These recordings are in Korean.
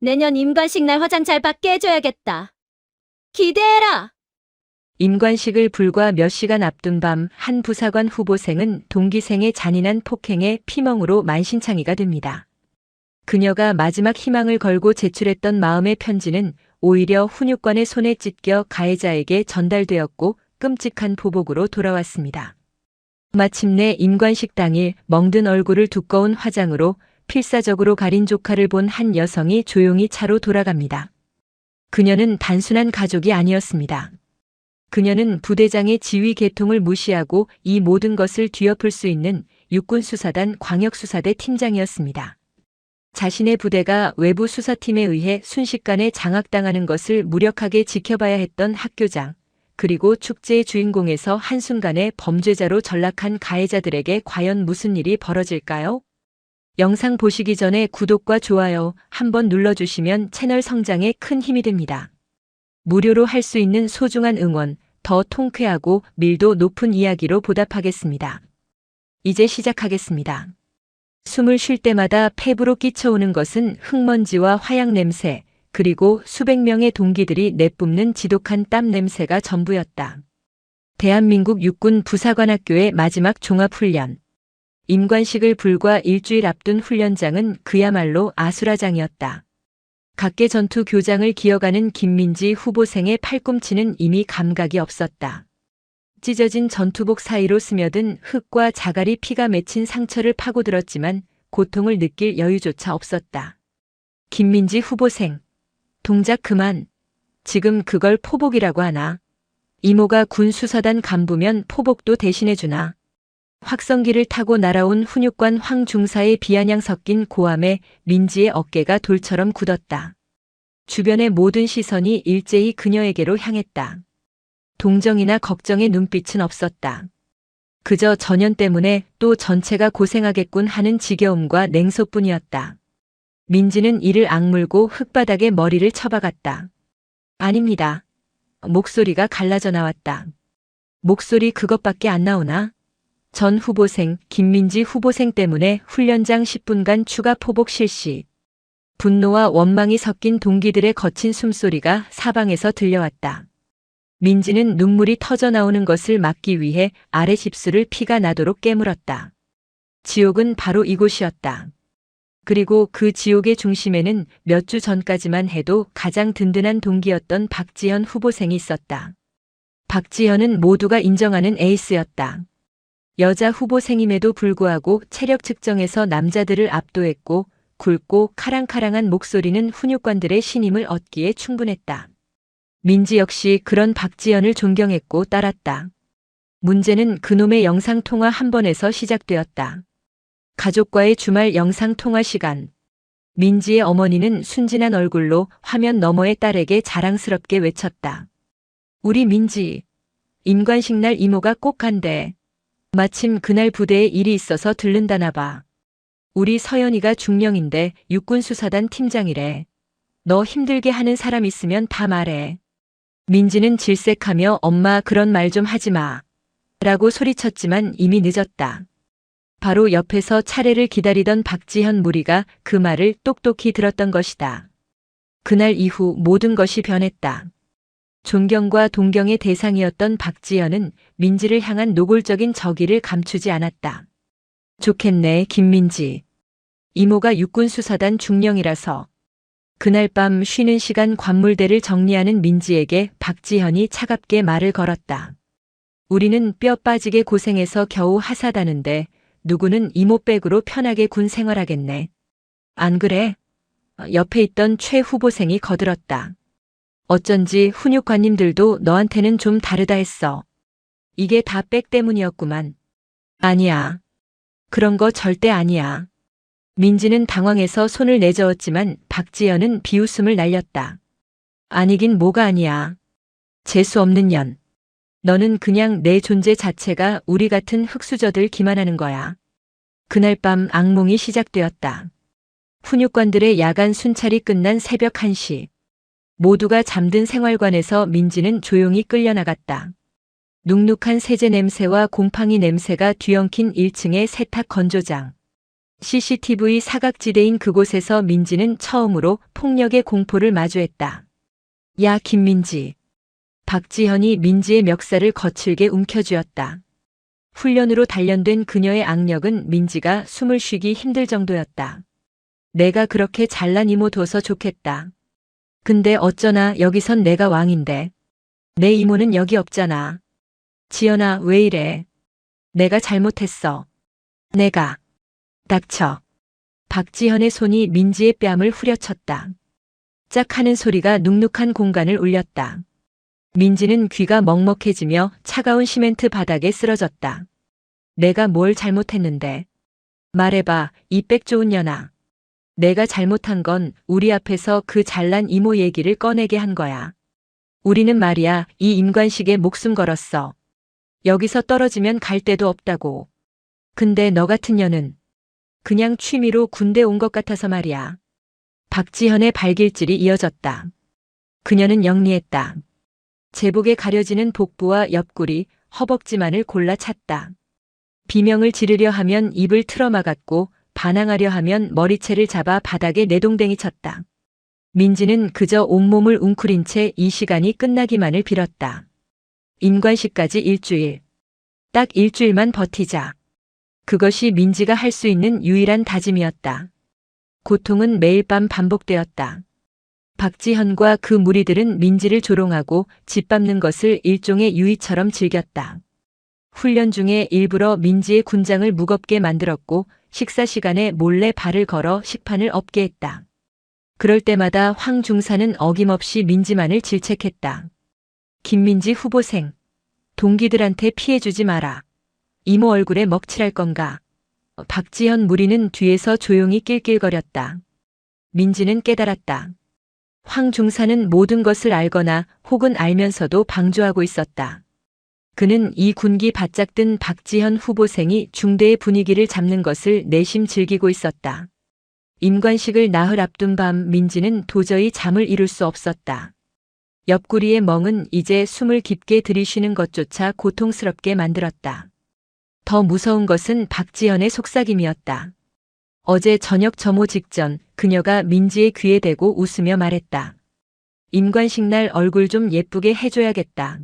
내년 임관식 날 화장 잘 받게 해줘야겠다. 기대해라! 임관식을 불과 몇 시간 앞둔 밤 한 부사관 후보생은 동기생의 잔인한 폭행에 피멍으로 만신창이가 됩니다. 그녀가 마지막 희망을 걸고 제출했던 마음의 편지는 오히려 훈육관의 손에 찢겨 가해자에게 전달되었고 끔찍한 보복으로 돌아왔습니다. 마침내 임관식 당일 멍든 얼굴을 두꺼운 화장으로 필사적으로 가린 조카를 본 한 여성이 조용히 차로 돌아갑니다. 그녀는 단순한 가족이 아니었습니다. 그녀는 부대장의 지휘 계통을 무시하고 이 모든 것을 뒤엎을 수 있는 육군수사단 광역수사대 팀장이었습니다. 자신의 부대가 외부 수사팀에 의해 순식간에 장악당하는 것을 무력하게 지켜봐야 했던 학교장, 그리고 축제의 주인공에서 한순간에 범죄자로 전락한 가해자들에게 과연 무슨 일이 벌어질까요? 영상 보시기 전에 구독과 좋아요 한번 눌러주시면 채널 성장에 큰 힘이 됩니다. 무료로 할 수 있는 소중한 응원, 더 통쾌하고 밀도 높은 이야기로 보답하겠습니다. 이제 시작하겠습니다. 숨을 쉴 때마다 폐부로 끼쳐오는 것은 흙먼지와 화약 냄새, 그리고 수백 명의 동기들이 내뿜는 지독한 땀 냄새가 전부였다. 대한민국 육군 부사관학교의 마지막 종합훈련. 임관식을 불과 일주일 앞둔 훈련장은 그야말로 아수라장이었다. 각계 전투 교장을 기어가는 김민지 후보생의 팔꿈치는 이미 감각이 없었다. 찢어진 전투복 사이로 스며든 흙과 자갈이 피가 맺힌 상처를 파고들었지만 고통을 느낄 여유조차 없었다. 김민지 후보생. 동작 그만. 지금 그걸 포복이라고 하나? 이모가 군 수사단 간부면 포복도 대신해주나? 확성기를 타고 날아온 훈육관 황 중사의 비아냥 섞인 고함에 민지의 어깨가 돌처럼 굳었다. 주변의 모든 시선이 일제히 그녀에게로 향했다. 동정이나 걱정의 눈빛은 없었다. 그저 전연 때문에 또 전체가 고생하겠군 하는 지겨움과 냉소뿐이었다. 민지는 이를 악물고 흙바닥에 머리를 쳐박았다. 아닙니다. 목소리가 갈라져 나왔다. 목소리 그것밖에 안 나오나? 전 후보생, 김민지 후보생 때문에 훈련장 10분간 추가 포복 실시. 분노와 원망이 섞인 동기들의 거친 숨소리가 사방에서 들려왔다. 민지는 눈물이 터져 나오는 것을 막기 위해 아래 집술을 피가 나도록 깨물었다. 지옥은 바로 이곳이었다. 그리고 그 지옥의 중심에는 몇 주 전까지만 해도 가장 든든한 동기였던 박지현 후보생이 있었다. 박지현은 모두가 인정하는 에이스였다. 여자 후보생임에도 불구하고 체력 측정에서 남자들을 압도했고 굵고 카랑카랑한 목소리는 훈육관들의 신임을 얻기에 충분했다. 민지 역시 그런 박지현을 존경했고 따랐다. 문제는 그놈의 영상통화 한 번에서 시작되었다. 가족과의 주말 영상통화 시간. 민지의 어머니는 순진한 얼굴로 화면 너머의 딸에게 자랑스럽게 외쳤다. 우리 민지. 임관식 날 이모가 꼭 간대. 마침 그날 부대에 일이 있어서 들른다나 봐. 우리 서연이가 중령인데 육군수사단 팀장이래. 너 힘들게 하는 사람 있으면 다 말해. 민지는 질색하며 엄마 그런 말 좀 하지 마. 라고 소리쳤지만 이미 늦었다. 바로 옆에서 차례를 기다리던 박지현 무리가 그 말을 똑똑히 들었던 것이다. 그날 이후 모든 것이 변했다. 존경과 동경의 대상이었던 박지현은 민지를 향한 노골적인 적의를 감추지 않았다. 좋겠네, 김민지. 이모가 육군수사단 중령이라서. 그날 밤 쉬는 시간 관물대를 정리하는 민지에게 박지현이 차갑게 말을 걸었다. 우리는 뼈 빠지게 고생해서 겨우 하사다는데 누구는 이모백으로 편하게 군 생활하겠네. 안 그래? 옆에 있던 최 후보생이 거들었다. 어쩐지 훈육관님들도 너한테는 좀 다르다 했어. 이게 다 백 때문이었구만. 아니야. 그런 거 절대 아니야. 민지는 당황해서 손을 내저었지만 박지현은 비웃음을 날렸다. 아니긴 뭐가 아니야. 재수 없는 년. 너는 그냥 내 존재 자체가 우리 같은 흙수저들 기만하는 거야. 그날 밤 악몽이 시작되었다. 훈육관들의 야간 순찰이 끝난 새벽 1시. 모두가 잠든 생활관에서 민지는 조용히 끌려나갔다. 눅눅한 세제 냄새와 곰팡이 냄새가 뒤엉킨 1층의 세탁 건조장. CCTV 사각지대인 그곳에서 민지는 처음으로 폭력의 공포를 마주했다. 야, 김민지. 박지현이 민지의 멱살을 거칠게 움켜쥐었다. 훈련으로 단련된 그녀의 악력은 민지가 숨을 쉬기 힘들 정도였다. 내가 그렇게 잘난 이모 둬서 좋겠다. 근데 어쩌나 여기선 내가 왕인데. 내 이모는 여기 없잖아. 지연아, 왜 이래? 내가 잘못했어. 내가. 닥쳐. 박지현의 손이 민지의 뺨을 후려쳤다. 짝 하는 소리가 눅눅한 공간을 울렸다. 민지는 귀가 먹먹해지며 차가운 시멘트 바닥에 쓰러졌다. 내가 뭘 잘못했는데? 말해봐, 이 빽 좋은 년아. 내가 잘못한 건 우리 앞에서 그 잘난 이모 얘기를 꺼내게 한 거야. 우리는 말이야, 이 임관식에 목숨 걸었어. 여기서 떨어지면 갈 데도 없다고. 근데 너 같은 년은 그냥 취미로 군대 온 것 같아서 말이야. 박지현의 발길질이 이어졌다. 그녀는 영리했다. 제복에 가려지는 복부와 옆구리, 허벅지만을 골라 찼다. 비명을 지르려 하면 입을 틀어막았고 반항하려 하면 머리채를 잡아 바닥에 내동댕이 쳤다. 민지는 그저 온몸을 웅크린 채 이 시간이 끝나기만을 빌었다. 임관식까지 일주일. 딱 일주일만 버티자. 그것이 민지가 할 수 있는 유일한 다짐이었다. 고통은 매일 밤 반복되었다. 박지현과 그 무리들은 민지를 조롱하고 짓밟는 것을 일종의 유의처럼 즐겼다. 훈련 중에 일부러 민지의 군장을 무겁게 만들었고 식사 시간에 몰래 발을 걸어 식판을 엎게 했다. 그럴 때마다 황 중사는 어김없이 민지만을 질책했다. 김민지 후보생, 동기들한테 피해주지 마라. 이모 얼굴에 먹칠할 건가. 박지현 무리는 뒤에서 조용히 낄낄거렸다. 민지는 깨달았다. 황 중사는 모든 것을 알거나 혹은 알면서도 방조하고 있었다. 그는 이 군기 바짝 든 박지현 후보생이 중대의 분위기를 잡는 것을 내심 즐기고 있었다. 임관식을 나흘 앞둔 밤 민지는 도저히 잠을 이룰 수 없었다. 옆구리의 멍은 이제 숨을 깊게 들이쉬는 것조차 고통스럽게 만들었다. 더 무서운 것은 박지현의 속삭임이었다. 어제 저녁 점호 직전 그녀가 민지의 귀에 대고 웃으며 말했다. 임관식 날 얼굴 좀 예쁘게 해줘야겠다.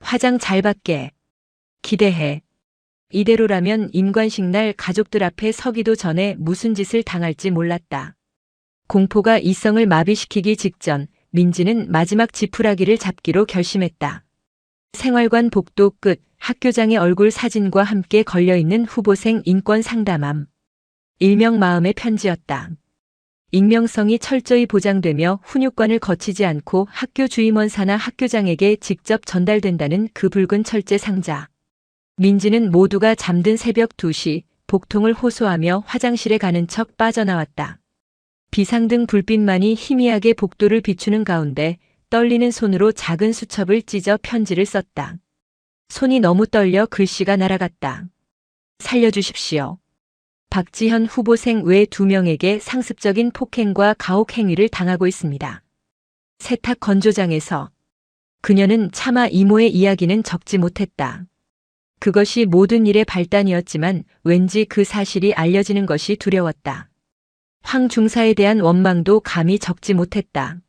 화장 잘 받게. 기대해. 이대로라면 임관식 날 가족들 앞에 서기도 전에 무슨 짓을 당할지 몰랐다. 공포가 이성을 마비시키기 직전 민지는 마지막 지푸라기를 잡기로 결심했다. 생활관 복도 끝 학교장의 얼굴 사진과 함께 걸려있는 후보생 인권 상담함. 일명 마음의 편지였다. 익명성이 철저히 보장되며 훈육관을 거치지 않고 학교 주임원사나 학교장에게 직접 전달된다는 그 붉은 철제 상자. 민지는 모두가 잠든 새벽 2시 복통을 호소하며 화장실에 가는 척 빠져나왔다. 비상등 불빛만이 희미하게 복도를 비추는 가운데 떨리는 손으로 작은 수첩을 찢어 편지를 썼다. 손이 너무 떨려 글씨가 날아갔다. 살려주십시오. 박지현 후보생 외 2명에게 상습적인 폭행과 가혹 행위를 당하고 있습니다. 세탁 건조장에서 그녀는 차마 이모의 이야기는 적지 못했다. 그것이 모든 일의 발단이었지만 왠지 그 사실이 알려지는 것이 두려웠다. 황 중사에 대한 원망도 감히 적지 못했다.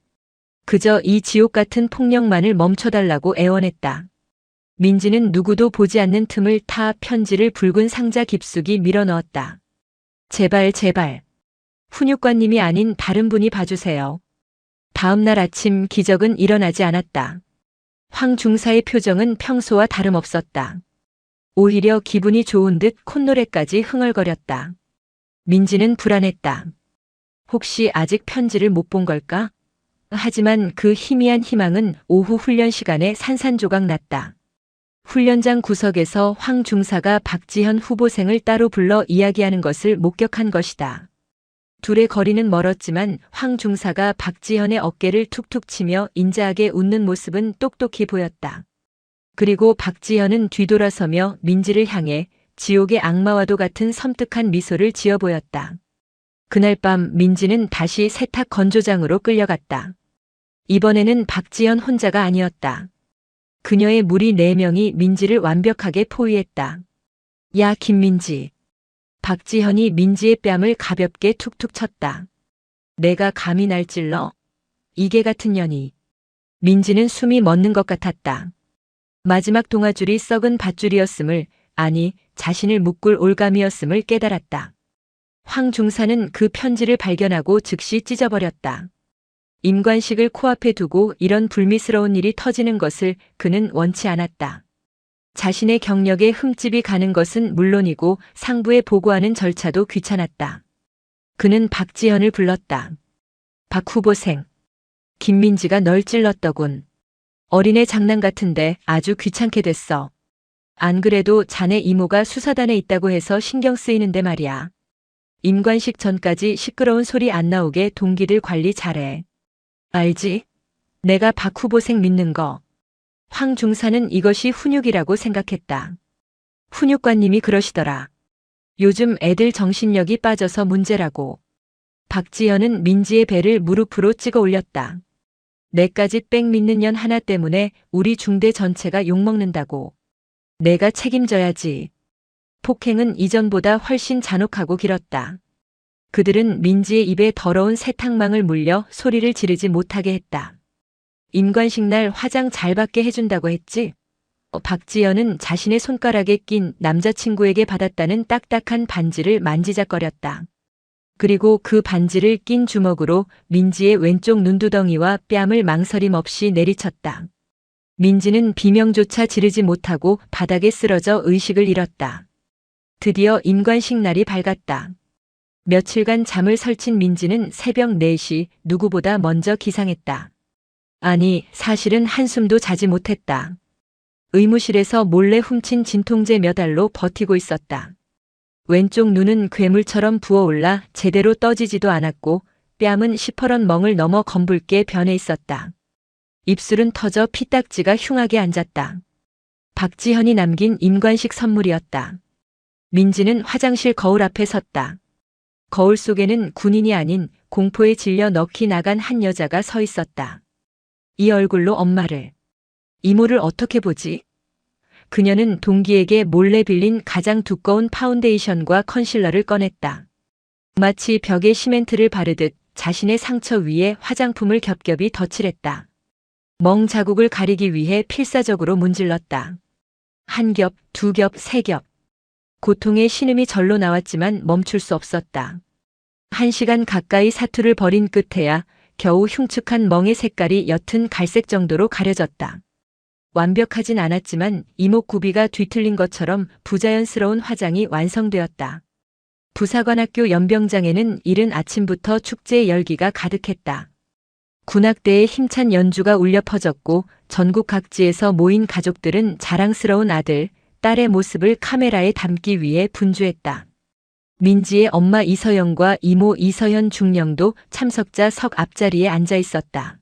그저 이 지옥 같은 폭력만을 멈춰달라고 애원했다. 민지는 누구도 보지 않는 틈을 타 편지를 붉은 상자 깊숙이 밀어넣었다. 제발 제발. 훈육관님이 아닌 다른 분이 봐주세요. 다음 날 아침 기적은 일어나지 않았다. 황 중사의 표정은 평소와 다름없었다. 오히려 기분이 좋은 듯 콧노래까지 흥얼거렸다. 민지는 불안했다. 혹시 아직 편지를 못 본 걸까? 하지만 그 희미한 희망은 오후 훈련 시간에 산산조각 났다. 훈련장 구석에서 황 중사가 박지현 후보생을 따로 불러 이야기하는 것을 목격한 것이다. 둘의 거리는 멀었지만 황 중사가 박지현의 어깨를 툭툭 치며 인자하게 웃는 모습은 똑똑히 보였다. 그리고 박지현은 뒤돌아서며 민지를 향해 지옥의 악마와도 같은 섬뜩한 미소를 지어 보였다. 그날 밤 민지는 다시 세탁 건조장으로 끌려갔다. 이번에는 박지현 혼자가 아니었다. 그녀의 무리 4명이 민지를 완벽하게 포위했다. 야, 김민지. 박지현이 민지의 뺨을 가볍게 툭툭 쳤다. 내가 감히 날 찔러? 이게 같은 년이. 민지는 숨이 멎는 것 같았다. 마지막 동아줄이 썩은 밧줄이었음을, 아니 자신을 묶을 올감이었음을 깨달았다. 황 중사는 그 편지를 발견하고 즉시 찢어버렸다. 임관식을 코앞에 두고 이런 불미스러운 일이 터지는 것을 그는 원치 않았다. 자신의 경력에 흠집이 가는 것은 물론이고 상부에 보고하는 절차도 귀찮았다. 그는 박지현을 불렀다. 박 후보생. 김민지가 널 찔렀더군. 어린애 장난 같은데 아주 귀찮게 됐어. 안 그래도 자네 이모가 수사단에 있다고 해서 신경 쓰이는데 말이야. 임관식 전까지 시끄러운 소리 안 나오게 동기들 관리 잘해. 알지? 내가 박 후보생 믿는 거. 황 중사는 이것이 훈육이라고 생각했다. 훈육관님이 그러시더라. 요즘 애들 정신력이 빠져서 문제라고. 박지현은 민지의 배를 무릎으로 찍어 올렸다. 내까지 빽 믿는 년 하나 때문에 우리 중대 전체가 욕먹는다고. 내가 책임져야지. 폭행은 이전보다 훨씬 잔혹하고 길었다. 그들은 민지의 입에 더러운 세탁망을 물려 소리를 지르지 못하게 했다. 임관식 날 화장 잘 받게 해준다고 했지? 박지연은 자신의 손가락에 낀 남자친구에게 받았다는 딱딱한 반지를 만지작거렸다. 그리고 그 반지를 낀 주먹으로 민지의 왼쪽 눈두덩이와 뺨을 망설임 없이 내리쳤다. 민지는 비명조차 지르지 못하고 바닥에 쓰러져 의식을 잃었다. 드디어 임관식 날이 밝았다. 며칠간 잠을 설친 민지는 새벽 4시 누구보다 먼저 기상했다. 아니, 사실은 한숨도 자지 못했다. 의무실에서 몰래 훔친 진통제 몇 알로 버티고 있었다. 왼쪽 눈은 괴물처럼 부어올라 제대로 떠지지도 않았고 뺨은 시퍼런 멍을 넘어 검붉게 변해 있었다. 입술은 터져 피딱지가 흉하게 앉았다. 박지현이 남긴 임관식 선물이었다. 민지는 화장실 거울 앞에 섰다. 거울 속에는 군인이 아닌 공포에 질려 넋이 나간 한 여자가 서 있었다. 이 얼굴로 엄마를, 이모를 어떻게 보지? 그녀는 동기에게 몰래 빌린 가장 두꺼운 파운데이션과 컨실러를 꺼냈다. 마치 벽에 시멘트를 바르듯 자신의 상처 위에 화장품을 겹겹이 덧칠했다. 멍 자국을 가리기 위해 필사적으로 문질렀다. 한 겹, 두 겹, 세 겹. 고통의 신음이 절로 나왔지만 멈출 수 없었다. 1시간 가까이 사투를 벌인 끝에야 겨우 흉측한 멍의 색깔이 옅은 갈색 정도로 가려졌다. 완벽하진 않았지만 이목구비가 뒤틀린 것처럼 부자연스러운 화장이 완성되었다. 부사관학교 연병장에는 이른 아침부터 축제의 열기가 가득했다. 군악대의 힘찬 연주가 울려 퍼졌고 전국 각지에서 모인 가족들은 자랑스러운 아들, 딸의 모습을 카메라에 담기 위해 분주했다. 민지의 엄마 이서영과 이모 이서현 중령도 참석자 석 앞자리에 앉아 있었다.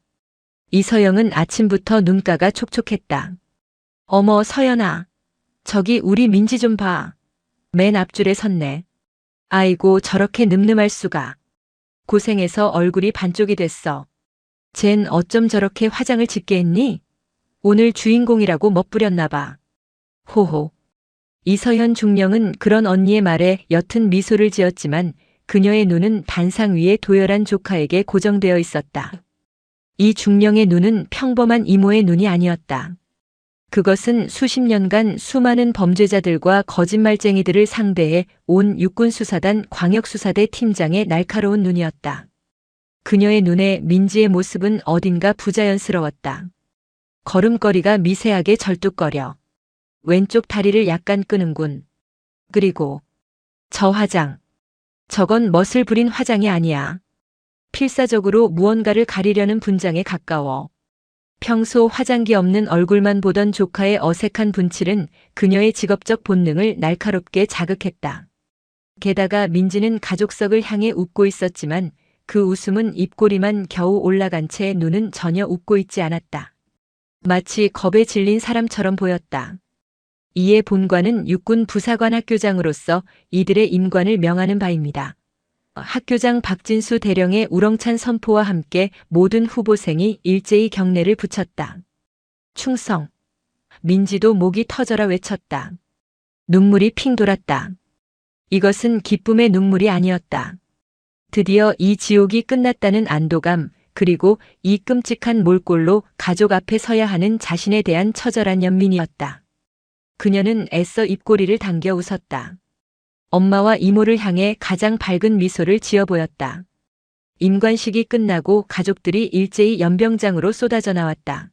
이서영은 아침부터 눈가가 촉촉했다. 어머 서연아, 저기 우리 민지 좀 봐. 맨 앞줄에 섰네. 아이고 저렇게 늠름할 수가. 고생해서 얼굴이 반쪽이 됐어. 쟨 어쩜 저렇게 화장을 짙게 했니? 오늘 주인공이라고 멋부렸나 봐. 호호. 이서현 중령은 그런 언니의 말에 옅은 미소를 지었지만 그녀의 눈은 단상 위에 도열한 조카에게 고정되어 있었다. 이 중령의 눈은 평범한 이모의 눈이 아니었다. 그것은 수십 년간 수많은 범죄자들과 거짓말쟁이들을 상대해 온 육군수사단 광역수사대 팀장의 날카로운 눈이었다. 그녀의 눈에 민지의 모습은 어딘가 부자연스러웠다. 걸음걸이가 미세하게 절뚝거려. 왼쪽 다리를 약간 끄는군. 그리고 저 화장. 저건 멋을 부린 화장이 아니야. 필사적으로 무언가를 가리려는 분장에 가까워. 평소 화장기 없는 얼굴만 보던 조카의 어색한 분칠은 그녀의 직업적 본능을 날카롭게 자극했다. 게다가 민지는 가족석을 향해 웃고 있었지만 그 웃음은 입꼬리만 겨우 올라간 채 눈은 전혀 웃고 있지 않았다. 마치 겁에 질린 사람처럼 보였다. 이에 본관은 육군 부사관 학교장으로서 이들의 임관을 명하는 바입니다. 학교장 박진수 대령의 우렁찬 선포와 함께 모든 후보생이 일제히 경례를 붙였다. 충성. 민지도 목이 터져라 외쳤다. 눈물이 핑 돌았다. 이것은 기쁨의 눈물이 아니었다. 드디어 이 지옥이 끝났다는 안도감, 그리고 이 끔찍한 몰골로 가족 앞에 서야 하는 자신에 대한 처절한 연민이었다. 그녀는 애써 입꼬리를 당겨 웃었다. 엄마와 이모를 향해 가장 밝은 미소를 지어 보였다. 임관식이 끝나고 가족들이 일제히 연병장으로 쏟아져 나왔다.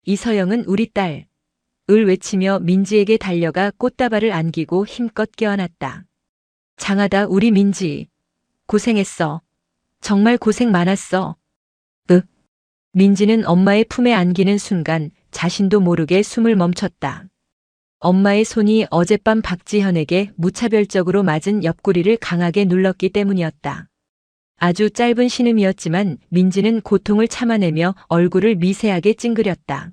이서영은 우리 딸, 을 외치며 민지에게 달려가 꽃다발을 안기고 힘껏 껴안았다. 장하다 우리 민지. 고생했어. 정말 고생 많았어. 민지는 엄마의 품에 안기는 순간 자신도 모르게 숨을 멈췄다. 엄마의 손이 어젯밤 박지현에게 무차별적으로 맞은 옆구리를 강하게 눌렀기 때문이었다. 아주 짧은 신음이었지만 민지는 고통을 참아내며 얼굴을 미세하게 찡그렸다.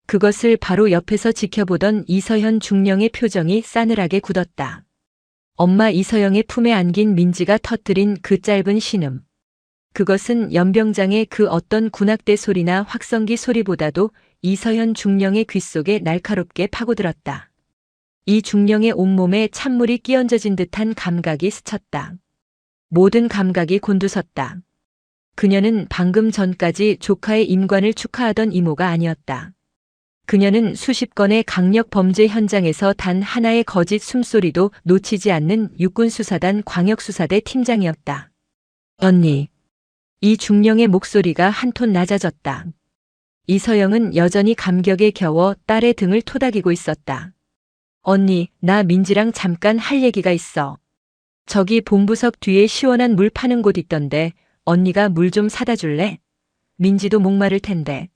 그것을 바로 옆에서 지켜보던 이서현 중령의 표정이 싸늘하게 굳었다. 엄마 이서영의 품에 안긴 민지가 터뜨린 그 짧은 신음. 그것은 연병장의 그 어떤 군악대 소리나 확성기 소리보다도 이서현 중령의 귓속에 날카롭게 파고들었다. 이 중령의 온몸에 찬물이 끼얹어진 듯한 감각이 스쳤다. 모든 감각이 곤두섰다. 그녀는 방금 전까지 조카의 임관을 축하하던 이모가 아니었다. 그녀는 수십 건의 강력 범죄 현장에서 단 하나의 거짓 숨소리도 놓치지 않는 육군수사단 광역수사대 팀장이었다. 언니. 이 중령의 목소리가 한 톤 낮아졌다. 이서영은 여전히 감격에 겨워 딸의 등을 토닥이고 있었다. 언니, 나 민지랑 잠깐 할 얘기가 있어. 저기 본부석 뒤에 시원한 물 파는 곳 있던데 언니가 물 좀 사다 줄래? 민지도 목마를 텐데.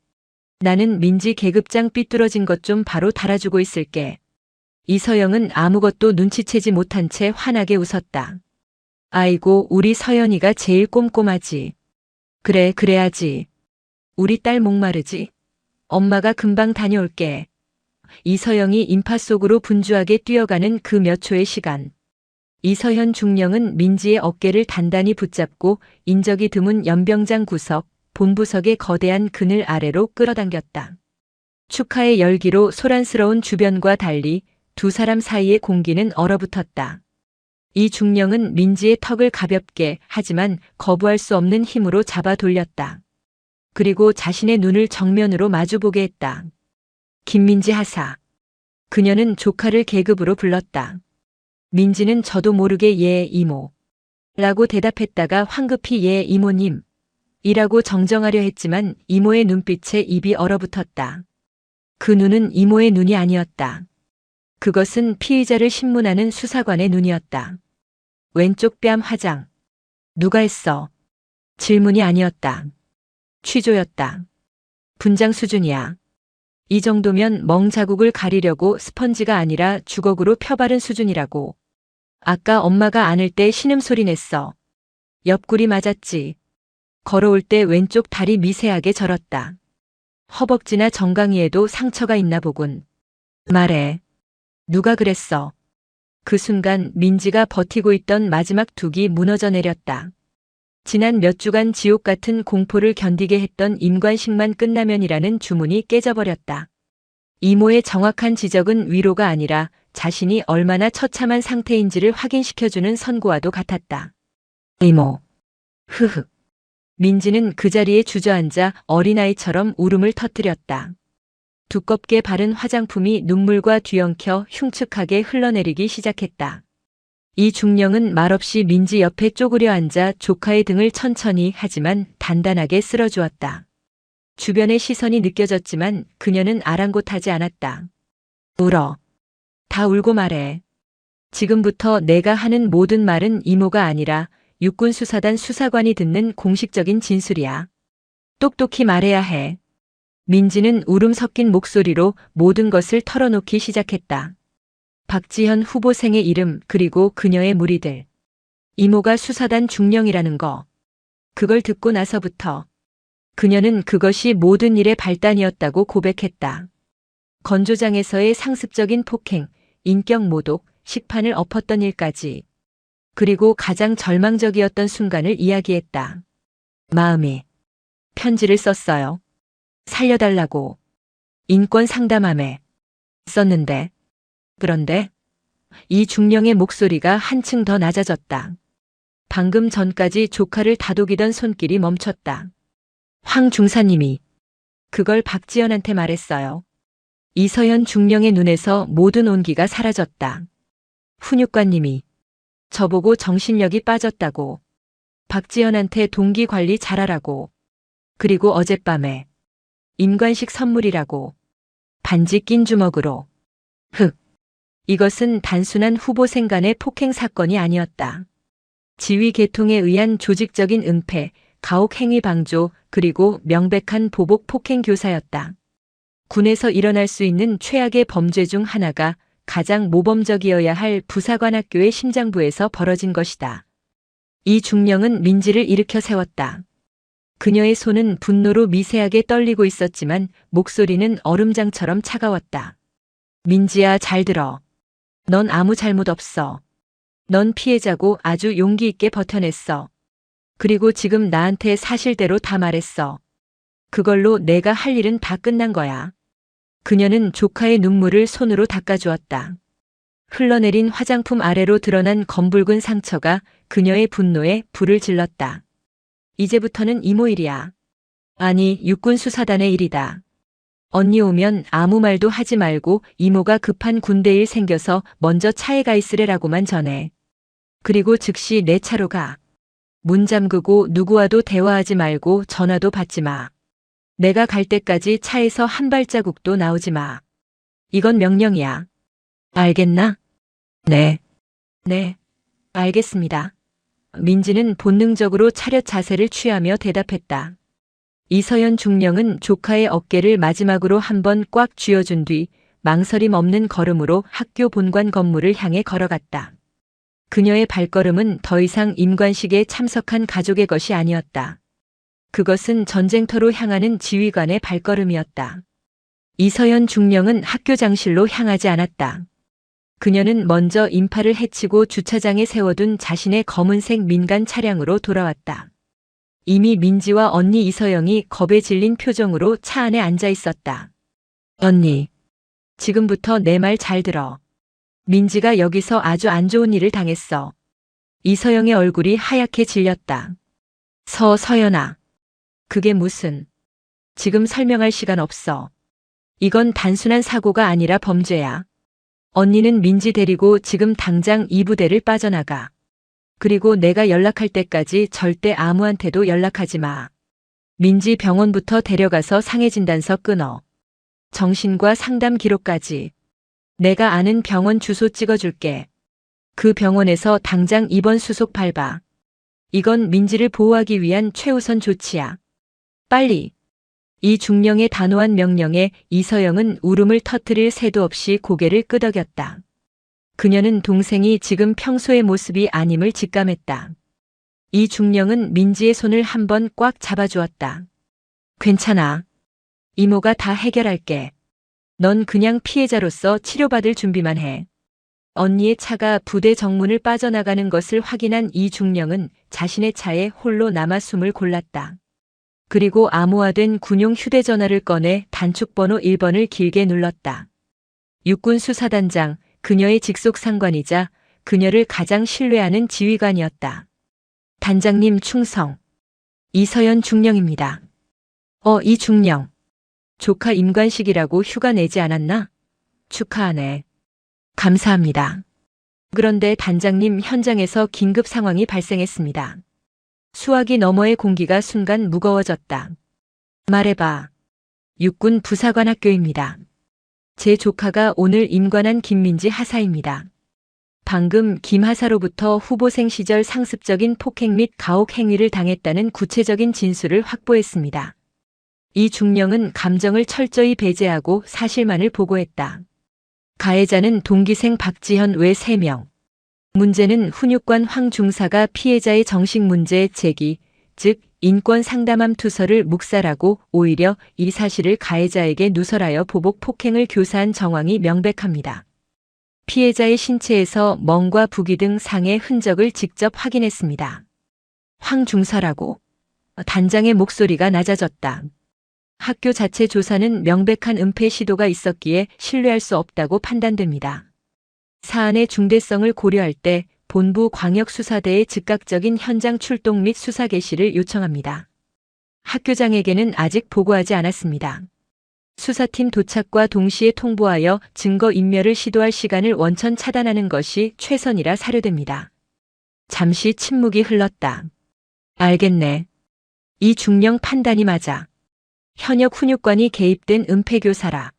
나는 민지 계급장 삐뚤어진 것 좀 바로 달아주고 있을게. 이서영은 아무것도 눈치채지 못한 채 환하게 웃었다. 아이고, 우리 서연이가 제일 꼼꼼하지. 그래, 그래야지. 우리 딸 목마르지? 엄마가 금방 다녀올게. 이서영이 인파 속으로 분주하게 뛰어가는 그 몇 초의 시간. 이서현 중령은 민지의 어깨를 단단히 붙잡고 인적이 드문 연병장 구석, 본부석의 거대한 그늘 아래로 끌어당겼다. 축하의 열기로 소란스러운 주변과 달리 두 사람 사이의 공기는 얼어붙었다. 이 중령은 민지의 턱을 가볍게 하지만 거부할 수 없는 힘으로 잡아 돌렸다. 그리고 자신의 눈을 정면으로 마주보게 했다. 김민지 하사. 그녀는 조카를 계급으로 불렀다. 민지는 저도 모르게 예 이모 라고 대답했다가 황급히 예 이모님 이라고 정정하려 했지만 이모의 눈빛에 입이 얼어붙었다. 그 눈은 이모의 눈이 아니었다. 그것은 피의자를 신문하는 수사관의 눈이었다. 왼쪽 뺨 화장. 누가 했어? 질문이 아니었다. 취조였다. 분장 수준이야. 이 정도면 멍 자국을 가리려고 스펀지가 아니라 주걱으로 펴바른 수준이라고. 아까 엄마가 안을 때 신음소리 냈어. 옆구리 맞았지. 걸어올 때 왼쪽 다리 미세하게 절었다. 허벅지나 정강이에도 상처가 있나 보군. 말해. 누가 그랬어? 그 순간 민지가 버티고 있던 마지막 둑이 무너져 내렸다. 지난 몇 주간 지옥 같은 공포를 견디게 했던 임관식만 끝나면이라는 주문이 깨져버렸다. 이모의 정확한 지적은 위로가 아니라 자신이 얼마나 처참한 상태인지를 확인시켜주는 선고와도 같았다. 이모. 흐흐. 민지는 그 자리에 주저앉아 어린아이처럼 울음을 터뜨렸다. 두껍게 바른 화장품이 눈물과 뒤엉켜 흉측하게 흘러내리기 시작했다. 이 중령은 말없이 민지 옆에 쪼그려 앉아 조카의 등을 천천히 하지만 단단하게 쓸어주었다. 주변의 시선이 느껴졌지만 그녀는 아랑곳하지 않았다. 울어. 다 울고 말해. 지금부터 내가 하는 모든 말은 이모가 아니라 육군수사단 수사관이 듣는 공식적인 진술이야. 똑똑히 말해야 해. 민지는 울음 섞인 목소리로 모든 것을 털어놓기 시작했다. 박지현 후보생의 이름 그리고 그녀의 무리들. 이모가 수사단 중령이라는 거. 그걸 듣고 나서부터 그녀는 그것이 모든 일의 발단이었다고 고백했다. 건조장에서의 상습적인 폭행, 인격 모독, 식판을 엎었던 일까지. 그리고 가장 절망적이었던 순간을 이야기했다. 마음이. 편지를 썼어요. 살려달라고. 인권 상담함에. 썼는데. 그런데 이중령의 목소리가 한층 더 낮아졌다. 방금 전까지 조카를 다독이던 손길이 멈췄다. 황 중사님이 그걸 박지연한테 말했어요. 이서연 중령의 눈에서 모든 온기가 사라졌다. 훈육관님이 저보고 정신력이 빠졌다고. 박지연한테 동기 관리 잘하라고. 그리고 어젯밤에 임관식 선물이라고. 반지 낀 주먹으로. 이것은 단순한 후보생 간의 폭행 사건이 아니었다. 지휘 계통에 의한 조직적인 은폐, 가혹 행위 방조, 그리고 명백한 보복 폭행 교사였다. 군에서 일어날 수 있는 최악의 범죄 중 하나가 가장 모범적이어야 할 부사관학교의 심장부에서 벌어진 것이다. 이 중령은 민지를 일으켜 세웠다. 그녀의 손은 분노로 미세하게 떨리고 있었지만 목소리는 얼음장처럼 차가웠다. 민지야, 잘 들어. 넌 아무 잘못 없어. 넌 피해자고 아주 용기 있게 버텨냈어. 그리고 지금 나한테 사실대로 다 말했어. 그걸로 내가 할 일은 다 끝난 거야. 그녀는 조카의 눈물을 손으로 닦아주었다. 흘러내린 화장품 아래로 드러난 검붉은 상처가 그녀의 분노에 불을 질렀다. 이제부터는 이모 일이야. 아니, 육군 수사단의 일이다. 언니 오면 아무 말도 하지 말고 이모가 급한 군대 일 생겨서 먼저 차에 가 있으래라고만 전해. 그리고 즉시 내 차로 가. 문 잠그고 누구와도 대화하지 말고 전화도 받지 마. 내가 갈 때까지 차에서 한 발자국도 나오지 마. 이건 명령이야. 알겠나? 네. 네. 알겠습니다. 민지는 본능적으로 차렷 자세를 취하며 대답했다. 이서연 중령은 조카의 어깨를 마지막으로 한번 꽉 쥐어준 뒤 망설임 없는 걸음으로 학교 본관 건물을 향해 걸어갔다. 그녀의 발걸음은 더 이상 임관식에 참석한 가족의 것이 아니었다. 그것은 전쟁터로 향하는 지휘관의 발걸음이었다. 이서연 중령은 학교 장실로 향하지 않았다. 그녀는 먼저 인파를 해치고 주차장에 세워둔 자신의 검은색 민간 차량으로 돌아왔다. 이미 민지와 언니 이서영이 겁에 질린 표정으로 차 안에 앉아 있었다. 언니, 지금부터 내 말 잘 들어. 민지가 여기서 아주 안 좋은 일을 당했어. 이서영의 얼굴이 하얗게 질렸다. 서연아. 그게 무슨. 지금 설명할 시간 없어. 이건 단순한 사고가 아니라 범죄야. 언니는 민지 데리고 지금 당장 이 부대를 빠져나가. 그리고 내가 연락할 때까지 절대 아무한테도 연락하지 마. 민지 병원부터 데려가서 상해진단서 끊어. 정신과 상담 기록까지. 내가 아는 병원 주소 찍어줄게. 그 병원에서 당장 입원 수속 밟아. 이건 민지를 보호하기 위한 최우선 조치야. 빨리. 이 중령의 단호한 명령에 이서영은 울음을 터뜨릴 새도 없이 고개를 끄덕였다. 그녀는 동생이 지금 평소의 모습이 아님을 직감했다. 이 중령은 민지의 손을 한번 꽉 잡아주었다. 괜찮아. 이모가 다 해결할게. 넌 그냥 피해자로서 치료받을 준비만 해. 언니의 차가 부대 정문을 빠져나가는 것을 확인한 이 중령은 자신의 차에 홀로 남아 숨을 골랐다. 그리고 암호화된 군용 휴대전화를 꺼내 단축번호 1번을 길게 눌렀다. 육군 수사단장, 그녀의 직속 상관이자 그녀를 가장 신뢰하는 지휘관이었다. 단장님 충성. 이서연 중령입니다. 이 중령. 조카 임관식이라고 휴가 내지 않았나? 축하하네. 감사합니다. 그런데 단장님, 현장에서 긴급 상황이 발생했습니다. 수화기 너머의 공기가 순간 무거워졌다. 말해봐. 육군 부사관 학교입니다. 제 조카가 오늘 임관한 김민지 하사입니다. 방금 김 하사로부터 후보생 시절 상습적인 폭행 및 가혹 행위를 당했다는 구체적인 진술을 확보했습니다. 이 중령은 감정을 철저히 배제하고 사실만을 보고했다. 가해자는 동기생 박지현 외 3명. 문제는 훈육관 황 중사가 피해자의 정식 문제 제기, 즉 인권 상담함 투서를 묵살하고 오히려 이 사실을 가해자에게 누설하여 보복 폭행을 교사한 정황이 명백합니다. 피해자의 신체에서 멍과 부기 등 상해 흔적을 직접 확인했습니다. 황 중사라고. 단장의 목소리가 낮아졌다. 학교 자체 조사는 명백한 은폐 시도가 있었기에 신뢰할 수 없다고 판단됩니다. 사안의 중대성을 고려할 때 본부 광역수사대의 즉각적인 현장 출동 및 수사 개시를 요청합니다. 학교장에게는 아직 보고하지 않았습니다. 수사팀 도착과 동시에 통보하여 증거 인멸을 시도할 시간을 원천 차단하는 것이 최선이라 사료됩니다. 잠시 침묵이 흘렀다. 알겠네. 이 중령 판단이 맞아. 현역 훈육관이 개입된 은폐교사라.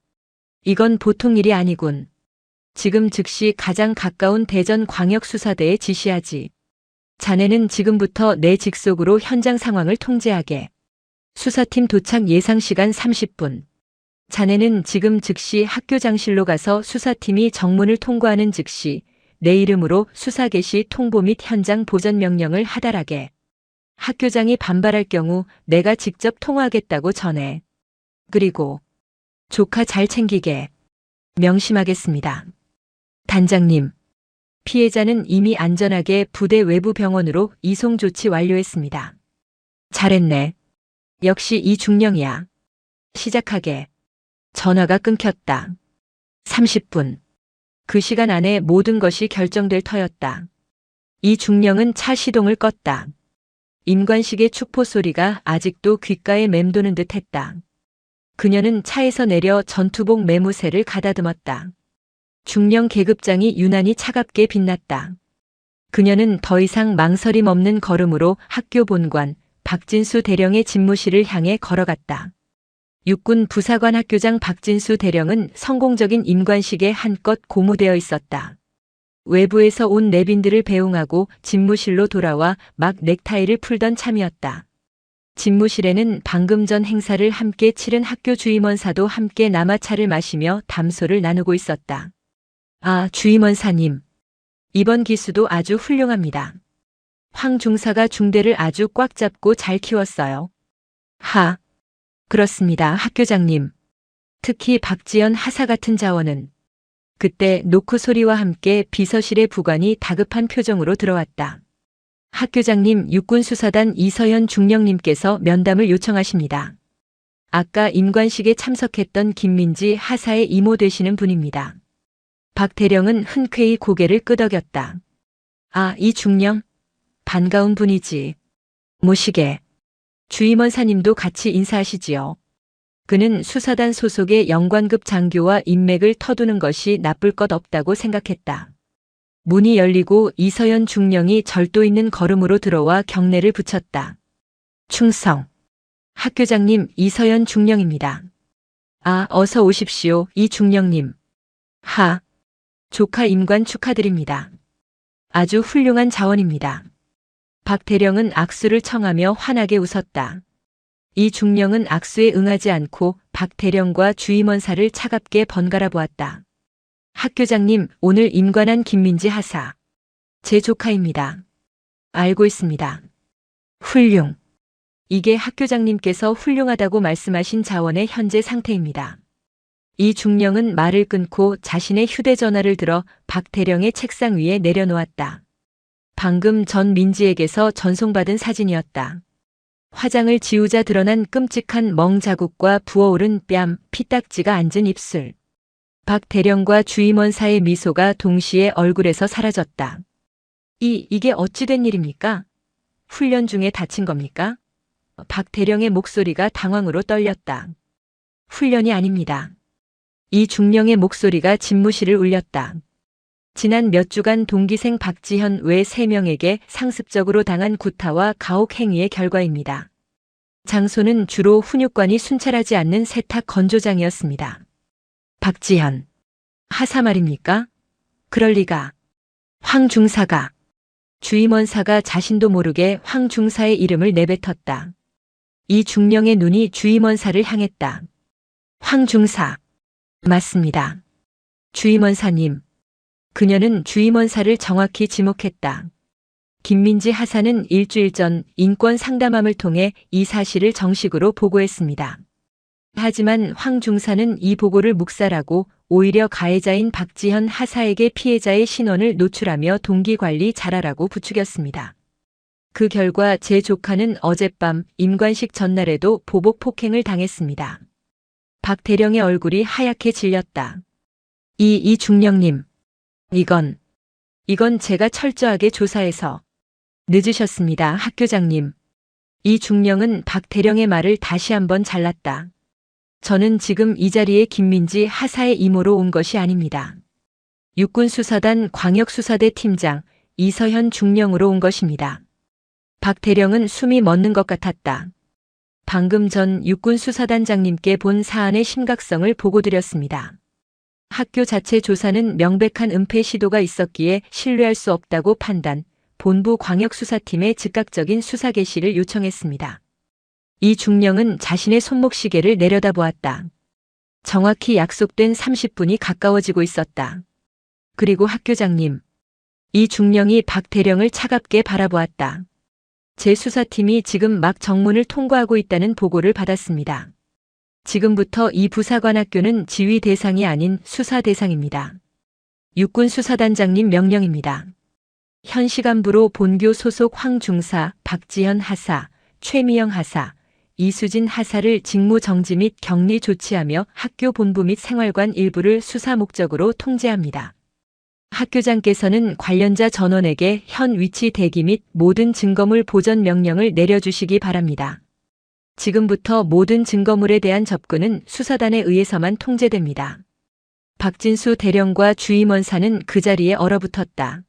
이건 보통 일이 아니군. 지금 즉시 가장 가까운 대전광역수사대에 지시하지. 자네는 지금부터 내 직속으로 현장 상황을 통제하게. 수사팀 도착 예상 시간 30분. 자네는 지금 즉시 학교장실로 가서 수사팀이 정문을 통과하는 즉시 내 이름으로 수사 개시 통보 및 현장 보전 명령을 하달하게. 학교장이 반발할 경우 내가 직접 통화하겠다고 전해. 그리고 조카 잘 챙기게. 명심하겠습니다. 단장님, 피해자는 이미 안전하게 부대 외부 병원으로 이송 조치 완료했습니다. 잘했네. 역시 이 중령이야. 시작하게. 전화가 끊겼다. 30분. 그 시간 안에 모든 것이 결정될 터였다. 이 중령은 차 시동을 껐다. 임관식의 축포 소리가 아직도 귓가에 맴도는 듯 했다. 그녀는 차에서 내려 전투복 매무새를 가다듬었다. 중령 계급장이 유난히 차갑게 빛났다. 그녀는 더 이상 망설임 없는 걸음으로 학교 본관 박진수 대령의 집무실을 향해 걸어갔다. 육군 부사관 학교장 박진수 대령은 성공적인 임관식에 한껏 고무되어 있었다. 외부에서 온 내빈들을 배웅하고 집무실로 돌아와 막 넥타이를 풀던 참이었다. 집무실에는 방금 전 행사를 함께 치른 학교 주임원사도 함께 남아차를 마시며 담소를 나누고 있었다. 아, 주임원사님. 이번 기수도 아주 훌륭합니다. 황 중사가 중대를 아주 꽉 잡고 잘 키웠어요. 하. 그렇습니다, 학교장님. 특히 박지연 하사 같은 자원은. 그때 노크 소리와 함께 비서실의 부관이 다급한 표정으로 들어왔다. 학교장님, 육군수사단 이서현 중령님께서 면담을 요청하십니다. 아까 임관식에 참석했던 김민지 하사의 이모 되시는 분입니다. 박 대령은 흔쾌히 고개를 끄덕였다. 아, 이 중령? 반가운 분이지. 모시게. 주임원사님도 같이 인사하시지요. 그는 수사단 소속의 영관급 장교와 인맥을 터두는 것이 나쁠 것 없다고 생각했다. 문이 열리고 이서연 중령이 절도 있는 걸음으로 들어와 경례를 붙였다. 충성. 학교장님, 이서연 중령입니다. 아, 어서 오십시오, 이 중령님. 하. 조카 임관 축하드립니다. 아주 훌륭한 자원입니다. 박 대령은 악수를 청하며 환하게 웃었다. 이 중령은 악수에 응하지 않고 박 대령과 주임원사를 차갑게 번갈아 보았다. 학교장님, 오늘 임관한 김민지 하사. 제 조카입니다. 알고 있습니다. 훌륭. 이게 학교장님께서 훌륭하다고 말씀하신 자원의 현재 상태입니다. 이 중령은 말을 끊고 자신의 휴대전화를 들어 박 대령의 책상 위에 내려놓았다. 방금 전 민지에게서 전송받은 사진이었다. 화장을 지우자 드러난 끔찍한 멍 자국과 부어오른 뺨, 피딱지가 앉은 입술. 박 대령과 주임원사의 미소가 동시에 얼굴에서 사라졌다. 이게 어찌 된 일입니까? 훈련 중에 다친 겁니까? 박 대령의 목소리가 당황으로 떨렸다. 훈련이 아닙니다. 이 중령의 목소리가 집무실을 울렸다. 지난 몇 주간 동기생 박지현 외 3명에게 상습적으로 당한 구타와 가혹 행위의 결과입니다. 장소는 주로 훈육관이 순찰하지 않는 세탁 건조장이었습니다. 박지현. 하사 말입니까? 그럴 리가. 황 중사가. 주임원사가 자신도 모르게 황 중사의 이름을 내뱉었다. 이 중령의 눈이 주임원사를 향했다. 황 중사. 맞습니다. 주임원사님. 그녀는 주임원사를 정확히 지목했다. 김민지 하사는 일주일 전 인권 상담함을 통해 이 사실을 정식으로 보고했습니다. 하지만 황 중사는 이 보고를 묵살하고 오히려 가해자인 박지현 하사에게 피해자의 신원을 노출하며 동기관리 잘하라고 부추겼습니다. 그 결과 제 조카는 어젯밤 임관식 전날에도 보복 폭행을 당했습니다. 박 대령의 얼굴이 하얗게 질렸다. 이 중령님. 이건 제가 철저하게 조사해서. 늦으셨습니다, 학교장님. 이 중령은 박대령의 말을 다시 한번 잘랐다. 저는 지금 이 자리에 김민지 하사의 이모로 온 것이 아닙니다. 육군수사단 광역수사대 팀장 이서현 중령으로 온 것입니다. 박대령은 숨이 멎는 것 같았다. 방금 전 육군수사단장님께 본 사안의 심각성을 보고드렸습니다. 학교 자체 조사는 명백한 은폐 시도가 있었기에 신뢰할 수 없다고 판단, 본부 광역수사팀에 즉각적인 수사 개시를 요청했습니다. 이 중령은 자신의 손목시계를 내려다보았다. 정확히 약속된 30분이 가까워지고 있었다. 그리고 학교장님. 이 중령이 박대령을 차갑게 바라보았다. 제 수사팀이 지금 막 정문을 통과하고 있다는 보고를 받았습니다. 지금부터 이 부사관학교는 지휘 대상이 아닌 수사 대상입니다. 육군수사단장님 명령입니다. 현 시간부로 본교 소속 황중사, 박지현 하사, 최미영 하사, 이수진 하사를 직무 정지 및 격리 조치하며 학교 본부 및 생활관 일부를 수사 목적으로 통제합니다. 학교장께서는 관련자 전원에게 현 위치 대기 및 모든 증거물 보전 명령을 내려주시기 바랍니다. 지금부터 모든 증거물에 대한 접근은 수사단에 의해서만 통제됩니다. 박진수 대령과 주임원사는 그 자리에 얼어붙었다.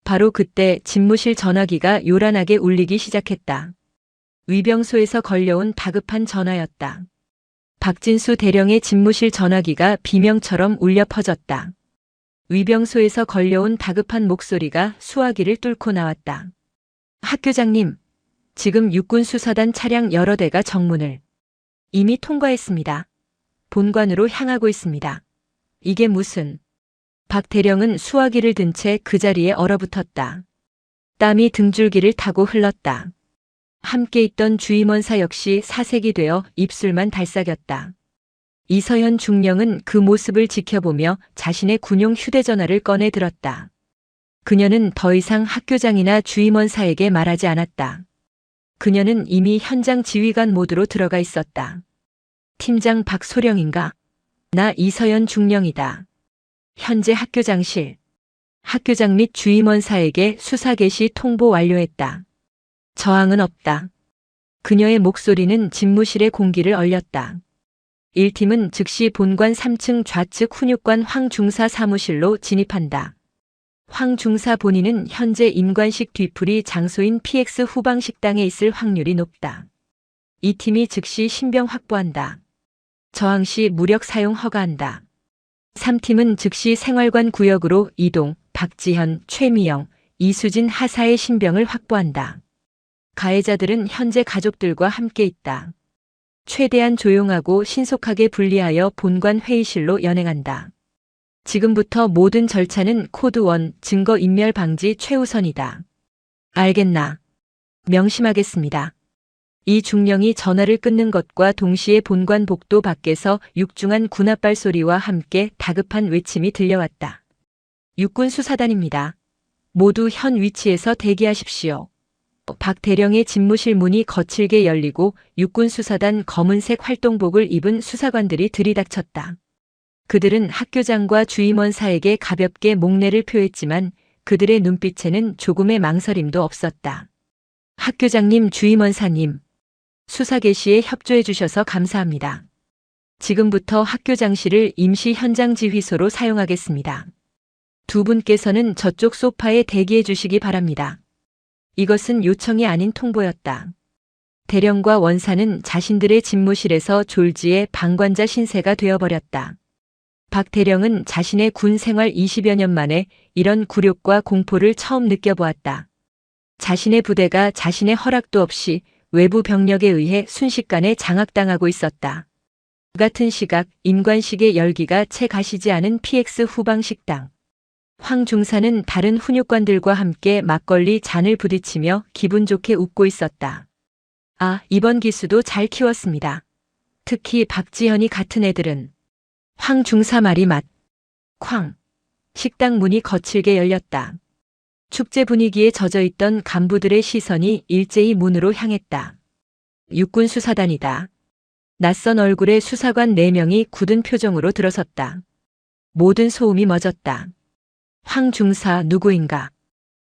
바로 그때 집무실 전화기가 요란하게 울리기 시작했다. 위병소에서 걸려온 다급한 전화였다. 박진수 대령의 집무실 전화기가 비명처럼 울려 퍼졌다. 위병소에서 걸려온 다급한 목소리가 수화기를 뚫고 나왔다. 학교장님, 지금 육군수사단 차량 여러 대가 정문을 이미 통과했습니다. 본관으로 향하고 있습니다. 이게 무슨... 박 대령은 수화기를 든 채 그 자리에 얼어붙었다. 땀이 등줄기를 타고 흘렀다. 함께 있던 주임원사 역시 사색이 되어 입술만 달싹였다. 이서현 중령은 그 모습을 지켜보며 자신의 군용 휴대전화를 꺼내 들었다. 그녀는 더 이상 학교장이나 주임원사에게 말하지 않았다. 그녀는 이미 현장 지휘관 모드로 들어가 있었다. 팀장 박소령인가? 나 이서현 중령이다. 현재 학교장실. 학교장 및 주임원사에게 수사 개시 통보 완료했다. 저항은 없다. 그녀의 목소리는 집무실의 공기를 얼렸다. 1팀은 즉시 본관 3층 좌측 훈육관 황중사 사무실로 진입한다. 황중사 본인은 현재 임관식 뒤풀이 장소인 PX 후방 식당에 있을 확률이 높다. 2팀이 즉시 신병 확보한다. 저항 시 무력 사용 허가한다. 3팀은 즉시 생활관 구역으로 이동, 박지현, 최미영, 이수진 하사의 신병을 확보한다. 가해자들은 현재 가족들과 함께 있다. 최대한 조용하고 신속하게 분리하여 본관 회의실로 연행한다. 지금부터 모든 절차는 코드 1 증거 인멸 방지 최우선이다. 알겠나? 명심하겠습니다. 이 중령이 전화를 끊는 것과 동시에 본관 복도 밖에서 육중한 군합발 소리와 함께 다급한 외침이 들려왔다. 육군수사단입니다. 모두 현 위치에서 대기하십시오. 박 대령의 집무실 문이 거칠게 열리고 육군수사단 검은색 활동복을 입은 수사관들이 들이닥쳤다. 그들은 학교장과 주임원사에게 가볍게 목례를 표했지만 그들의 눈빛에는 조금의 망설임도 없었다. 학교장님, 주임원사님, 수사 개시에 협조해 주셔서 감사합니다. 지금부터 학교장실을 임시 현장 지휘소로 사용하겠습니다. 두 분께서는 저쪽 소파에 대기해 주시기 바랍니다. 이것은 요청이 아닌 통보였다. 대령과 원사는 자신들의 집무실에서 졸지에 방관자 신세가 되어버렸다. 박 대령은 자신의 군 생활 20여 년 만에 이런 굴욕과 공포를 처음 느껴보았다. 자신의 부대가 자신의 허락도 없이 외부 병력에 의해 순식간에 장악당하고 있었다. 같은 시각 임관식의 열기가 채 가시지 않은 PX 후방 식당. 황 중사는 다른 훈육관들과 함께 막걸리 잔을 부딪히며 기분 좋게 웃고 있었다. 아, 이번 기수도 잘 키웠습니다. 특히 박지현이 같은 애들은. 황 중사 말이 쾅. 식당 문이 거칠게 열렸다. 축제 분위기에 젖어있던 간부들의 시선이 일제히 문으로 향했다. 육군수사단이다. 낯선 얼굴의 수사관 4명이 굳은 표정으로 들어섰다. 모든 소음이 멎었다. 황 중사 누구인가?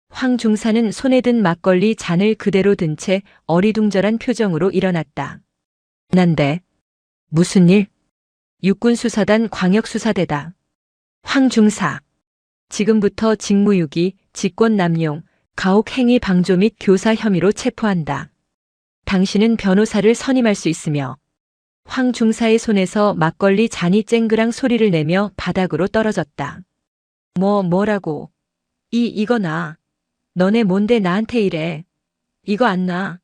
황 중사는 손에 든 막걸리 잔을 그대로 든 채 어리둥절한 표정으로 일어났다. 난데. 무슨 일? 육군수사단 광역수사대다. 황 중사. 지금부터 직무유기, 직권남용, 가혹행위 방조 및 교사 혐의로 체포한다. 당신은 변호사를 선임할 수 있으며 황 중사의 손에서 막걸리 잔이 쨍그랑 소리를 내며 바닥으로 떨어졌다. 뭐라고? 이거 나. 너네 뭔데 나한테 이래. 이거 안 나.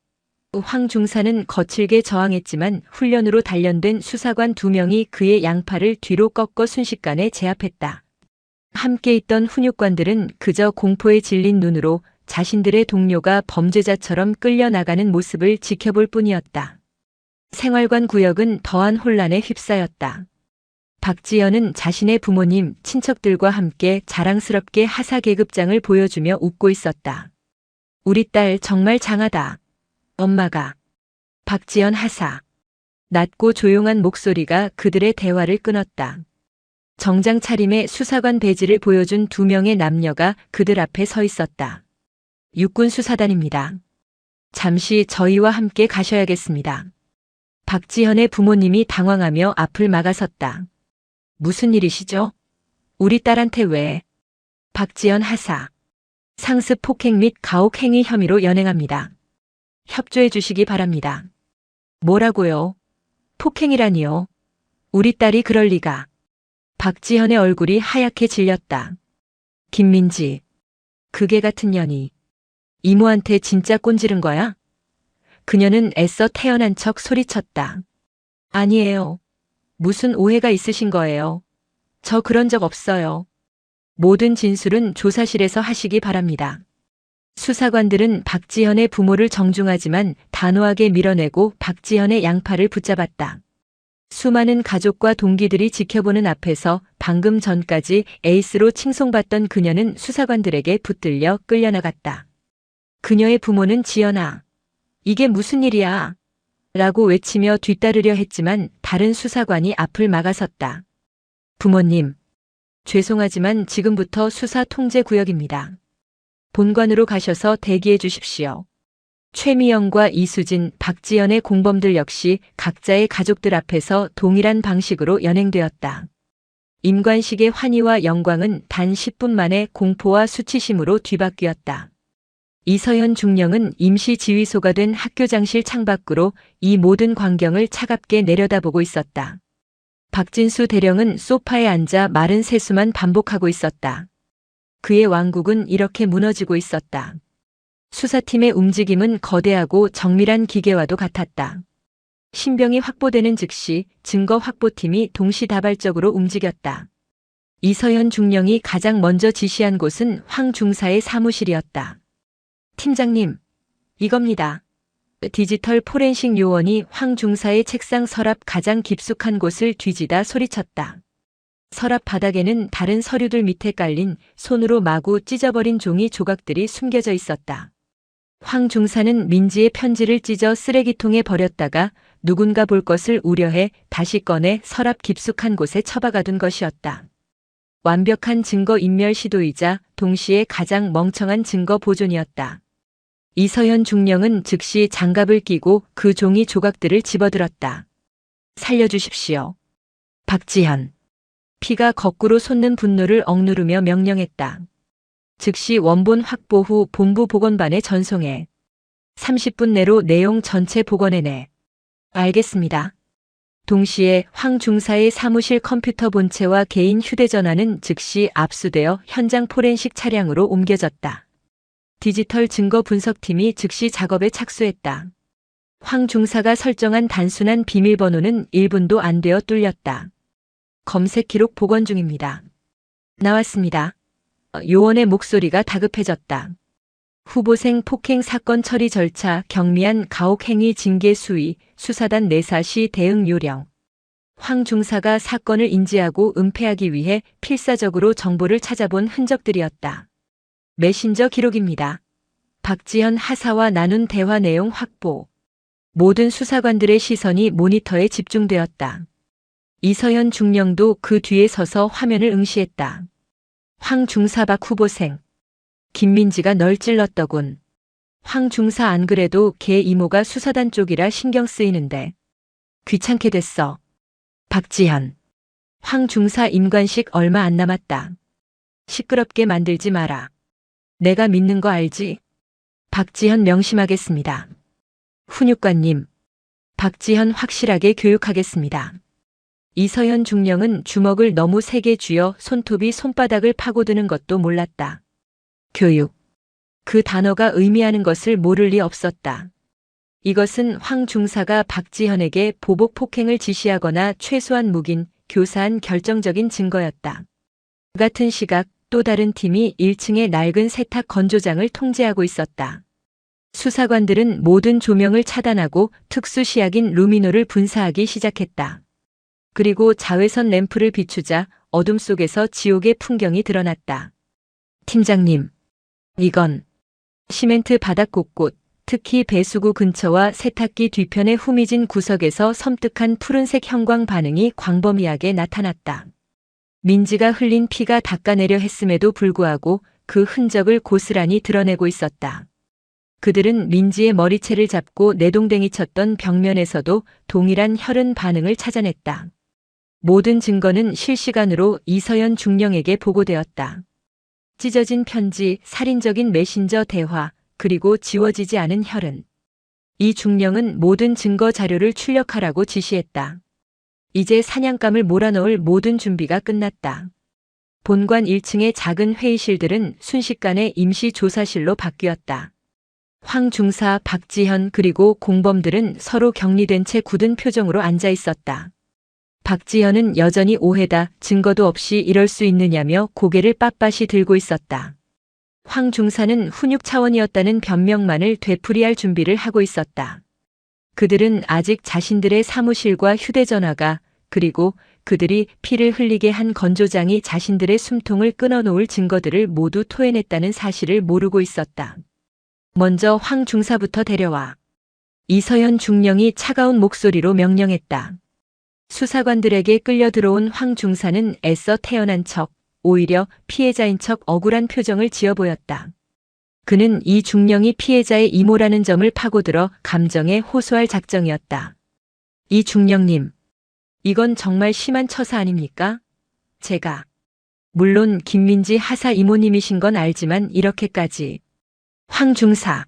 황 중사는 거칠게 저항했지만 훈련으로 단련된 수사관 2명이 그의 양팔을 뒤로 꺾어 순식간에 제압했다. 함께 있던 훈육관들은 그저 공포에 질린 눈으로 자신들의 동료가 범죄자처럼 끌려나가는 모습을 지켜볼 뿐이었다. 생활관 구역은 더한 혼란에 휩싸였다. 박지연은 자신의 부모님, 친척들과 함께 자랑스럽게 하사 계급장을 보여주며 웃고 있었다. 우리 딸 정말 장하다. 엄마가. 박지연 하사. 낮고 조용한 목소리가 그들의 대화를 끊었다. 정장 차림의 수사관 배지를 보여준 2명의 남녀가 그들 앞에 서 있었다. 육군수사단입니다. 잠시 저희와 함께 가셔야겠습니다. 박지현의 부모님이 당황하며 앞을 막아섰다. 무슨 일이시죠? 우리 딸한테 왜? 박지연 하사. 상습 폭행 및 가혹행위 혐의로 연행합니다. 협조해 주시기 바랍니다. 뭐라고요? 폭행이라니요? 우리 딸이 그럴 리가. 박지현의 얼굴이 하얗게 질렸다. 김민지. 그게 같은 년이. 이모한테 진짜 꼰지른 거야? 그녀는 애써 태어난 척 소리쳤다. 아니에요. 무슨 오해가 있으신 거예요. 저 그런 적 없어요. 모든 진술은 조사실에서 하시기 바랍니다. 수사관들은 박지현의 부모를 정중하지만 단호하게 밀어내고 박지현의 양팔을 붙잡았다. 수많은 가족과 동기들이 지켜보는 앞에서 방금 전까지 에이스로 칭송받던 그녀는 수사관들에게 붙들려 끌려나갔다. 그녀의 부모는 지연아, 이게 무슨 일이야? 라고 외치며 뒤따르려 했지만 다른 수사관이 앞을 막아섰다. 부모님, 죄송하지만 지금부터 수사 통제 구역입니다. 본관으로 가셔서 대기해 주십시오. 최미영과 이수진, 박지연의 공범들 역시 각자의 가족들 앞에서 동일한 방식으로 연행되었다. 임관식의 환희와 영광은 단 10분 만에 공포와 수치심으로 뒤바뀌었다. 이서현 중령은 임시 지휘소가 된 학교장실 창밖으로 이 모든 광경을 차갑게 내려다보고 있었다. 박진수 대령은 소파에 앉아 마른 세수만 반복하고 있었다. 그의 왕국은 이렇게 무너지고 있었다. 수사팀의 움직임은 거대하고 정밀한 기계와도 같았다. 신병이 확보되는 즉시 증거 확보팀이 동시다발적으로 움직였다. 이서현 중령이 가장 먼저 지시한 곳은 황 중사의 사무실이었다. 팀장님, 이겁니다. 디지털 포렌식 요원이 황 중사의 책상 서랍 가장 깊숙한 곳을 뒤지다 소리쳤다. 서랍 바닥에는 다른 서류들 밑에 깔린 손으로 마구 찢어버린 종이 조각들이 숨겨져 있었다. 황 중사는 민지의 편지를 찢어 쓰레기통에 버렸다가 누군가 볼 것을 우려해 다시 꺼내 서랍 깊숙한 곳에 처박아둔 것이었다. 완벽한 증거 인멸 시도이자 동시에 가장 멍청한 증거 보존이었다. 이서현 중령은 즉시 장갑을 끼고 그 종이 조각들을 집어들었다. 살려주십시오. 박지현. 피가 거꾸로 솟는 분노를 억누르며 명령했다. 즉시 원본 확보 후 본부 보건반에 전송해. 30분 내로 내용 전체 복원해내. 알겠습니다. 동시에 황 중사의 사무실 컴퓨터 본체와 개인 휴대전화는 즉시 압수되어 현장 포렌식 차량으로 옮겨졌다. 디지털 증거 분석팀이 즉시 작업에 착수했다. 황 중사가 설정한 단순한 비밀번호는 1분도 안 되어 뚫렸다. 검색 기록 복원 중입니다. 나왔습니다. 요원의 목소리가 다급해졌다. 후보생 폭행 사건 처리 절차, 경미한 가혹행위 징계 수위, 수사단 내사 시 대응 요령. 황 중사가 사건을 인지하고 은폐하기 위해 필사적으로 정보를 찾아본 흔적들이었다. 메신저 기록입니다. 박지현 하사와 나눈 대화 내용 확보. 모든 수사관들의 시선이 모니터에 집중되었다. 이서현 중령도 그 뒤에 서서 화면을 응시했다. 황 중사 박 후보생. 김민지가 널 찔렀더군. 황 중사 안 그래도 걔 이모가 수사단 쪽이라 신경 쓰이는데. 귀찮게 됐어. 박지현. 황 중사 임관식 얼마 안 남았다. 시끄럽게 만들지 마라. 내가 믿는 거 알지? 박지현 명심하겠습니다. 훈육관님. 박지현 확실하게 교육하겠습니다. 이서현 중령은 주먹을 너무 세게 쥐어 손톱이 손바닥을 파고드는 것도 몰랐다. 교육. 그 단어가 의미하는 것을 모를 리 없었다. 이것은 황 중사가 박지현에게 보복 폭행을 지시하거나 최소한 묵인, 교사한 결정적인 증거였다. 같은 시각 또 다른 팀이 1층의 낡은 세탁 건조장을 통제하고 있었다. 수사관들은 모든 조명을 차단하고 특수 시약인 루미노를 분사하기 시작했다. 그리고 자외선 램프를 비추자 어둠 속에서 지옥의 풍경이 드러났다. 팀장님, 이건 시멘트 바닥 곳곳, 특히 배수구 근처와 세탁기 뒤편의 후미진 구석에서 섬뜩한 푸른색 형광 반응이 광범위하게 나타났다. 민지가 흘린 피가 닦아내려 했음에도 불구하고 그 흔적을 고스란히 드러내고 있었다. 그들은 민지의 머리채를 잡고 내동댕이 쳤던 벽면에서도 동일한 혈흔 반응을 찾아냈다. 모든 증거는 실시간으로 이서연 중령에게 보고되었다. 찢어진 편지, 살인적인 메신저 대화, 그리고 지워지지 않은 혈흔. 이 중령은 모든 증거 자료를 출력하라고 지시했다. 이제 사냥감을 몰아넣을 모든 준비가 끝났다. 본관 1층의 작은 회의실들은 순식간에 임시 조사실로 바뀌었다. 황 중사, 박지현 그리고 공범들은 서로 격리된 채 굳은 표정으로 앉아 있었다. 박지현은 여전히 오해다, 증거도 없이 이럴 수 있느냐며 고개를 빳빳이 들고 있었다. 황 중사는 훈육 차원이었다는 변명만을 되풀이할 준비를 하고 있었다. 그들은 아직 자신들의 사무실과 휴대전화가, 그리고 그들이 피를 흘리게 한 건조장이 자신들의 숨통을 끊어놓을 증거들을 모두 토해냈다는 사실을 모르고 있었다. 먼저 황 중사부터 데려와. 이서연 중령이 차가운 목소리로 명령했다. 수사관들에게 끌려 들어온 황 중사는 애써 태어난 척, 오히려 피해자인 척 억울한 표정을 지어 보였다. 그는 이 중령이 피해자의 이모라는 점을 파고들어 감정에 호소할 작정이었다. 이 중령님, 이건 정말 심한 처사 아닙니까? 제가. 물론 김민지 하사 이모님이신 건 알지만 이렇게까지. 황 중사.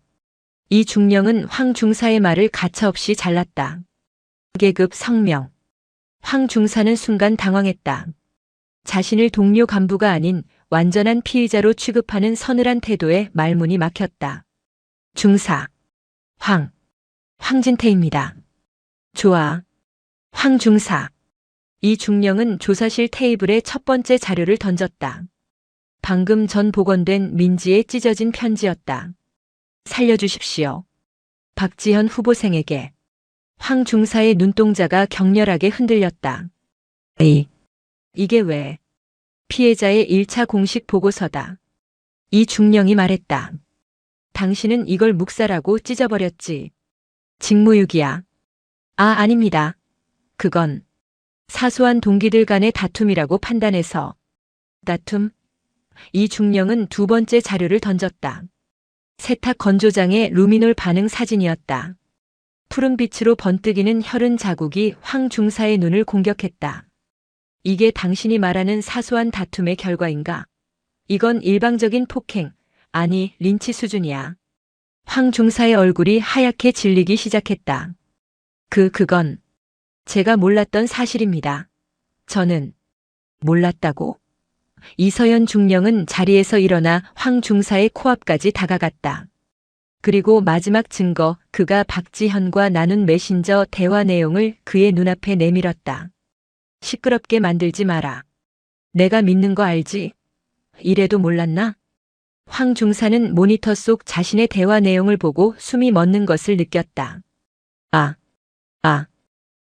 이 중령은 황 중사의 말을 가차없이 잘랐다. 계급 성명. 황 중사는 순간 당황했다. 자신을 동료 간부가 아닌 완전한 피의자로 취급하는 서늘한 태도에 말문이 막혔다. 중사. 황진태입니다. 좋아. 황 중사. 이 중령은 조사실 테이블에 첫 번째 자료를 던졌다. 방금 전 복원된 민지의 찢어진 편지였다. 살려주십시오. 박지현 후보생에게. 황 중사의 눈동자가 격렬하게 흔들렸다. 이게 왜? 피해자의 1차 공식 보고서다. 이 중령이 말했다. 당신은 이걸 묵살하고 찢어버렸지. 직무유기야. 아닙니다. 그건 사소한 동기들 간의 다툼이라고 판단해서. 다툼? 이 중령은 두 번째 자료를 던졌다. 세탁 건조장의 루미놀 반응 사진이었다. 푸른 빛으로 번뜩이는 혈흔 자국이 황 중사의 눈을 공격했다. 이게 당신이 말하는 사소한 다툼의 결과인가? 이건 일방적인 폭행, 아니 린치 수준이야. 황 중사의 얼굴이 하얗게 질리기 시작했다. 그건 제가 몰랐던 사실입니다. 저는 몰랐다고? 이서연 중령은 자리에서 일어나 황 중사의 코앞까지 다가갔다. 그리고 마지막 증거, 그가 박지현과 나눈 메신저 대화 내용을 그의 눈앞에 내밀었다. 시끄럽게 만들지 마라. 내가 믿는 거 알지? 이래도 몰랐나? 황 중사는 모니터 속 자신의 대화 내용을 보고 숨이 멎는 것을 느꼈다.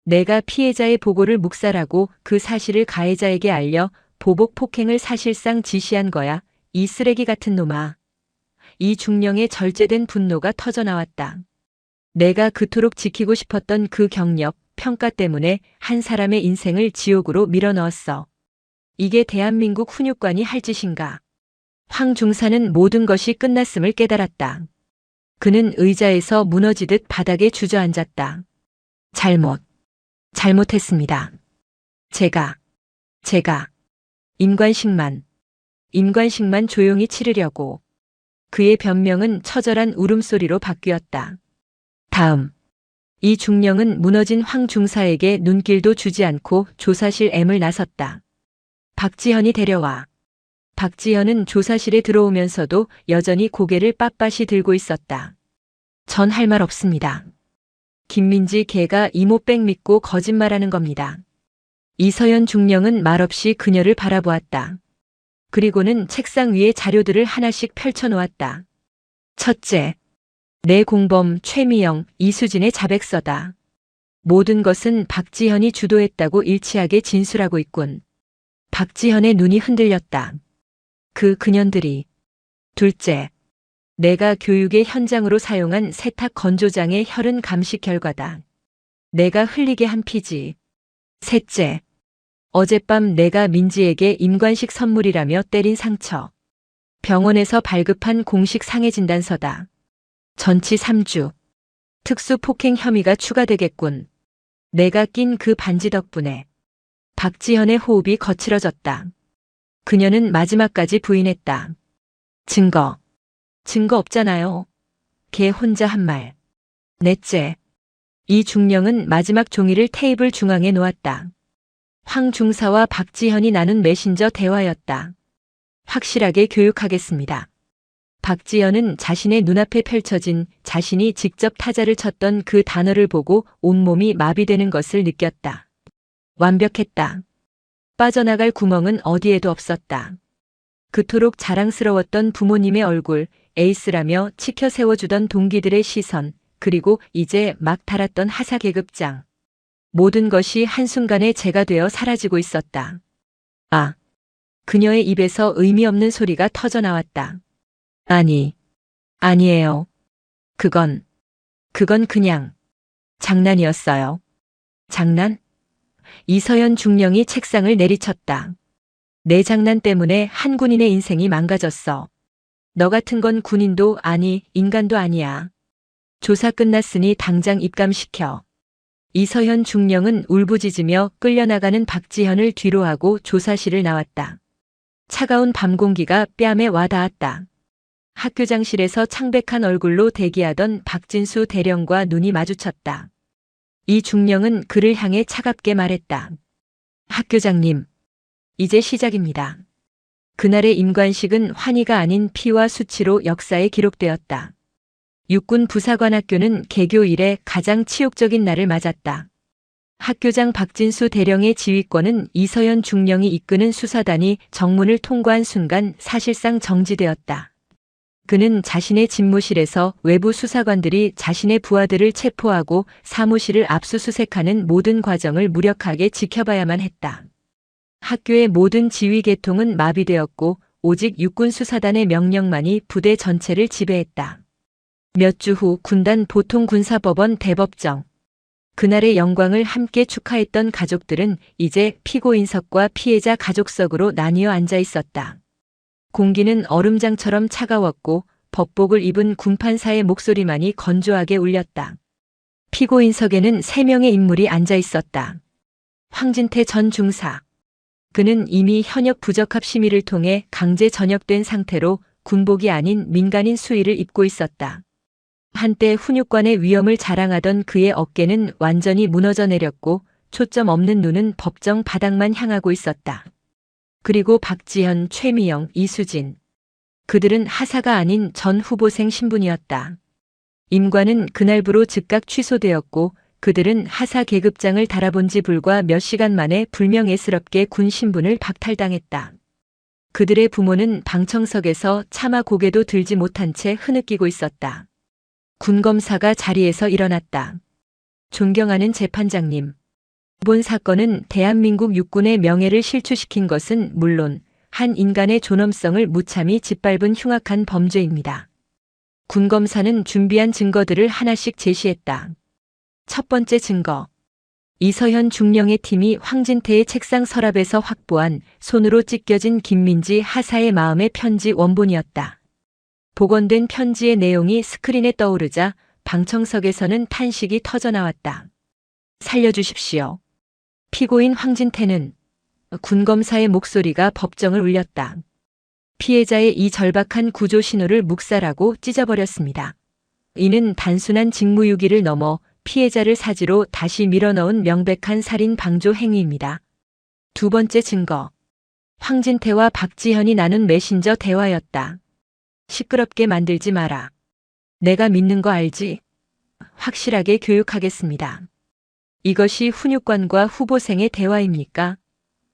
내가 피해자의 보고를 묵살하고 그 사실을 가해자에게 알려 보복 폭행을 사실상 지시한 거야. 이 쓰레기 같은 놈아. 이 중령의 절제된 분노가 터져나왔다. 내가 그토록 지키고 싶었던 그 경력, 평가 때문에 한 사람의 인생을 지옥으로 밀어넣었어. 이게 대한민국 훈육관이 할 짓인가? 황 중사는 모든 것이 끝났음을 깨달았다. 그는 의자에서 무너지듯 바닥에 주저앉았다. 잘못했습니다. 제가, 임관식만 조용히 치르려고. 그의 변명은 처절한 울음소리로 바뀌었다. 다음, 이 중령은 무너진 황 중사에게 눈길도 주지 않고 조사실 M을 나섰다. 박지현이 데려와. 박지현은 조사실에 들어오면서도 여전히 고개를 빳빳이 들고 있었다. 전 할 말 없습니다. 김민지 걔가 이모백 믿고 거짓말하는 겁니다. 이서연 중령은 말없이 그녀를 바라보았다. 그리고는 책상 위에 자료들을 하나씩 펼쳐놓았다. 첫째, 내 공범 최미영, 이수진의 자백서다. 모든 것은 박지현이 주도했다고 일치하게 진술하고 있군. 박지현의 눈이 흔들렸다. 그년들이. 둘째, 내가 교육의 현장으로 사용한 세탁 건조장의 혈흔 감식 결과다. 내가 흘리게 한 피지. 셋째, 어젯밤 내가 민지에게 임관식 선물이라며 때린 상처. 병원에서 발급한 공식 상해 진단서다. 전치 3주. 특수폭행 혐의가 추가되겠군. 내가 낀 그 반지 덕분에. 박지현의 호흡이 거칠어졌다. 그녀는 마지막까지 부인했다. 증거 없잖아요. 걔 혼자 한 말. 넷째, 이 중령은 마지막 종이를 테이블 중앙에 놓았다. 황 중사와 박지현이 나눈 메신저 대화였다. 확실하게 교육하겠습니다. 박지현은 자신의 눈앞에 펼쳐진 자신이 직접 타자를 쳤던 그 단어를 보고 온몸이 마비되는 것을 느꼈다. 완벽했다. 빠져나갈 구멍은 어디에도 없었다. 그토록 자랑스러웠던 부모님의 얼굴, 에이스라며 치켜 세워주던 동기들의 시선, 그리고 이제 막 달았던 하사 계급장. 모든 것이 한순간에 재가 되어 사라지고 있었다. 아! 그녀의 입에서 의미 없는 소리가 터져 나왔다. 아니에요. 그건 그냥 장난이었어요. 장난? 이서연 중령이 책상을 내리쳤다. 내 장난 때문에 한 군인의 인생이 망가졌어. 너 같은 건 군인도 아니, 인간도 아니야. 조사 끝났으니 당장 입감시켜. 이서연 중령은 울부짖으며 끌려나가는 박지현을 뒤로하고 조사실을 나왔다. 차가운 밤 공기가 뺨에 와닿았다. 학교장실에서 창백한 얼굴로 대기하던 박진수 대령과 눈이 마주쳤다. 이 중령은 그를 향해 차갑게 말했다. 학교장님, 이제 시작입니다. 그날의 임관식은 환희가 아닌 피와 수치로 역사에 기록되었다. 육군 부사관학교는 개교 이래 가장 치욕적인 날을 맞았다. 학교장 박진수 대령의 지휘권은 이서연 중령이 이끄는 수사단이 정문을 통과한 순간 사실상 정지되었다. 그는 자신의 집무실에서 외부 수사관들이 자신의 부하들을 체포하고 사무실을 압수수색하는 모든 과정을 무력하게 지켜봐야만 했다. 학교의 모든 지휘 계통은 마비되었고 오직 육군 수사단의 명령만이 부대 전체를 지배했다. 몇 주 후 군단 보통군사법원 대법정. 그날의 영광을 함께 축하했던 가족들은 이제 피고인석과 피해자 가족석으로 나뉘어 앉아 있었다. 공기는 얼음장처럼 차가웠고 법복을 입은 군판사의 목소리만이 건조하게 울렸다. 피고인석에는 3명의 인물이 앉아 있었다. 황진태 전 중사. 그는 이미 현역 부적합 심의를 통해 강제 전역된 상태로 군복이 아닌 민간인 수의를 입고 있었다. 한때 훈육관의 위엄을 자랑하던 그의 어깨는 완전히 무너져 내렸고 초점 없는 눈은 법정 바닥만 향하고 있었다. 그리고 박지현, 최미영, 이수진. 그들은 하사가 아닌 전 후보생 신분이었다. 임관은 그날부로 즉각 취소되었고 그들은 하사 계급장을 달아본 지 불과 몇 시간 만에 불명예스럽게 군 신분을 박탈당했다. 그들의 부모는 방청석에서 차마 고개도 들지 못한 채 흐느끼고 있었다. 군검사가 자리에서 일어났다. 존경하는 재판장님. 이번 사건은 대한민국 육군의 명예를 실추시킨 것은 물론 한 인간의 존엄성을 무참히 짓밟은 흉악한 범죄입니다. 군검사는 준비한 증거들을 하나씩 제시했다. 첫 번째 증거. 이서현 중령의 팀이 황진태의 책상 서랍에서 확보한 손으로 찢겨진 김민지 하사의 마음의 편지 원본이었다. 복원된 편지의 내용이 스크린에 떠오르자 방청석에서는 탄식이 터져나왔다. 살려주십시오. 피고인 황진태는 군검사의 목소리가 법정을 울렸다. 피해자의 이 절박한 구조 신호를 묵살하고 찢어버렸습니다. 이는 단순한 직무유기를 넘어 피해자를 사지로 다시 밀어넣은 명백한 살인 방조 행위입니다. 두 번째 증거. 황진태와 박지현이 나눈 메신저 대화였다. 시끄럽게 만들지 마라. 내가 믿는 거 알지? 확실하게 교육하겠습니다. 이것이 훈육관과 후보생의 대화입니까?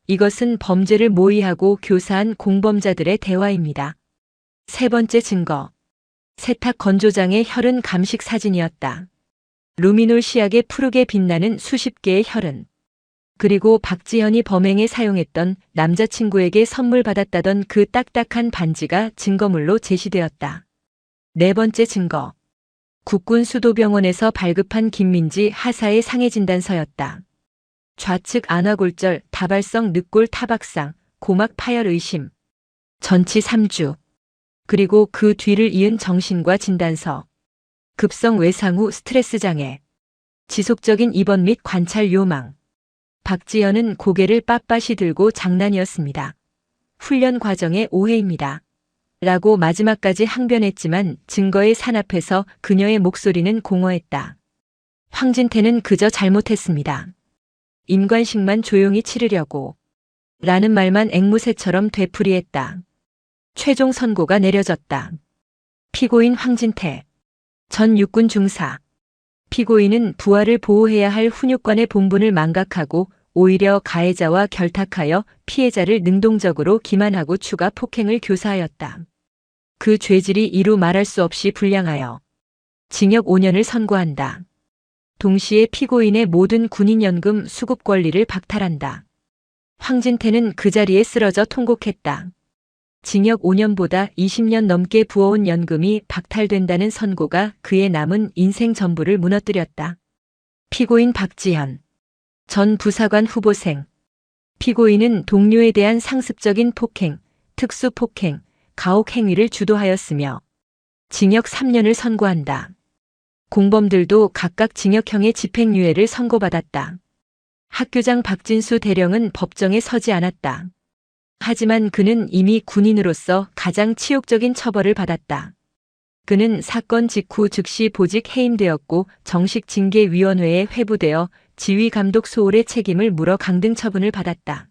이것은 범죄를 모의하고 교사한 공범자들의 대화입니다. 세 번째 증거. 세탁 건조장의 혈흔 감식 사진이었다. 루미놀 시약에 푸르게 빛나는 수십 개의 혈흔. 그리고 박지현이 범행에 사용했던 남자친구에게 선물 받았다던 그 딱딱한 반지가 증거물로 제시되었다. 네 번째 증거. 국군 수도병원에서 발급한 김민지 하사의 상해 진단서였다. 좌측 안화골절, 다발성 늑골 타박상, 고막 파열 의심, 전치 3주. 그리고 그 뒤를 이은 정신과 진단서. 급성 외상 후 스트레스 장애, 지속적인 입원 및 관찰 요망. 박지현은 고개를 빳빳이 들고 장난이었습니다. 훈련 과정의 오해입니다. 라고 마지막까지 항변했지만 증거의 산 앞에서 그녀의 목소리는 공허했다. 황진태는 그저 잘못했습니다. 임관식만 조용히 치르려고. 라는 말만 앵무새처럼 되풀이했다. 최종 선고가 내려졌다. 피고인 황진태. 전 육군 중사. 피고인은 부하를 보호해야 할 훈육관의 본분을 망각하고 오히려 가해자와 결탁하여 피해자를 능동적으로 기만하고 추가 폭행을 교사하였다. 그 죄질이 이루 말할 수 없이 불량하여 징역 5년을 선고한다. 동시에 피고인의 모든 군인연금 수급 권리를 박탈한다. 황진태는 그 자리에 쓰러져 통곡했다. 징역 5년보다 20년 넘게 부어온 연금이 박탈된다는 선고가 그의 남은 인생 전부를 무너뜨렸다. 피고인 박지현. 전 부사관 후보생. 피고인은 동료에 대한 상습적인 폭행, 특수폭행, 가혹 행위를 주도하였으며 징역 3년을 선고한다. 공범들도 각각 징역형의 집행유예를 선고받았다. 학교장 박진수 대령은 법정에 서지 않았다. 하지만 그는 이미 군인으로서 가장 치욕적인 처벌을 받았다. 그는 사건 직후 즉시 보직 해임되었고 정식 징계위원회에 회부되어 지휘감독 소홀의 책임을 물어 강등 처분을 받았다.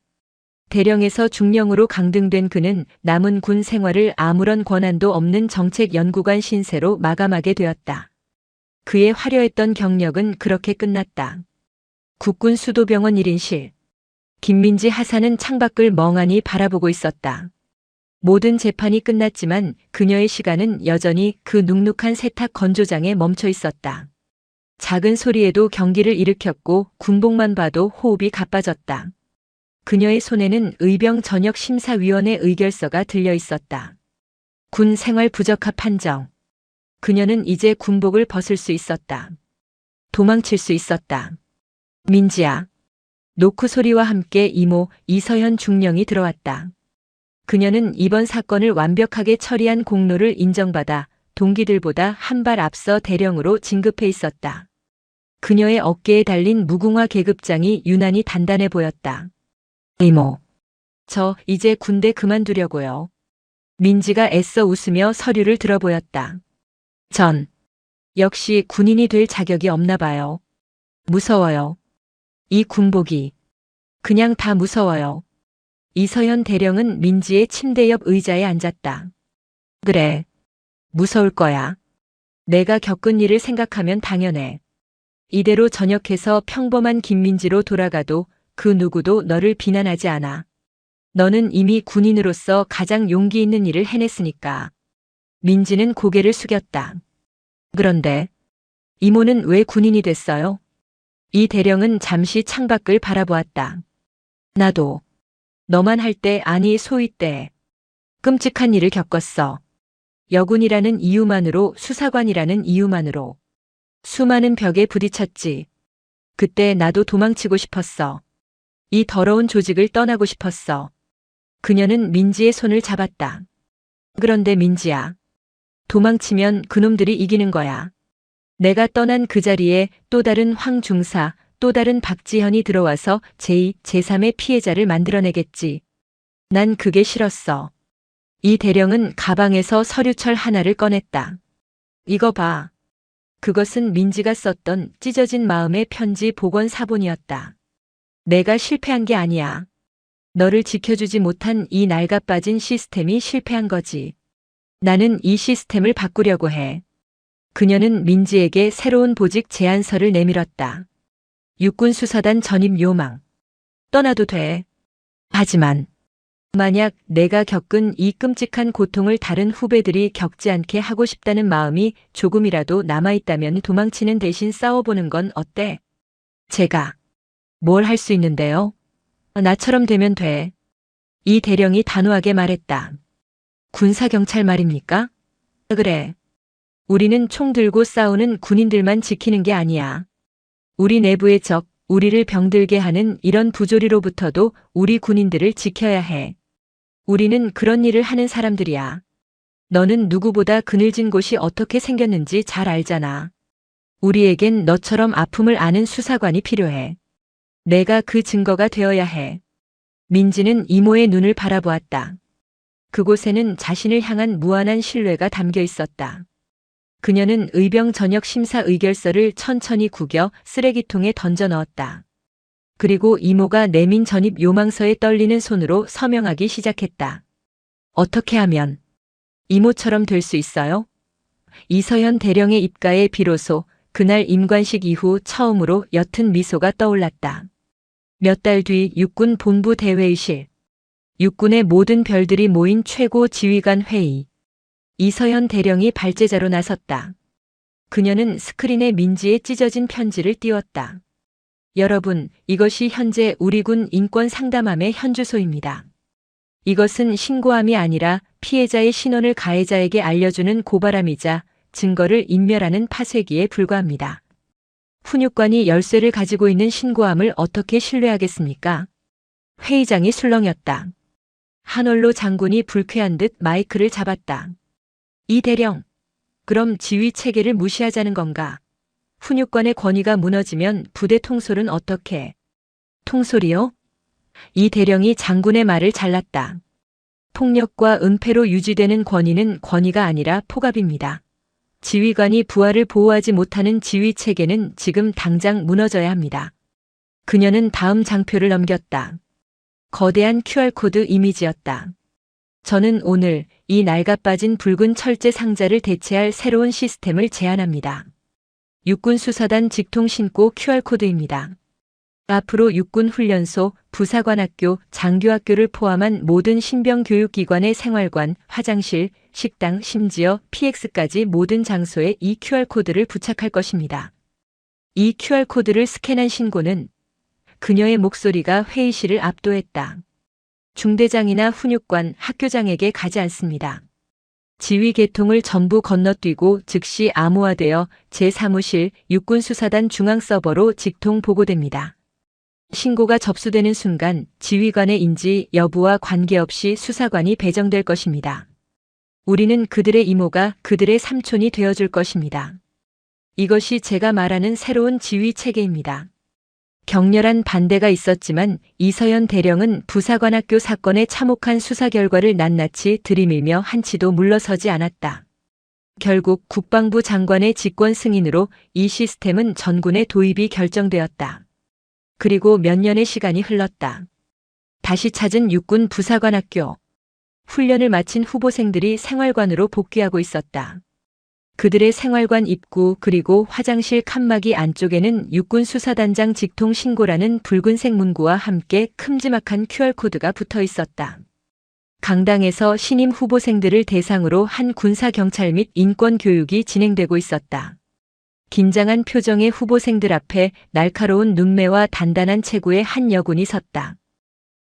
대령에서 중령으로 강등된 그는 남은 군 생활을 아무런 권한도 없는 정책연구관 신세로 마감하게 되었다. 그의 화려했던 경력은 그렇게 끝났다. 국군 수도병원 1인실. 김민지 하사는 창밖을 멍하니 바라보고 있었다. 모든 재판이 끝났지만 그녀의 시간은 여전히 그 눅눅한 세탁 건조장에 멈춰 있었다. 작은 소리에도 경기를 일으켰고 군복만 봐도 호흡이 가빠졌다. 그녀의 손에는 의병 전역 심사위원회 의결서가 들려 있었다. 군 생활 부적합 판정. 그녀는 이제 군복을 벗을 수 있었다. 도망칠 수 있었다. 민지야. 노크 소리와 함께 이모 이서현 중령이 들어왔다. 그녀는 이번 사건을 완벽하게 처리한 공로를 인정받아 동기들보다 한 발 앞서 대령으로 진급해 있었다. 그녀의 어깨에 달린 무궁화 계급장이 유난히 단단해 보였다. 이모. 저 이제 군대 그만두려고요. 민지가 애써 웃으며 서류를 들어보였다. 전 역시 군인이 될 자격이 없나 봐요. 무서워요. 이 군복이 그냥 다 무서워요. 이서현 대령은 민지의 침대 옆 의자에 앉았다. 그래. 무서울 거야. 내가 겪은 일을 생각하면 당연해. 이대로 전역해서 평범한 김민지로 돌아가도 그 누구도 너를 비난하지 않아. 너는 이미 군인으로서 가장 용기 있는 일을 해냈으니까. 민지는 고개를 숙였다. 그런데 이모는 왜 군인이 됐어요? 이 대령은 잠시 창밖을 바라보았다. 나도 너만 할 때 아니 소위 때 끔찍한 일을 겪었어. 여군이라는 이유만으로 수사관이라는 이유만으로 수많은 벽에 부딪혔지. 그때 나도 도망치고 싶었어. 이 더러운 조직을 떠나고 싶었어. 그녀는 민지의 손을 잡았다. 그런데 민지야. 도망치면 그놈들이 이기는 거야. 내가 떠난 그 자리에 또 다른 황 중사, 또 다른 박지현이 들어와서 제2, 제3의 피해자를 만들어내겠지. 난 그게 싫었어. 이 대령은 가방에서 서류철 하나를 꺼냈다. 이거 봐. 그것은 민지가 썼던 찢어진 마음의 편지 복원 사본이었다. 내가 실패한 게 아니야. 너를 지켜주지 못한 이 낡아빠진 시스템이 실패한 거지. 나는 이 시스템을 바꾸려고 해. 그녀는 민지에게 새로운 보직 제안서를 내밀었다. 육군수사단 전입 요망. 떠나도 돼. 하지만 만약 내가 겪은 이 끔찍한 고통을 다른 후배들이 겪지 않게 하고 싶다는 마음이 조금이라도 남아있다면 도망치는 대신 싸워보는 건 어때? 제가 뭘 할 수 있는데요? 나처럼 되면 돼. 이 대령이 단호하게 말했다. 군사경찰 말입니까? 그래. 우리는 총 들고 싸우는 군인들만 지키는 게 아니야. 우리 내부의 적, 우리를 병들게 하는 이런 부조리로부터도 우리 군인들을 지켜야 해. 우리는 그런 일을 하는 사람들이야. 너는 누구보다 그늘진 곳이 어떻게 생겼는지 잘 알잖아. 우리에겐 너처럼 아픔을 아는 수사관이 필요해. 내가 그 증거가 되어야 해. 민지는 이모의 눈을 바라보았다. 그곳에는 자신을 향한 무한한 신뢰가 담겨 있었다. 그녀는 의병 전역 심사 의결서를 천천히 구겨 쓰레기통에 던져 넣었다. 그리고 이모가 내민 전입 요망서에 떨리는 손으로 서명하기 시작했다. 어떻게 하면 이모처럼 될 수 있어요? 이서현 대령의 입가에 비로소 그날 임관식 이후 처음으로 옅은 미소가 떠올랐다. 몇 달 뒤 육군 본부 대회의실. 육군의 모든 별들이 모인 최고 지휘관 회의. 이서현 대령이 발제자로 나섰다. 그녀는 스크린에 민지의 찢어진 편지를 띄웠다. 여러분, 이것이 현재 우리 군 인권 상담함의 현주소입니다. 이것은 신고함이 아니라 피해자의 신원을 가해자에게 알려주는 고발함이자 증거를 인멸하는 파쇄기에 불과합니다. 훈육관이 열쇠를 가지고 있는 신고함을 어떻게 신뢰하겠습니까? 회의장이 술렁였다. 한올로 장군이 불쾌한 듯 마이크를 잡았다. 이 대령, 그럼 지휘 체계를 무시하자는 건가? 훈육관의 권위가 무너지면 부대 통솔은 어떻게? 통솔이요? 이 대령이 장군의 말을 잘랐다. 폭력과 은폐로 유지되는 권위는 권위가 아니라 포갑입니다. 지휘관이 부하를 보호하지 못하는 지휘 체계는 지금 당장 무너져야 합니다. 그녀는 다음 장표를 넘겼다. 거대한 QR코드 이미지였다. 저는 오늘 이 낡아빠진 붉은 철제 상자를 대체할 새로운 시스템을 제안합니다. 육군수사단 직통신고 QR코드입니다. 앞으로 육군훈련소, 부사관학교, 장교학교를 포함한 모든 신병교육기관의 생활관, 화장실, 식당, 심지어 PX까지 모든 장소에 이 QR코드를 부착할 것입니다. 이 QR코드를 스캔한 신고는 그녀의 목소리가 회의실을 압도했다. 중대장이나 훈육관, 학교장에게 가지 않습니다. 지휘 계통을 전부 건너뛰고 즉시 암호화되어 제 사무실 육군수사단 중앙서버로 직통 보고됩니다. 신고가 접수되는 순간 지휘관의 인지 여부와 관계없이 수사관이 배정될 것입니다. 우리는 그들의 이모가 그들의 삼촌이 되어줄 것입니다. 이것이 제가 말하는 새로운 지휘 체계입니다. 격렬한 반대가 있었지만 이서현 대령은 부사관학교 사건의 참혹한 수사 결과를 낱낱이 들이밀며 한치도 물러서지 않았다. 결국 국방부 장관의 직권 승인으로 이 시스템은 전군에 도입이 결정되었다. 그리고 몇 년의 시간이 흘렀다. 다시 찾은 육군 부사관학교. 훈련을 마친 후보생들이 생활관으로 복귀하고 있었다. 그들의 생활관 입구 그리고 화장실 칸막이 안쪽에는 육군수사단장 직통 신고라는 붉은색 문구와 함께 큼지막한 QR코드가 붙어 있었다. 강당에서 신임 후보생들을 대상으로 한 군사경찰 및 인권교육이 진행되고 있었다. 긴장한 표정의 후보생들 앞에 날카로운 눈매와 단단한 체구의 한 여군이 섰다.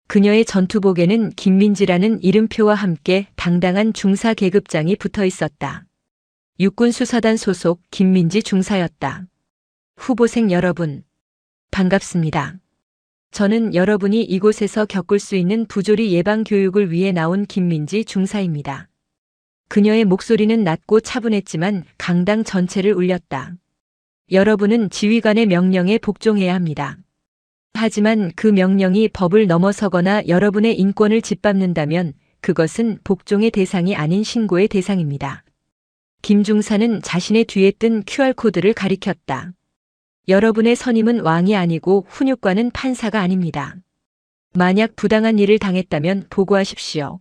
그녀의 전투복에는 김민지라는 이름표와 함께 당당한 중사 계급장이 붙어 있었다. 육군수사단 소속 김민지 중사였다. 후보생 여러분, 반갑습니다. 저는 여러분이 이곳에서 겪을 수 있는 부조리 예방 교육을 위해 나온 김민지 중사입니다. 그녀의 목소리는 낮고 차분했지만 강당 전체를 울렸다. 여러분은 지휘관의 명령에 복종해야 합니다. 하지만 그 명령이 법을 넘어서거나 여러분의 인권을 짓밟는다면 그것은 복종의 대상이 아닌 신고의 대상입니다. 김 중사는 자신의 뒤에 뜬 QR코드를 가리켰다. 여러분의 선임은 왕이 아니고 훈육관은 판사가 아닙니다. 만약 부당한 일을 당했다면 보고하십시오.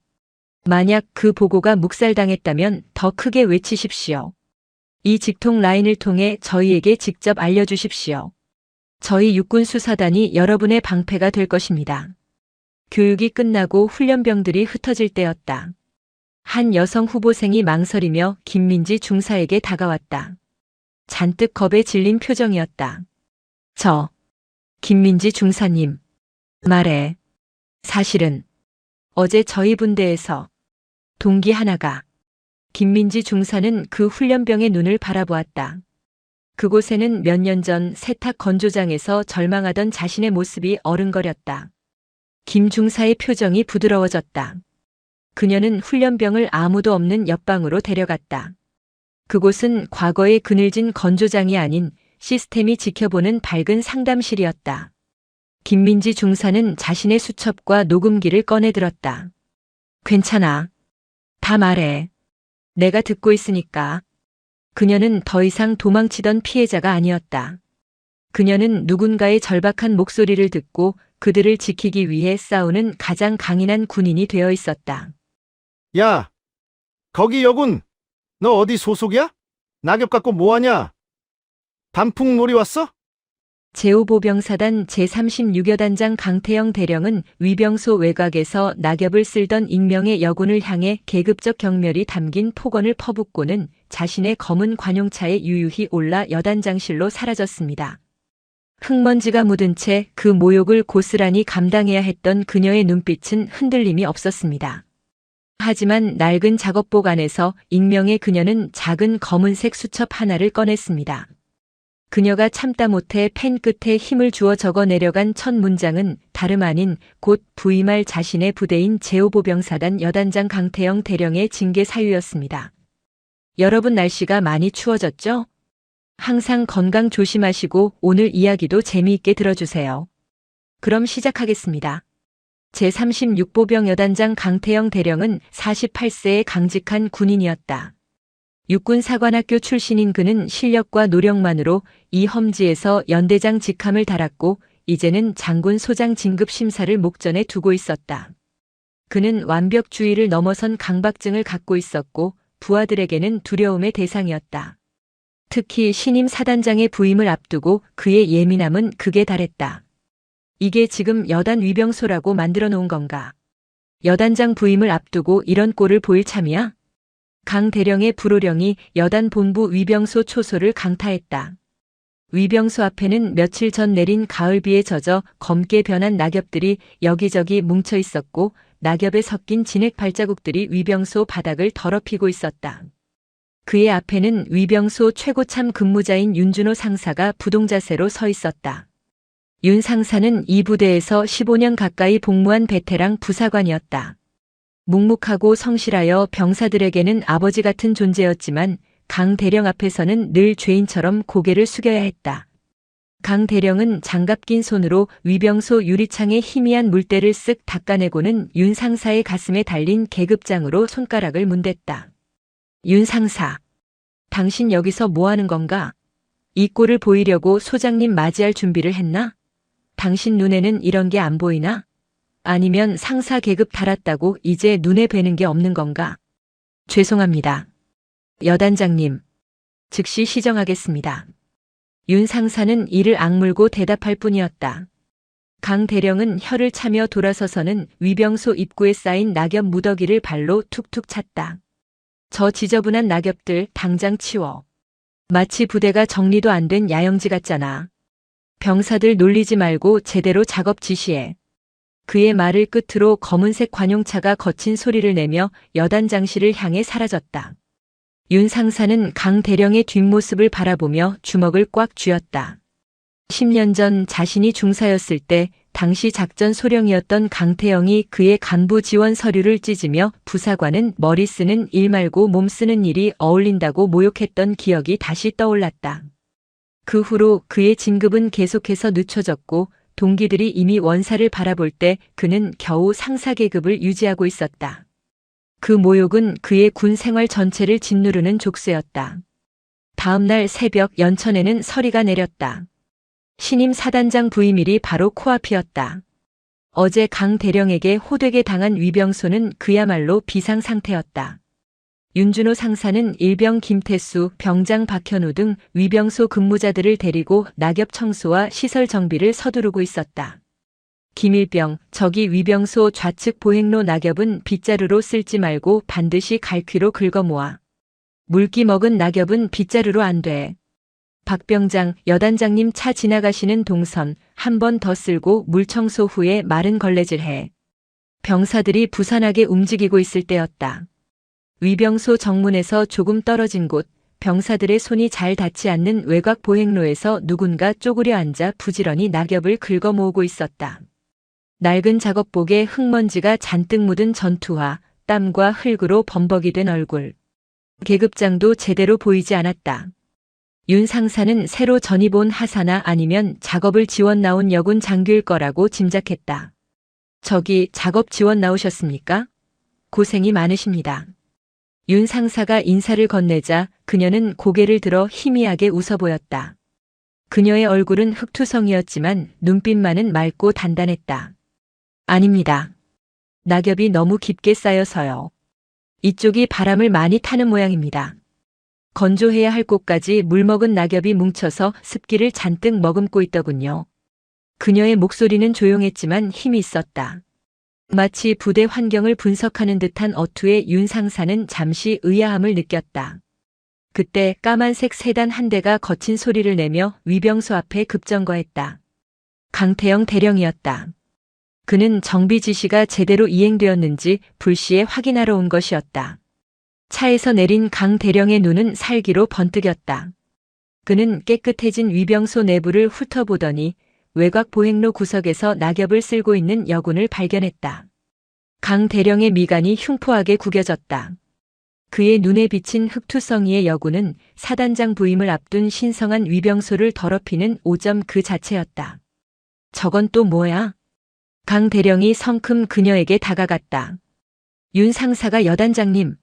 만약 그 보고가 묵살당했다면 더 크게 외치십시오. 이 직통 라인을 통해 저희에게 직접 알려주십시오. 저희 육군 수사단이 여러분의 방패가 될 것입니다. 교육이 끝나고 훈련병들이 흩어질 때였다. 한 여성 후보생이 망설이며 김민지 중사에게 다가왔다. 잔뜩 겁에 질린 표정이었다. 김민지 중사님. 말해. 사실은 어제 저희 분대에서 동기 하나가. 김민지 중사는 그 훈련병의 눈을 바라보았다. 그곳에는 몇 년 전 세탁 건조장에서 절망하던 자신의 모습이 어른거렸다. 김 중사의 표정이 부드러워졌다. 그녀는 훈련병을 아무도 없는 옆방으로 데려갔다. 그곳은 과거의 그늘진 건조장이 아닌 시스템이 지켜보는 밝은 상담실이었다. 김민지 중사는 자신의 수첩과 녹음기를 꺼내들었다. 괜찮아. 다 말해. 내가 듣고 있으니까. 그녀는 더 이상 도망치던 피해자가 아니었다. 그녀는 누군가의 절박한 목소리를 듣고 그들을 지키기 위해 싸우는 가장 강인한 군인이 되어 있었다. 야, 거기 여군. 너 어디 소속이야? 낙엽 갖고 뭐하냐? 단풍놀이 왔어? 제5보병사단 제36여 단장 강태영 대령은 위병소 외곽에서 낙엽을 쓸던 익명의 여군을 향해 계급적 경멸이 담긴 폭언을 퍼붓고는 자신의 검은 관용차에 유유히 올라 여단장실로 사라졌습니다. 흙먼지가 묻은 채 그 모욕을 고스란히 감당해야 했던 그녀의 눈빛은 흔들림이 없었습니다. 하지만 낡은 작업복 안에서 익명의 그녀는 작은 검은색 수첩 하나를 꺼냈습니다. 그녀가 참다 못해 펜 끝에 힘을 주어 적어 내려간 첫 문장은 다름 아닌 곧 부임할 자신의 부대인 제5보병사단 여단장 강태영 대령의 징계 사유였습니다. 여러분, 날씨가 많이 추워졌죠? 항상 건강 조심하시고 오늘 이야기도 재미있게 들어주세요. 그럼 시작하겠습니다. 제36보병 여단장 강태영 대령은 48세의 강직한 군인이었다. 육군사관학교 출신인 그는 실력과 노력만으로 이 험지에서 연대장 직함을 달았고 이제는 장군 소장 진급 심사를 목전에 두고 있었다. 그는 완벽주의를 넘어선 강박증을 갖고 있었고 부하들에게는 두려움의 대상이었다. 특히 신임 사단장의 부임을 앞두고 그의 예민함은 극에 달했다. 이게 지금 여단 위병소라고 만들어 놓은 건가? 여단장 부임을 앞두고 이런 꼴을 보일 참이야? 강 대령의 불호령이 여단 본부 위병소 초소를 강타했다. 위병소 앞에는 며칠 전 내린 가을비에 젖어 검게 변한 낙엽들이 여기저기 뭉쳐 있었고 낙엽에 섞인 진액 발자국들이 위병소 바닥을 더럽히고 있었다. 그의 앞에는 위병소 최고참 근무자인 윤준호 상사가 부동자세로 서 있었다. 윤 상사는 이 부대에서 15년 가까이 복무한 베테랑 부사관이었다. 묵묵하고 성실하여 병사들에게는 아버지 같은 존재였지만 강 대령 앞에서는 늘 죄인처럼 고개를 숙여야 했다. 강 대령은 장갑 낀 손으로 위병소 유리창에 희미한 물때를 쓱 닦아내고는 윤 상사의 가슴에 달린 계급장으로 손가락을 문댔다. 윤 상사, 당신 여기서 뭐 하는 건가? 이 꼴을 보이려고 소장님 맞이할 준비를 했나? 당신 눈에는 이런 게 안 보이나? 아니면 상사 계급 달았다고 이제 눈에 뵈는 게 없는 건가? 죄송합니다. 여단장님, 즉시 시정하겠습니다. 윤 상사는 이를 악물고 대답할 뿐이었다. 강 대령은 혀를 차며 돌아서서는 위병소 입구에 쌓인 낙엽 무더기를 발로 툭툭 찼다. 저 지저분한 낙엽들 당장 치워. 마치 부대가 정리도 안 된 야영지 같잖아. 병사들 놀리지 말고 제대로 작업 지시해. 그의 말을 끝으로 검은색 관용차가 거친 소리를 내며 여단장실을 향해 사라졌다. 윤 상사는 강 대령의 뒷모습을 바라보며 주먹을 꽉 쥐었다. 10년 전 자신이 중사였을 때 당시 작전 소령이었던 강태영이 그의 간부 지원 서류를 찢으며 부사관은 머리 쓰는 일 말고 몸 쓰는 일이 어울린다고 모욕했던 기억이 다시 떠올랐다. 그 후로 그의 진급은 계속해서 늦춰졌고 동기들이 이미 원사를 바라볼 때 그는 겨우 상사 계급을 유지하고 있었다. 그 모욕은 그의 군 생활 전체를 짓누르는 족쇄였다. 다음 날 새벽 연천에는 서리가 내렸다. 신임 사단장 부임일이 바로 코앞이었다. 어제 강 대령에게 호되게 당한 위병소는 그야말로 비상 상태였다. 윤준호 상사는 일병 김태수, 병장 박현우 등 위병소 근무자들을 데리고 낙엽 청소와 시설 정비를 서두르고 있었다. 김일병, 저기 위병소 좌측 보행로 낙엽은 빗자루로 쓸지 말고 반드시 갈퀴로 긁어 모아. 물기 먹은 낙엽은 빗자루로 안 돼. 박 병장, 여단장님 차 지나가시는 동선 한 번 더 쓸고 물 청소 후에 마른 걸레질해. 병사들이 부산하게 움직이고 있을 때였다. 위병소 정문에서 조금 떨어진 곳, 병사들의 손이 잘 닿지 않는 외곽 보행로에서 누군가 쪼그려 앉아 부지런히 낙엽을 긁어 모으고 있었다. 낡은 작업복에 흙먼지가 잔뜩 묻은 전투화, 땀과 흙으로 범벅이 된 얼굴. 계급장도 제대로 보이지 않았다. 윤 상사는 새로 전입 온 하사나 아니면 작업을 지원 나온 여군 장교일 거라고 짐작했다. 저기 작업 지원 나오셨습니까? 고생이 많으십니다. 윤 상사가 인사를 건네자 그녀는 고개를 들어 희미하게 웃어 보였다. 그녀의 얼굴은 흑투성이었지만 눈빛만은 맑고 단단했다. 아닙니다. 낙엽이 너무 깊게 쌓여서요. 이쪽이 바람을 많이 타는 모양입니다. 건조해야 할 곳까지 물먹은 낙엽이 뭉쳐서 습기를 잔뜩 머금고 있더군요. 그녀의 목소리는 조용했지만 힘이 있었다. 마치 부대 환경을 분석하는 듯한 어투에 윤 상사는 잠시 의아함을 느꼈다. 그때 까만색 세단 한 대가 거친 소리를 내며 위병소 앞에 급정거했다. 강태영 대령이었다. 그는 정비 지시가 제대로 이행되었는지 불시에 확인하러 온 것이었다. 차에서 내린 강 대령의 눈은 살기로 번뜩였다. 그는 깨끗해진 위병소 내부를 훑어보더니 외곽 보행로 구석에서 낙엽을 쓸고 있는 여군을 발견했다. 강 대령의 미간이 흉포하게 구겨졌다. 그의 눈에 비친 흑투성이의 여군은 사단장 부임을 앞둔 신성한 위병소를 더럽히는 오점 그 자체였다. 저건 또 뭐야? 강 대령이 성큼 그녀에게 다가갔다. 윤 상사가 여단장님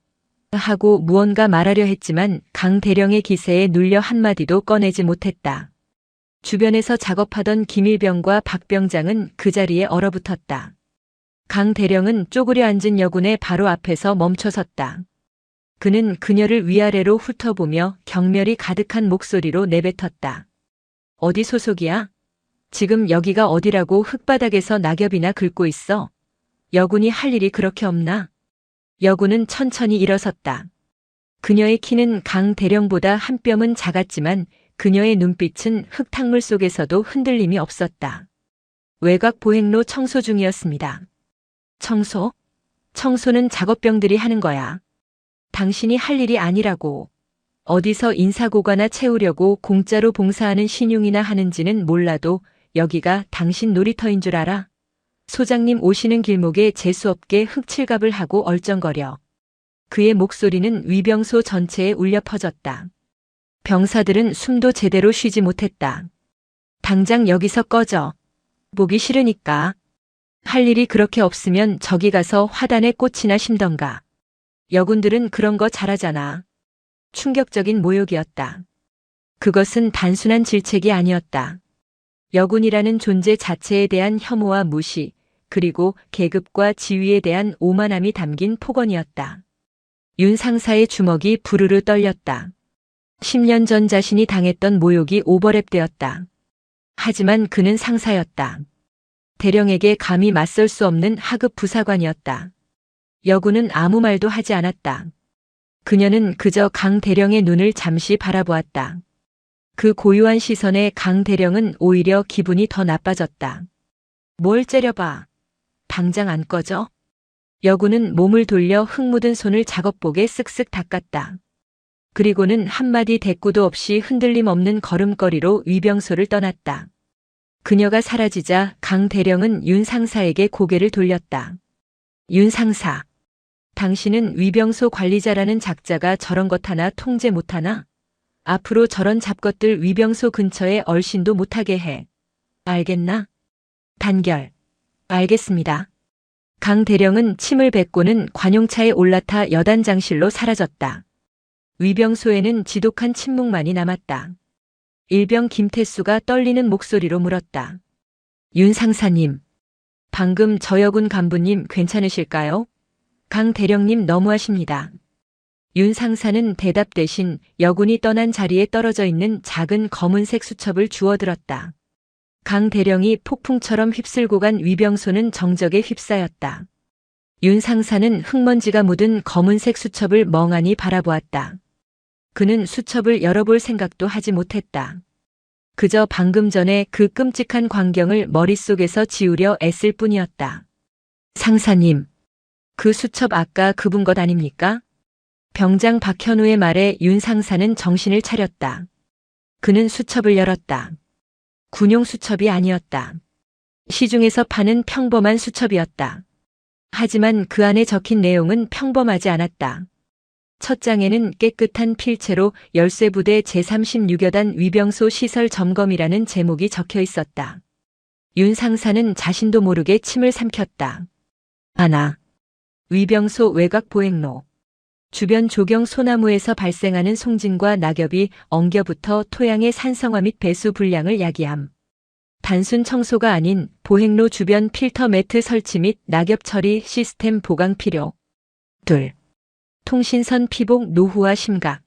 하고 무언가 말하려 했지만 강 대령의 기세에 눌려 한마디도 꺼내지 못했다. 주변에서 작업하던 김일병과 박 병장은 그 자리에 얼어붙었다. 강 대령은 쪼그려 앉은 여군의 바로 앞에서 멈춰섰다. 그는 그녀를 위아래로 훑어보며 경멸이 가득한 목소리로 내뱉었다. 어디 소속이야? 지금 여기가 어디라고 흙바닥에서 낙엽이나 긁고 있어? 여군이 할 일이 그렇게 없나? 여군은 천천히 일어섰다. 그녀의 키는 강 대령보다 한 뼘은 작았지만 그녀의 눈빛은 흙탕물 속에서도 흔들림이 없었다. 외곽 보행로 청소 중이었습니다. 청소? 청소는 작업병들이 하는 거야. 당신이 할 일이 아니라고. 어디서 인사고과나 채우려고 공짜로 봉사하는 신용이나 하는지는 몰라도 여기가 당신 놀이터인 줄 알아? 소장님 오시는 길목에 재수없게 흙칠갑을 하고 얼쩡거려. 그의 목소리는 위병소 전체에 울려 퍼졌다. 병사들은 숨도 제대로 쉬지 못했다. 당장 여기서 꺼져. 보기 싫으니까. 할 일이 그렇게 없으면 저기 가서 화단에 꽃이나 심던가. 여군들은 그런 거 잘하잖아. 충격적인 모욕이었다. 그것은 단순한 질책이 아니었다. 여군이라는 존재 자체에 대한 혐오와 무시, 그리고 계급과 지위에 대한 오만함이 담긴 폭언이었다. 윤 상사의 주먹이 부르르 떨렸다. 10년 전 자신이 당했던 모욕이 오버랩되었다. 하지만 그는 상사였다. 대령에게 감히 맞설 수 없는 하급 부사관이었다. 여군은 아무 말도 하지 않았다. 그녀는 그저 강 대령의 눈을 잠시 바라보았다. 그 고요한 시선에 강 대령은 오히려 기분이 더 나빠졌다. 뭘 째려봐. 당장 안 꺼져? 여군은 몸을 돌려 흙 묻은 손을 작업복에 쓱쓱 닦았다. 그리고는 한마디 대꾸도 없이 흔들림 없는 걸음걸이로 위병소를 떠났다. 그녀가 사라지자 강 대령은 윤 상사에게 고개를 돌렸다. 윤 상사, 당신은 위병소 관리자라는 작자가 저런 것 하나 통제 못하나? 앞으로 저런 잡것들 위병소 근처에 얼씬도 못하게 해. 알겠나? 단결. 알겠습니다. 강 대령은 침을 뱉고는 관용차에 올라타 여단장실로 사라졌다. 위병소에는 지독한 침묵만이 남았다. 일병 김태수가 떨리는 목소리로 물었다. 윤 상사님, 방금 저 여군 간부님 괜찮으실까요? 강 대령님 너무하십니다. 윤 상사는 대답 대신 여군이 떠난 자리에 떨어져 있는 작은 검은색 수첩을 주워들었다. 강 대령이 폭풍처럼 휩쓸고 간 위병소는 정적에 휩싸였다. 윤 상사는 흙먼지가 묻은 검은색 수첩을 멍하니 바라보았다. 그는 수첩을 열어볼 생각도 하지 못했다. 그저 방금 전에 그 끔찍한 광경을 머릿속에서 지우려 애쓸 뿐이었다. 상사님, 그 수첩 아까 그분 것 아닙니까? 병장 박현우의 말에 윤 상사는 정신을 차렸다. 그는 수첩을 열었다. 군용 수첩이 아니었다. 시중에서 파는 평범한 수첩이었다. 하지만 그 안에 적힌 내용은 평범하지 않았다. 첫 장에는 깨끗한 필체로 열쇠부대 제36여단 위병소 시설 점검이라는 제목이 적혀 있었다. 윤 상사는 자신도 모르게 침을 삼켰다. 하나. 위병소 외곽 보행로. 주변 조경 소나무에서 발생하는 송진과 낙엽이 엉겨붙어 토양의 산성화 및 배수 불량을 야기함. 단순 청소가 아닌 보행로 주변 필터 매트 설치 및 낙엽 처리 시스템 보강 필요. 둘. 통신선 피복 노후화 심각.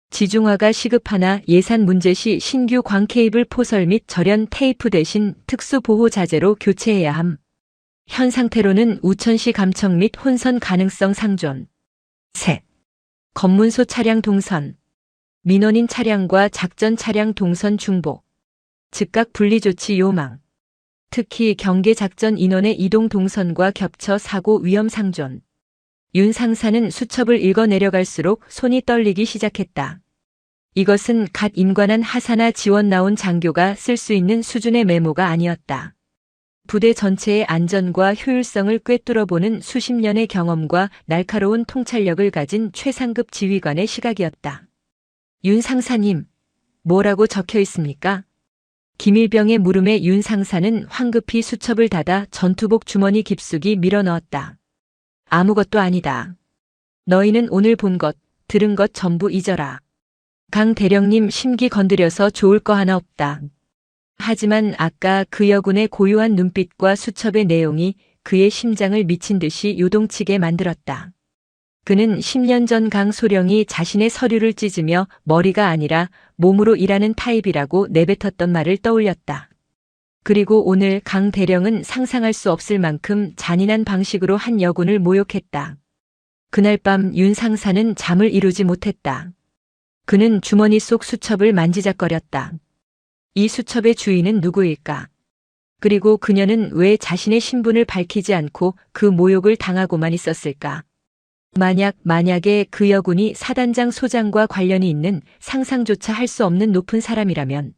지중화가 시급하나 예산 문제 시 신규 광 케이블 포설 및 절연 테이프 대신 특수 보호 자재로 교체해야 함. 현 상태로는 우천시 감청 및 혼선 가능성 상존. 셋. 검문소 차량 동선. 민원인 차량과 작전 차량 동선 중복. 즉각 분리 조치 요망. 특히 경계 작전 인원의 이동 동선과 겹쳐 사고 위험 상존. 윤 상사는 수첩을 읽어 내려갈수록 손이 떨리기 시작했다. 이것은 갓 임관한 하사나 지원 나온 장교가 쓸 수 있는 수준의 메모가 아니었다. 부대 전체의 안전과 효율성을 꿰뚫어보는 수십 년의 경험과 날카로운 통찰력을 가진 최상급 지휘관의 시각이었다. 윤 상사님, 뭐라고 적혀 있습니까? 김일병의 물음에 윤 상사는 황급히 수첩을 닫아 전투복 주머니 깊숙이 밀어넣었다. 아무것도 아니다. 너희는 오늘 본 것, 들은 것 전부 잊어라. 강 대령님 심기 건드려서 좋을 거 하나 없다. 하지만 아까 그 여군의 고요한 눈빛과 수첩의 내용이 그의 심장을 미친 듯이 요동치게 만들었다. 그는 10년 전 강 소령이 자신의 서류를 찢으며 머리가 아니라 몸으로 일하는 타입이라고 내뱉었던 말을 떠올렸다. 그리고 오늘 강 대령은 상상할 수 없을 만큼 잔인한 방식으로 한 여군을 모욕했다. 그날 밤 윤 상사는 잠을 이루지 못했다. 그는 주머니 속 수첩을 만지작거렸다. 이 수첩의 주인은 누구일까? 그리고 그녀는 왜 자신의 신분을 밝히지 않고 그 모욕을 당하고만 있었을까? 만약에 그 여군이 사단장 소장과 관련이 있는 상상조차 할 수 없는 높은 사람이라면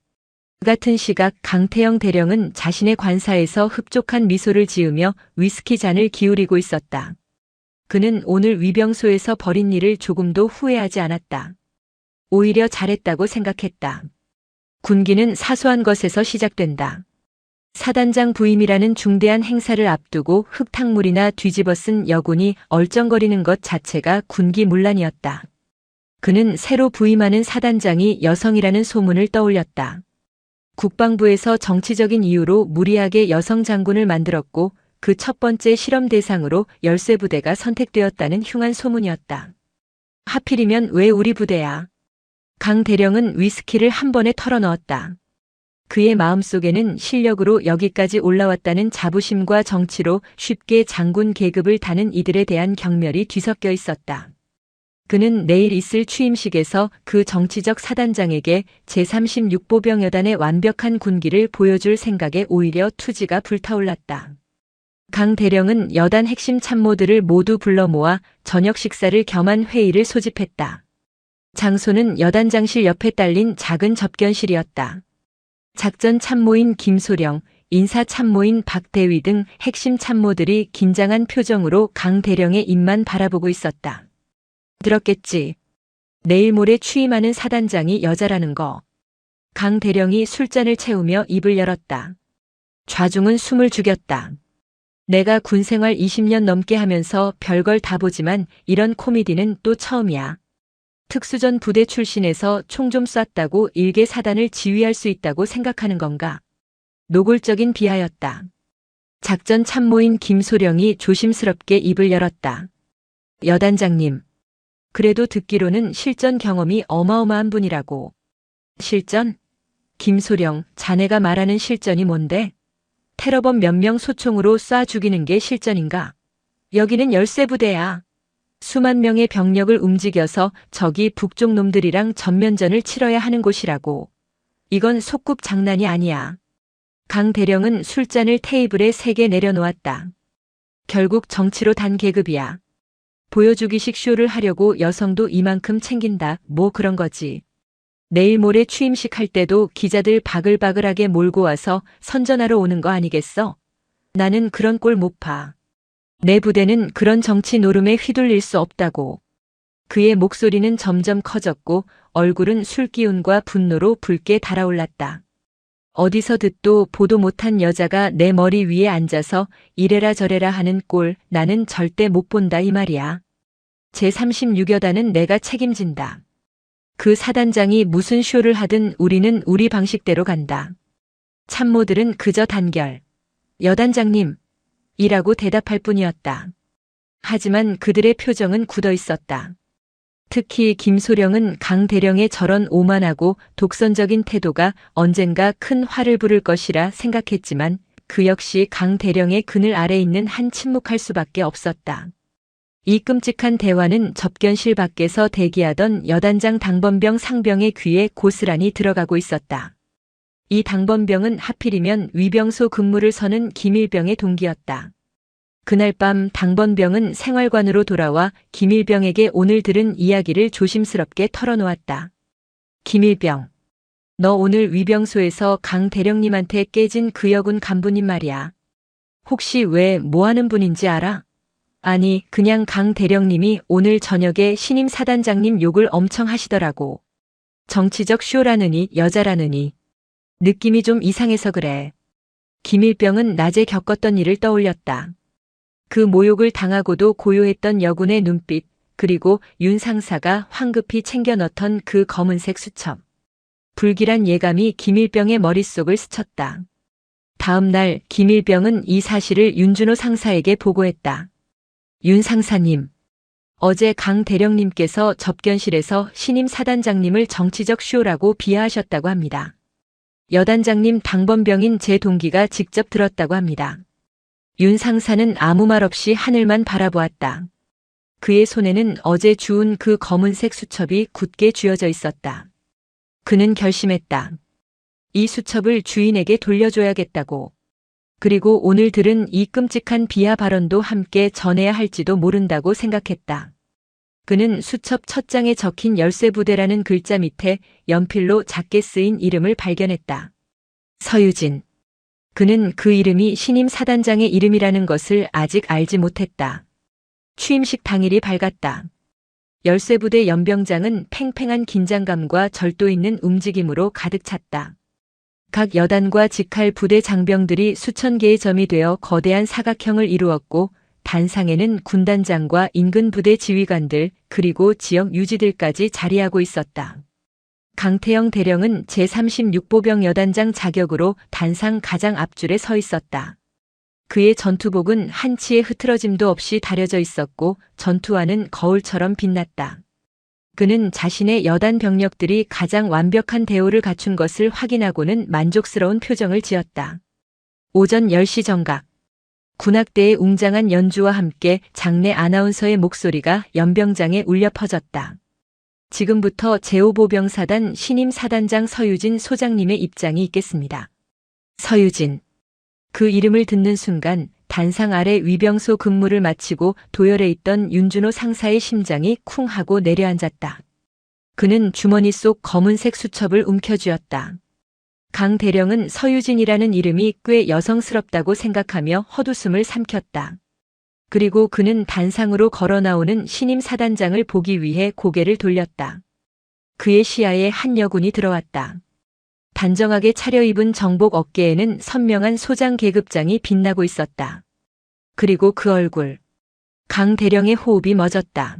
그 같은 시각 강태영 대령은 자신의 관사에서 흡족한 미소를 지으며 위스키 잔을 기울이고 있었다. 그는 오늘 위병소에서 벌인 일을 조금도 후회하지 않았다. 오히려 잘했다고 생각했다. 군기는 사소한 것에서 시작된다. 사단장 부임이라는 중대한 행사를 앞두고 흙탕물이나 뒤집어 쓴 여군이 얼쩡거리는 것 자체가 군기문란이었다. 그는 새로 부임하는 사단장이 여성이라는 소문을 떠올렸다. 국방부에서 정치적인 이유로 무리하게 여성 장군을 만들었고 그 첫 번째 실험 대상으로 열쇠부대가 선택되었다는 흉한 소문이었다. 하필이면 왜 우리 부대야? 강 대령은 위스키를 한 번에 털어넣었다. 그의 마음속에는 실력으로 여기까지 올라왔다는 자부심과 정치로 쉽게 장군 계급을 다는 이들에 대한 경멸이 뒤섞여 있었다. 그는 내일 있을 취임식에서 그 정치적 사단장에게 제36보병여단의 완벽한 군기를 보여줄 생각에 오히려 투지가 불타올랐다. 강 대령은 여단 핵심 참모들을 모두 불러 모아 저녁 식사를 겸한 회의를 소집했다. 장소는 여단장실 옆에 딸린 작은 접견실이었다. 작전 참모인 김소령, 인사 참모인 박대위 등 핵심 참모들이 긴장한 표정으로 강 대령의 입만 바라보고 있었다. 들었겠지. 내일 모레 취임하는 사단장이 여자라는 거. 강 대령이 술잔을 채우며 입을 열었다. 좌중은 숨을 죽였다. 내가 군생활 20년 넘게 하면서 별걸 다 보지만 이런 코미디는 또 처음이야. 특수전 부대 출신에서 총 좀 쐈다고 일개 사단을 지휘할 수 있다고 생각하는 건가? 노골적인 비하였다. 작전 참모인 김소령이 조심스럽게 입을 열었다. 여단장님. 그래도 듣기로는 실전 경험이 어마어마한 분이라고. 실전? 김소령, 자네가 말하는 실전이 뭔데? 테러범 몇 명 소총으로 쏴 죽이는 게 실전인가? 여기는 열세부대야. 수만 명의 병력을 움직여서 적이 북쪽 놈들이랑 전면전을 치러야 하는 곳이라고. 이건 소꿉 장난이 아니야. 강 대령은 술잔을 테이블에 3개 내려놓았다. 결국 정치로 단 계급이야. 보여주기식 쇼를 하려고 여성도 이만큼 챙긴다. 뭐 그런 거지. 내일 모레 취임식 할 때도 기자들 바글바글하게 몰고 와서 선전하러 오는 거 아니겠어? 나는 그런 꼴 못 봐. 내 부대는 그런 정치 노름에 휘둘릴 수 없다고. 그의 목소리는 점점 커졌고 얼굴은 술기운과 분노로 붉게 달아올랐다. 어디서 듣도 보도 못한 여자가 내 머리 위에 앉아서 이래라 저래라 하는 꼴 나는 절대 못 본다 이 말이야. 제36여단은 내가 책임진다. 그 사단장이 무슨 쇼를 하든 우리는 우리 방식대로 간다. 참모들은 그저 단결. 여단장님. 이라고 대답할 뿐이었다. 하지만 그들의 표정은 굳어 있었다. 특히 김소령은 강 대령의 저런 오만하고 독선적인 태도가 언젠가 큰 화를 부를 것이라 생각했지만 그 역시 강 대령의 그늘 아래 있는 한 침묵할 수밖에 없었다. 이 끔찍한 대화는 접견실 밖에서 대기하던 여단장 당번병 상병의 귀에 고스란히 들어가고 있었다. 이 당번병은 하필이면 위병소 근무를 서는 김일병의 동기였다. 그날 밤 당번병은 생활관으로 돌아와 김일병에게 오늘 들은 이야기를 조심스럽게 털어놓았다. 김일병, 너 오늘 위병소에서 강 대령님한테 깨진 그 여군 간부님 말이야. 혹시 왜 뭐 하는 분인지 알아? 아니, 그냥 강 대령님이 오늘 저녁에 신임 사단장님 욕을 엄청 하시더라고. 정치적 쇼라느니 여자라느니. 느낌이 좀 이상해서 그래. 김일병은 낮에 겪었던 일을 떠올렸다. 그 모욕을 당하고도 고요했던 여군의 눈빛, 그리고 윤 상사가 황급히 챙겨 넣던 그 검은색 수첩. 불길한 예감이 김일병의 머릿속을 스쳤다. 다음 날 김일병은 이 사실을 윤준호 상사에게 보고했다. 윤 상사님, 어제 강 대령님께서 접견실에서 신임 사단장님을 정치적 쇼라고 비하하셨다고 합니다. 여단장님 당번병인 제 동기가 직접 들었다고 합니다. 윤 상사는 아무 말 없이 하늘만 바라보았다. 그의 손에는 어제 주운 그 검은색 수첩이 굳게 쥐어져 있었다. 그는 결심했다. 이 수첩을 주인에게 돌려줘야겠다고. 그리고 오늘 들은 이 끔찍한 비하 발언도 함께 전해야 할지도 모른다고 생각했다. 그는 수첩 첫 장에 적힌 열세부대라는 글자 밑에 연필로 작게 쓰인 이름을 발견했다. 서유진. 그는 그 이름이 신임 사단장의 이름이라는 것을 아직 알지 못했다. 취임식 당일이 밝았다. 열세부대 연병장은 팽팽한 긴장감과 절도 있는 움직임으로 가득 찼다. 각 여단과 직할 부대 장병들이 수천 개의 점이 되어 거대한 사각형을 이루었고 단상에는 군단장과 인근 부대 지휘관들 그리고 지역 유지들까지 자리하고 있었다. 강태영 대령은 제36보병 여단장 자격으로 단상 가장 앞줄에 서 있었다. 그의 전투복은 한치의 흐트러짐도 없이 다려져 있었고 전투화는 거울처럼 빛났다. 그는 자신의 여단 병력들이 가장 완벽한 대우를 갖춘 것을 확인하고는 만족스러운 표정을 지었다. 오전 10시 정각. 군악대의 웅장한 연주와 함께 장내 아나운서의 목소리가 연병장에 울려 퍼졌다. 지금부터 제5보병사단 신임 사단장 서유진 소장님의 입장이 있겠습니다. 서유진. 그 이름을 듣는 순간 단상 아래 위병소 근무를 마치고 도열해 있던 윤준호 상사의 심장이 쿵 하고 내려앉았다. 그는 주머니 속 검은색 수첩을 움켜쥐었다. 강 대령은 서유진이라는 이름이 꽤 여성스럽다고 생각하며 헛웃음을 삼켰다. 그리고 그는 단상으로 걸어 나오는 신임 사단장을 보기 위해 고개를 돌렸다. 그의 시야에 한 여군이 들어왔다. 단정하게 차려입은 정복 어깨에는 선명한 소장 계급장이 빛나고 있었다. 그리고 그 얼굴. 강 대령의 호흡이 멎었다.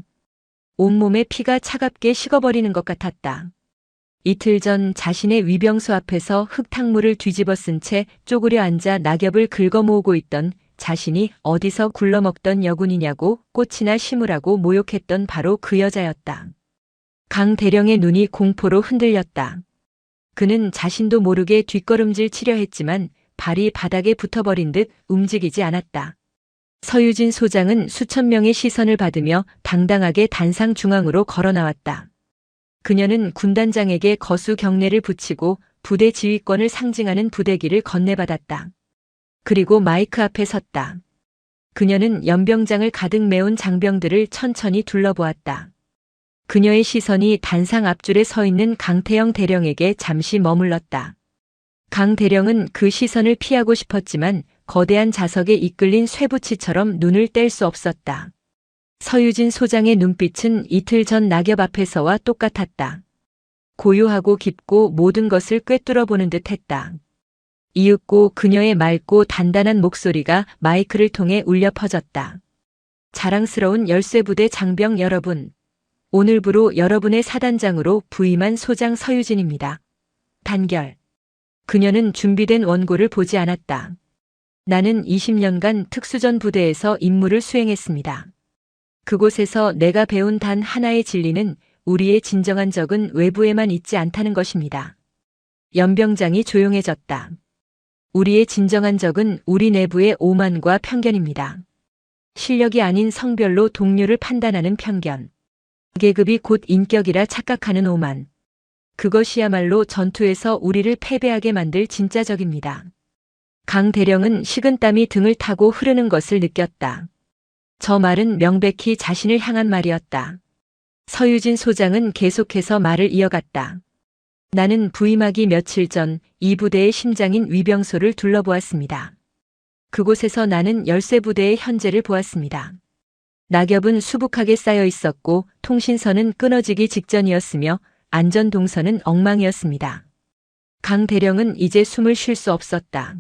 온몸에 피가 차갑게 식어버리는 것 같았다. 이틀 전 자신의 위병소 앞에서 흙탕물을 뒤집어 쓴 채 쪼그려 앉아 낙엽을 긁어 모으고 있던 자신이 어디서 굴러먹던 여군이냐고 꽃이나 심으라고 모욕했던 바로 그 여자였다. 강 대령의 눈이 공포로 흔들렸다. 그는 자신도 모르게 뒷걸음질 치려 했지만 발이 바닥에 붙어버린 듯 움직이지 않았다. 서유진 소장은 수천 명의 시선을 받으며 당당하게 단상 중앙으로 걸어 나왔다. 그녀는 군단장에게 거수 경례를 붙이고 부대 지휘권을 상징하는 부대기를 건네받았다. 그리고 마이크 앞에 섰다. 그녀는 연병장을 가득 메운 장병들을 천천히 둘러보았다. 그녀의 시선이 단상 앞줄에 서 있는 강태영 대령에게 잠시 머물렀다. 강 대령은 그 시선을 피하고 싶었지만 거대한 자석에 이끌린 쇠붙이처럼 눈을 뗄 수 없었다. 서유진 소장의 눈빛은 이틀 전 낙엽 앞에서와 똑같았다. 고요하고 깊고 모든 것을 꿰뚫어보는 듯 했다. 이윽고 그녀의 맑고 단단한 목소리가 마이크를 통해 울려 퍼졌다. 자랑스러운 열쇠부대 장병 여러분. 오늘부로 여러분의 사단장으로 부임한 소장 서유진입니다. 단결. 그녀는 준비된 원고를 보지 않았다. 나는 20년간 특수전 부대에서 임무를 수행했습니다. 그곳에서 내가 배운 단 하나의 진리는 우리의 진정한 적은 외부에만 있지 않다는 것입니다. 연병장이 조용해졌다. 우리의 진정한 적은 우리 내부의 오만과 편견입니다. 실력이 아닌 성별로 동료를 판단하는 편견. 계급이 곧 인격이라 착각하는 오만. 그것이야말로 전투에서 우리를 패배하게 만들 진짜 적입니다. 강 대령은 식은땀이 등을 타고 흐르는 것을 느꼈다. 저 말은 명백히 자신을 향한 말이었다. 서유진 소장은 계속해서 말을 이어갔다. 나는 부임하기 며칠 전 이 부대의 심장인 위병소를 둘러보았습니다. 그곳에서 나는 열쇠부대의 현재를 보았습니다. 낙엽은 수북하게 쌓여 있었고 통신선은 끊어지기 직전이었으며 안전동선은 엉망이었습니다. 강 대령은 이제 숨을 쉴 수 없었다.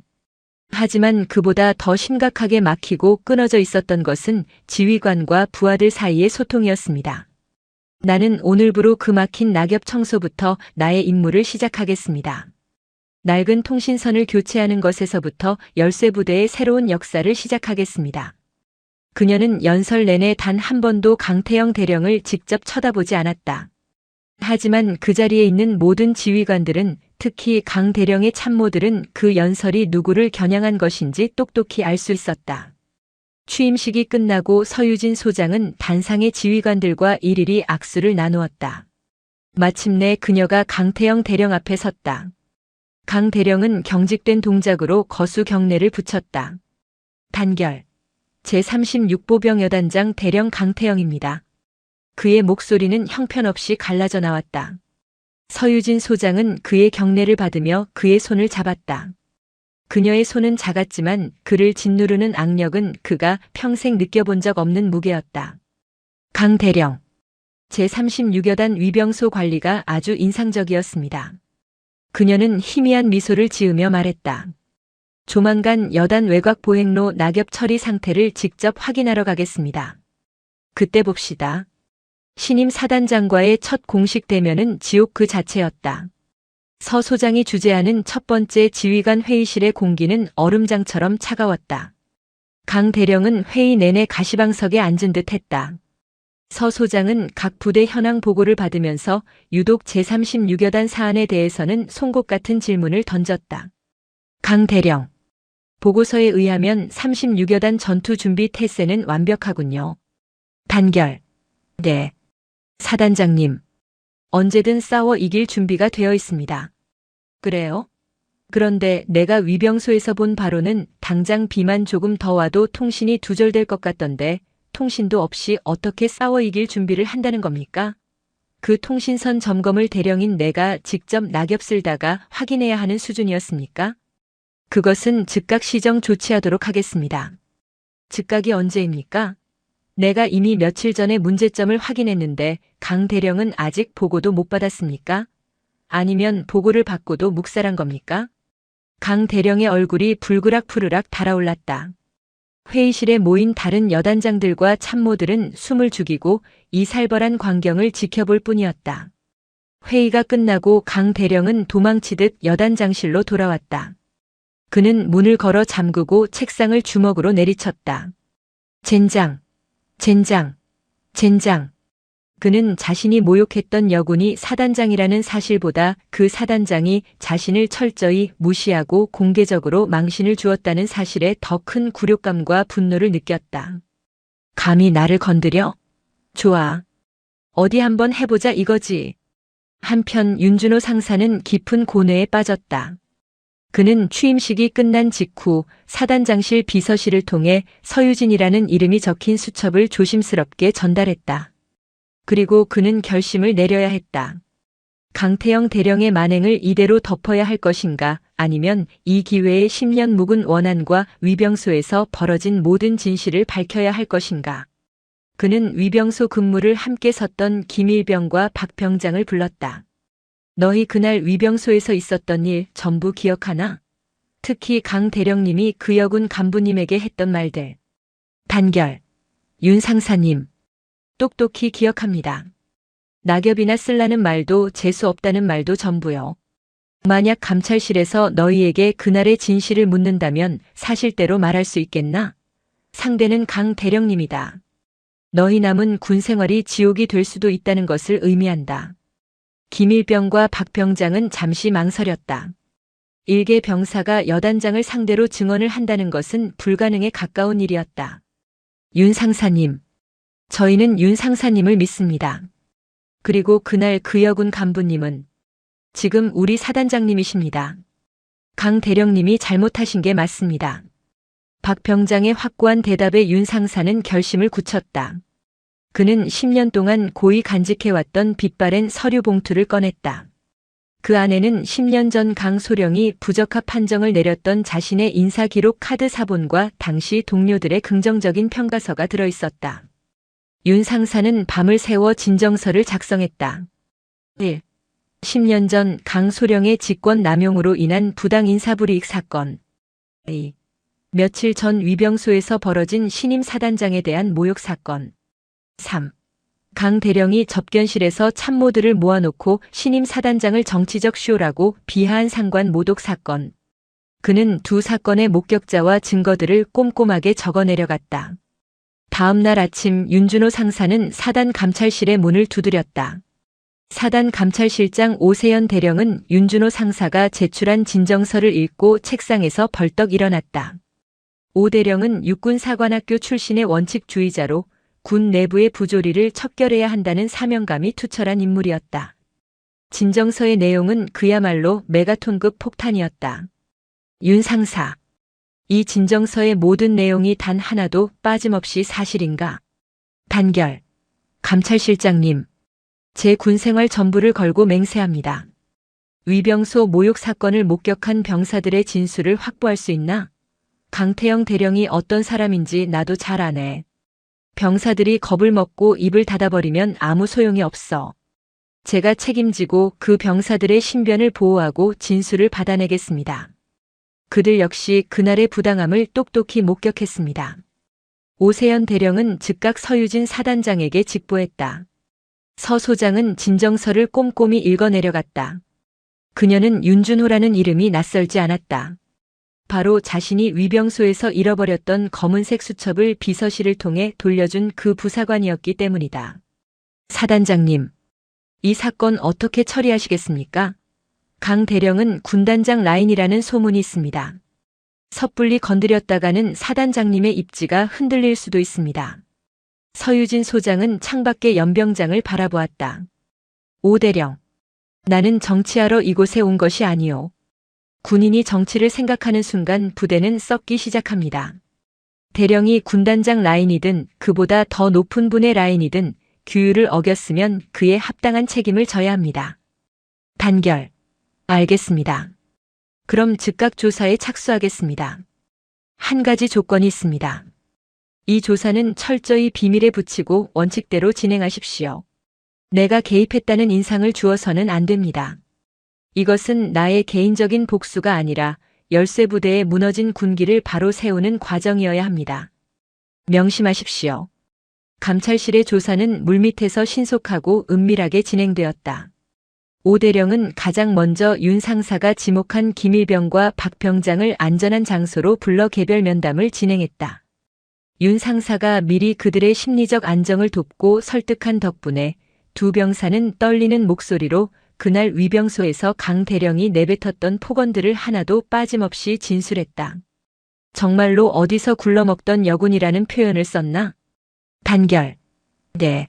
하지만 그보다 더 심각하게 막히고 끊어져 있었던 것은 지휘관과 부하들 사이의 소통이었습니다. 나는 오늘부로 그 막힌 낙엽 청소부터 나의 임무를 시작하겠습니다. 낡은 통신선을 교체하는 것에서부터 열쇠부대의 새로운 역사를 시작하겠습니다. 그녀는 연설 내내 단 한 번도 강태영 대령을 직접 쳐다보지 않았다. 하지만 그 자리에 있는 모든 지휘관들은, 특히 강 대령의 참모들은 그 연설이 누구를 겨냥한 것인지 똑똑히 알 수 있었다. 취임식이 끝나고 서유진 소장은 단상의 지휘관들과 일일이 악수를 나누었다. 마침내 그녀가 강태영 대령 앞에 섰다. 강 대령은 경직된 동작으로 거수 경례를 붙였다. 단결. 제36보병 여단장 대령 강태영입니다. 그의 목소리는 형편없이 갈라져 나왔다. 서유진 소장은 그의 경례를 받으며 그의 손을 잡았다. 그녀의 손은 작았지만 그를 짓누르는 악력은 그가 평생 느껴본 적 없는 무게였다. 강 대령. 제36여단 위병소 관리가 아주 인상적이었습니다. 그녀는 희미한 미소를 지으며 말했다. 조만간 여단 외곽 보행로 낙엽 처리 상태를 직접 확인하러 가겠습니다. 그때 봅시다. 신임 사단장과의 첫 공식 대면은 지옥 그 자체였다. 서 소장이 주재하는 첫 번째 지휘관 회의실의 공기는 얼음장처럼 차가웠다. 강 대령은 회의 내내 가시방석에 앉은 듯 했다. 서 소장은 각 부대 현황 보고를 받으면서 유독 제36여단 사안에 대해서는 송곳 같은 질문을 던졌다. 강 대령. 보고서에 의하면 36여단 전투 준비 태세는 완벽하군요. 단결. 네. 사단장님. 언제든 싸워 이길 준비가 되어 있습니다. 그래요? 그런데 내가 위병소에서 본 바로는 당장 비만 조금 더 와도 통신이 두절될 것 같던데 통신도 없이 어떻게 싸워 이길 준비를 한다는 겁니까? 그 통신선 점검을 대령인 내가 직접 낙엽 쓸다가 확인해야 하는 수준이었습니까? 그것은 즉각 시정 조치하도록 하겠습니다. 즉각이 언제입니까? 내가 이미 며칠 전에 문제점을 확인했는데 강 대령은 아직 보고도 못 받았습니까? 아니면 보고를 받고도 묵살한 겁니까? 강 대령의 얼굴이 불그락푸르락 달아올랐다. 회의실에 모인 다른 여단장들과 참모들은 숨을 죽이고 이 살벌한 광경을 지켜볼 뿐이었다. 회의가 끝나고 강 대령은 도망치듯 여단장실로 돌아왔다. 그는 문을 걸어 잠그고 책상을 주먹으로 내리쳤다. 젠장, 젠장, 젠장. 그는 자신이 모욕했던 여군이 사단장이라는 사실보다 그 사단장이 자신을 철저히 무시하고 공개적으로 망신을 주었다는 사실에 더 큰 굴욕감과 분노를 느꼈다. 감히 나를 건드려? 좋아. 어디 한번 해보자 이거지. 한편 윤준호 상사는 깊은 고뇌에 빠졌다. 그는 취임식이 끝난 직후 사단장실 비서실을 통해 서유진이라는 이름이 적힌 수첩을 조심스럽게 전달했다. 그리고 그는 결심을 내려야 했다. 강태영 대령의 만행을 이대로 덮어야 할 것인가, 아니면 이 기회에 10년 묵은 원한과 위병소에서 벌어진 모든 진실을 밝혀야 할 것인가. 그는 위병소 근무를 함께 섰던 김일병과 박 병장을 불렀다. 너희 그날 위병소에서 있었던 일 전부 기억하나? 특히 강 대령님이 그 여군 간부님에게 했던 말들. 단결. 윤 상사님. 똑똑히 기억합니다. 낙엽이나 쓸라는 말도 재수 없다는 말도 전부요. 만약 감찰실에서 너희에게 그날의 진실을 묻는다면 사실대로 말할 수 있겠나? 상대는 강 대령님이다. 너희 남은 군 생활이 지옥이 될 수도 있다는 것을 의미한다. 김일병과 박 병장은 잠시 망설였다. 일개 병사가 여단장을 상대로 증언을 한다는 것은 불가능에 가까운 일이었다. 윤 상사님. 저희는 윤 상사님을 믿습니다. 그리고 그날 그 여군 간부님은 지금 우리 사단장님이십니다. 강 대령님이 잘못하신 게 맞습니다. 박 병장의 확고한 대답에 윤 상사는 결심을 굳혔다. 그는 10년 동안 고이 간직해왔던 빛바랜 서류 봉투를 꺼냈다. 그 안에는 10년 전 강 소령이 부적합 판정을 내렸던 자신의 인사기록 카드 사본과 당시 동료들의 긍정적인 평가서가 들어있었다. 윤 상사는 밤을 새워 진정서를 작성했다. 1. 10년 전 강 소령의 직권 남용으로 인한 부당 인사불이익 사건. 2. 며칠 전 위병소에서 벌어진 신임 사단장에 대한 모욕 사건. 3. 강 대령이 접견실에서 참모들을 모아놓고 신임 사단장을 정치적 쇼라고 비하한 상관 모독 사건. 그는 두 사건의 목격자와 증거들을 꼼꼼하게 적어 내려갔다. 다음 날 아침 윤준호 상사는 사단 감찰실의 문을 두드렸다. 사단 감찰실장 오세연 대령은 윤준호 상사가 제출한 진정서를 읽고 책상에서 벌떡 일어났다. 오 대령은 육군사관학교 출신의 원칙주의자로 군 내부의 부조리를 척결해야 한다는 사명감이 투철한 인물이었다. 진정서의 내용은 그야말로 메가톤급 폭탄이었다. 윤 상사. 이 진정서의 모든 내용이 단 하나도 빠짐없이 사실인가? 단결. 감찰실장님. 제 군생활 전부를 걸고 맹세합니다. 위병소 모욕 사건을 목격한 병사들의 진술을 확보할 수 있나? 강태영 대령이 어떤 사람인지 나도 잘 아네. 병사들이 겁을 먹고 입을 닫아버리면 아무 소용이 없어. 제가 책임지고 그 병사들의 신변을 보호하고 진술을 받아내겠습니다. 그들 역시 그날의 부당함을 똑똑히 목격했습니다. 오세연 대령은 즉각 서유진 사단장에게 직보했다. 서 소장은 진정서를 꼼꼼히 읽어내려갔다. 그녀는 윤준호라는 이름이 낯설지 않았다. 바로 자신이 위병소에서 잃어버렸던 검은색 수첩을 비서실을 통해 돌려준 그 부사관이었기 때문이다. 사단장님, 이 사건 어떻게 처리하시겠습니까? 강 대령은 군단장 라인이라는 소문이 있습니다. 섣불리 건드렸다가는 사단장님의 입지가 흔들릴 수도 있습니다. 서유진 소장은 창밖의 연병장을 바라보았다. 오 대령, 나는 정치하러 이곳에 온 것이 아니오. 군인이 정치를 생각하는 순간 부대는 썩기 시작합니다. 대령이 군단장 라인이든 그보다 더 높은 분의 라인이든 규율을 어겼으면 그에 합당한 책임을 져야 합니다. 단결. 알겠습니다. 그럼 즉각 조사에 착수하겠습니다. 한 가지 조건이 있습니다. 이 조사는 철저히 비밀에 붙이고 원칙대로 진행하십시오. 내가 개입했다는 인상을 주어서는 안 됩니다. 이것은 나의 개인적인 복수가 아니라 열쇠부대의 무너진 군기를 바로 세우는 과정이어야 합니다. 명심하십시오. 감찰실의 조사는 물밑에서 신속하고 은밀하게 진행되었다. 오 대령은 가장 먼저 윤 상사가 지목한 김일병과 박 병장을 안전한 장소로 불러 개별 면담을 진행했다. 윤 상사가 미리 그들의 심리적 안정을 돕고 설득한 덕분에 두 병사는 떨리는 목소리로 그날 위병소에서 강 대령이 내뱉었던 폭언들을 하나도 빠짐없이 진술했다. 정말로 어디서 굴러먹던 여군이라는 표현을 썼나? 단결. 네.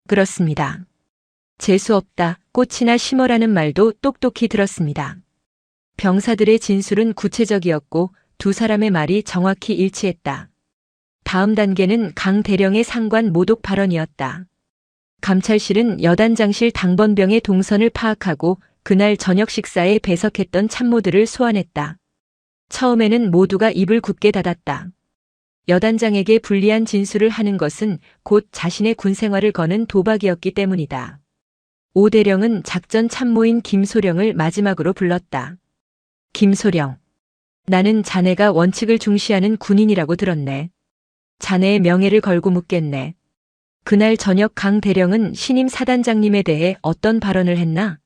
그렇습니다. 재수없다, 꽃이나 심어라는 말도 똑똑히 들었습니다. 병사들의 진술은 구체적이었고 두 사람의 말이 정확히 일치했다. 다음 단계는 강 대령의 상관 모독 발언이었다. 감찰실은 여단장실 당번병의 동선을 파악하고 그날 저녁 식사에 배석했던 참모들을 소환했다. 처음에는 모두가 입을 굳게 닫았다. 여단장에게 불리한 진술을 하는 것은 곧 자신의 군생활을 거는 도박이었기 때문이다. 오 대령은 작전 참모인 김소령을 마지막으로 불렀다. 김소령. 나는 자네가 원칙을 중시하는 군인이라고 들었네. 자네의 명예를 걸고 묻겠네. 그날 저녁 강 대령은 신임 사단장님에 대해 어떤 발언을 했나?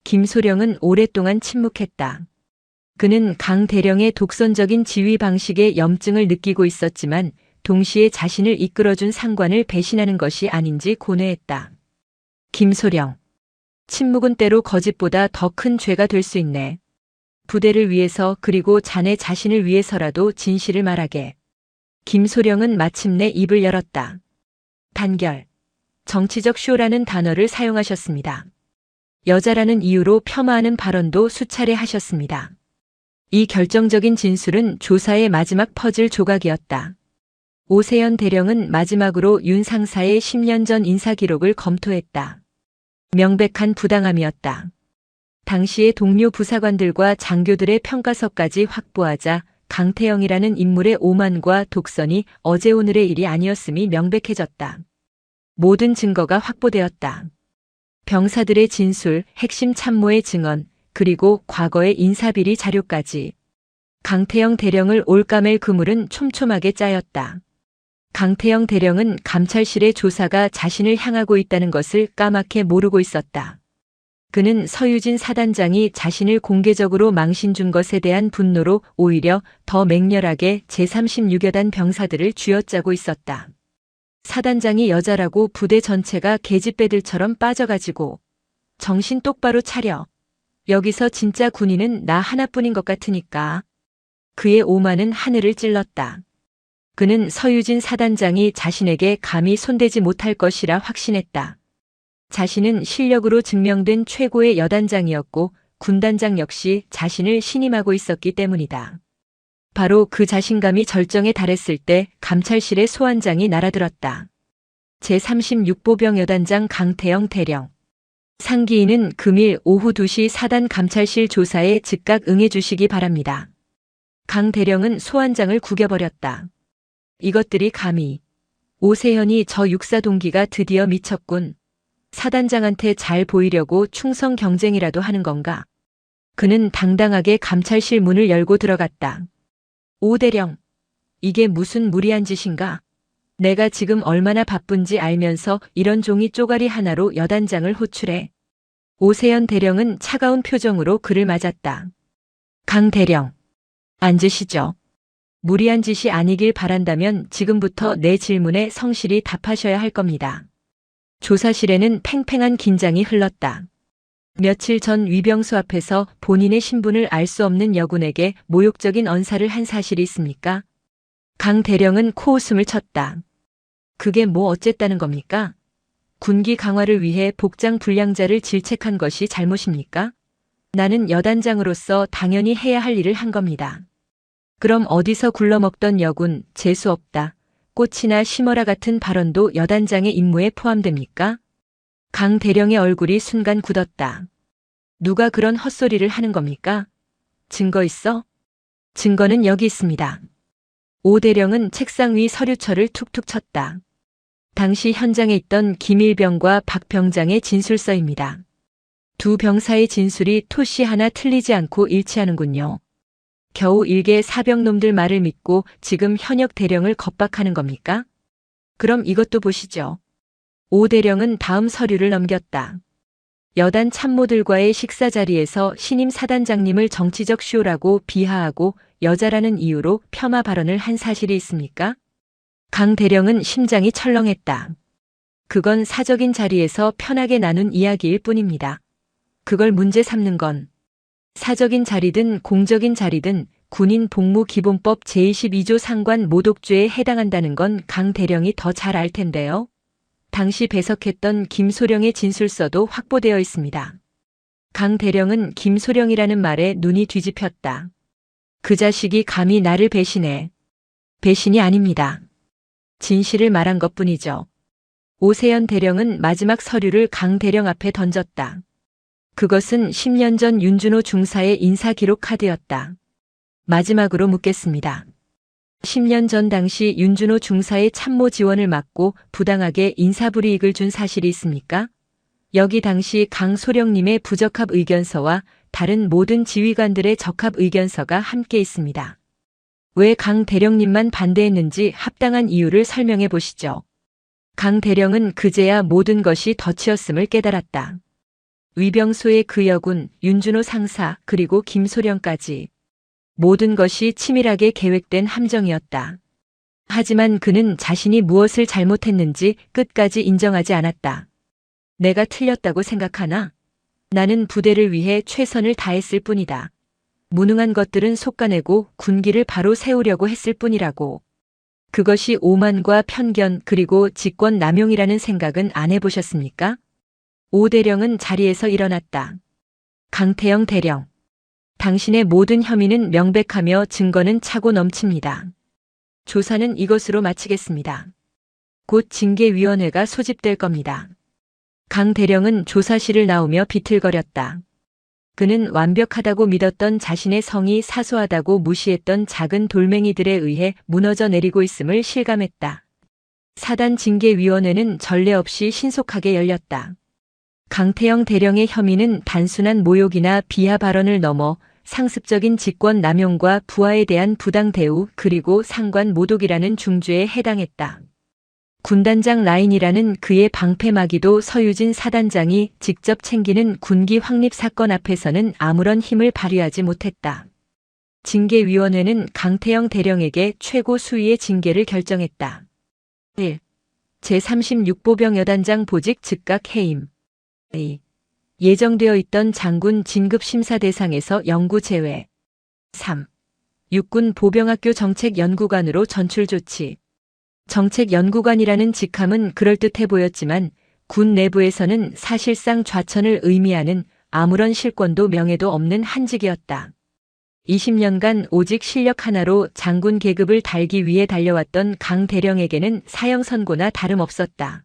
김소령은 오랫동안 침묵했다. 그는 강 대령의 독선적인 지휘 방식에 염증을 느끼고 있었지만 동시에 자신을 이끌어준 상관을 배신하는 것이 아닌지 고뇌했다. 김소령. 침묵은 때로 거짓보다 더 큰 죄가 될 수 있네. 부대를 위해서 그리고 자네 자신을 위해서라도 진실을 말하게. 김소령은 마침내 입을 열었다. 단결. 정치적 쇼라는 단어를 사용하셨습니다. 여자라는 이유로 폄하하는 발언도 수차례 하셨습니다. 이 결정적인 진술은 조사의 마지막 퍼즐 조각이었다. 오세연 대령은 마지막으로 윤 상사의 10년 전 인사 기록을 검토했다. 명백한 부당함이었다. 당시의 동료 부사관들과 장교들의 평가서까지 확보하자 강태영이라는 인물의 오만과 독선이 어제 오늘의 일이 아니었음이 명백해졌다. 모든 증거가 확보되었다. 병사들의 진술, 핵심 참모의 증언, 그리고 과거의 인사비리 자료까지. 강태영 대령을 올까맬 그물은 촘촘하게 짜였다. 강태영 대령은 감찰실의 조사가 자신을 향하고 있다는 것을 까맣게 모르고 있었다. 그는 서유진 사단장이 자신을 공개적으로 망신 준 것에 대한 분노로 오히려 더 맹렬하게 제36여단 병사들을 쥐어짜고 있었다. 사단장이 여자라고 부대 전체가 계집애들처럼 빠져가지고 정신 똑바로 차려. 여기서 진짜 군인은 나 하나뿐인 것 같으니까. 그의 오만은 하늘을 찔렀다. 그는 서유진 사단장이 자신에게 감히 손대지 못할 것이라 확신했다. 자신은 실력으로 증명된 최고의 여단장이었고 군단장 역시 자신을 신임하고 있었기 때문이다. 바로 그 자신감이 절정에 달했을 때 감찰실의 소환장이 날아들었다. 제36보병 여단장 강태영 대령. 상기인은 금일 오후 2시 사단 감찰실 조사에 즉각 응해주시기 바랍니다. 강 대령은 소환장을 구겨버렸다. 이것들이 감히. 오세현이 저 육사 동기가 드디어 미쳤군. 사단장한테 잘 보이려고 충성 경쟁이라도 하는 건가? 그는 당당하게 감찰실 문을 열고 들어갔다. 오 대령, 이게 무슨 무리한 짓인가? 내가 지금 얼마나 바쁜지 알면서 이런 종이 쪼가리 하나로 여단장을 호출해. 오세연 대령은 차가운 표정으로 그를 맞았다. 강 대령, 앉으시죠. 무리한 짓이 아니길 바란다면 지금부터 내 질문에 성실히 답하셔야 할 겁니다. 조사실에는 팽팽한 긴장이 흘렀다. 며칠 전 위병소 앞에서 본인의 신분을 알 수 없는 여군에게 모욕적인 언사를 한 사실이 있습니까? 강 대령은 코웃음을 쳤다. 그게 뭐 어쨌다는 겁니까? 군기 강화를 위해 복장 불량자를 질책한 것이 잘못입니까? 나는 여단장으로서 당연히 해야 할 일을 한 겁니다. 그럼 어디서 굴러먹던 여군, 재수없다. 꽃이나 심어라 같은 발언도 여단장의 임무에 포함됩니까? 강 대령의 얼굴이 순간 굳었다. 누가 그런 헛소리를 하는 겁니까? 증거 있어? 증거는 여기 있습니다. 오 대령은 책상 위 서류철을 툭툭 쳤다. 당시 현장에 있던 김일병과 박 병장의 진술서입니다. 두 병사의 진술이 토시 하나 틀리지 않고 일치하는군요. 겨우 일개 사병놈들 말을 믿고 지금 현역 대령을 겁박하는 겁니까? 그럼 이것도 보시죠. 오 대령은 다음 서류를 넘겼다. 여단 참모들과의 식사 자리에서 신임 사단장님을 정치적 쇼라고 비하하고 여자라는 이유로 폄하 발언을 한 사실이 있습니까? 강 대령은 심장이 철렁했다. 그건 사적인 자리에서 편하게 나눈 이야기일 뿐입니다. 그걸 문제 삼는 건 사적인 자리든 공적인 자리든 군인 복무기본법 제22조 상관 모독죄에 해당한다는 건 강 대령이 더 잘 알 텐데요. 당시 배석했던 김소령의 진술서도 확보되어 있습니다. 강 대령은 김소령이라는 말에 눈이 뒤집혔다. 그 자식이 감히 나를 배신해. 배신이 아닙니다. 진실을 말한 것뿐이죠. 오세연 대령은 마지막 서류를 강 대령 앞에 던졌다. 그것은 10년 전 윤준호 중사의 인사기록 카드였다. 마지막으로 묻겠습니다. 10년 전 당시 윤준호 중사의 참모 지원을 막고 부당하게 인사불이익을 준 사실이 있습니까? 여기 당시 강소령님의 부적합 의견서와 다른 모든 지휘관들의 적합 의견서가 함께 있습니다. 왜 강 대령님만 반대했는지 합당한 이유를 설명해 보시죠. 강 대령은 그제야 모든 것이 덫이었음을 깨달았다. 위병소의 그 여군, 윤준호 상사, 그리고 김소령까지. 모든 것이 치밀하게 계획된 함정이었다. 하지만 그는 자신이 무엇을 잘못했는지 끝까지 인정하지 않았다. 내가 틀렸다고 생각하나? 나는 부대를 위해 최선을 다했을 뿐이다. 무능한 것들은 속가내고 군기를 바로 세우려고 했을 뿐이라고. 그것이 오만과 편견 그리고 직권 남용이라는 생각은 안 해보셨습니까? 오 대령은 자리에서 일어났다. 강태영 대령. 당신의 모든 혐의는 명백하며 증거는 차고 넘칩니다. 조사는 이것으로 마치겠습니다. 곧 징계위원회가 소집될 겁니다. 강 대령은 조사실을 나오며 비틀거렸다. 그는 완벽하다고 믿었던 자신의 성이 사소하다고 무시했던 작은 돌멩이들에 의해 무너져 내리고 있음을 실감했다. 사단 징계위원회는 전례 없이 신속하게 열렸다. 강태영 대령의 혐의는 단순한 모욕이나 비하 발언을 넘어 상습적인 직권 남용과 부하에 대한 부당 대우 그리고 상관 모독이라는 중죄에 해당했다. 군단장 라인이라는 그의 방패막이도 서유진 사단장이 직접 챙기는 군기 확립 사건 앞에서는 아무런 힘을 발휘하지 못했다. 징계위원회는 강태영 대령에게 최고 수위의 징계를 결정했다. 1. 제36보병 여단장 보직 즉각 해임. 2. 예정되어 있던 장군 진급 심사 대상에서 영구 제외. 3. 육군 보병학교 정책연구관으로 전출 조치. 정책연구관이라는 직함은 그럴듯해 보였지만 군 내부에서는 사실상 좌천을 의미하는 아무런 실권도 명예도 없는 한직이었다. 20년간 오직 실력 하나로 장군 계급을 달기 위해 달려왔던 강 대령에게는 사형 선고나 다름없었다.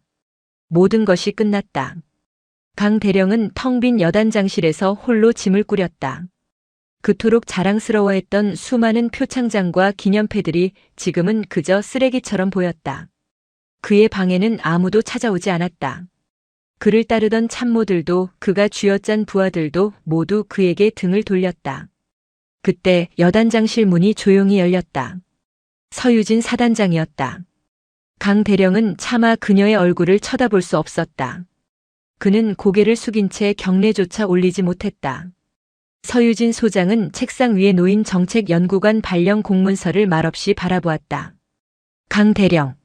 모든 것이 끝났다. 강 대령은 텅 빈 여단장실에서 홀로 짐을 꾸렸다. 그토록 자랑스러워했던 수많은 표창장과 기념패들이 지금은 그저 쓰레기처럼 보였다. 그의 방에는 아무도 찾아오지 않았다. 그를 따르던 참모들도 그가 쥐어짠 부하들도 모두 그에게 등을 돌렸다. 그때 여단장실 문이 조용히 열렸다. 서유진 사단장이었다. 강 대령은 차마 그녀의 얼굴을 쳐다볼 수 없었다. 그는 고개를 숙인 채 경례조차 올리지 못했다. 서유진 소장은 책상 위에 놓인 정책연구관 발령 공문서를 말없이 바라보았다. 강 대령.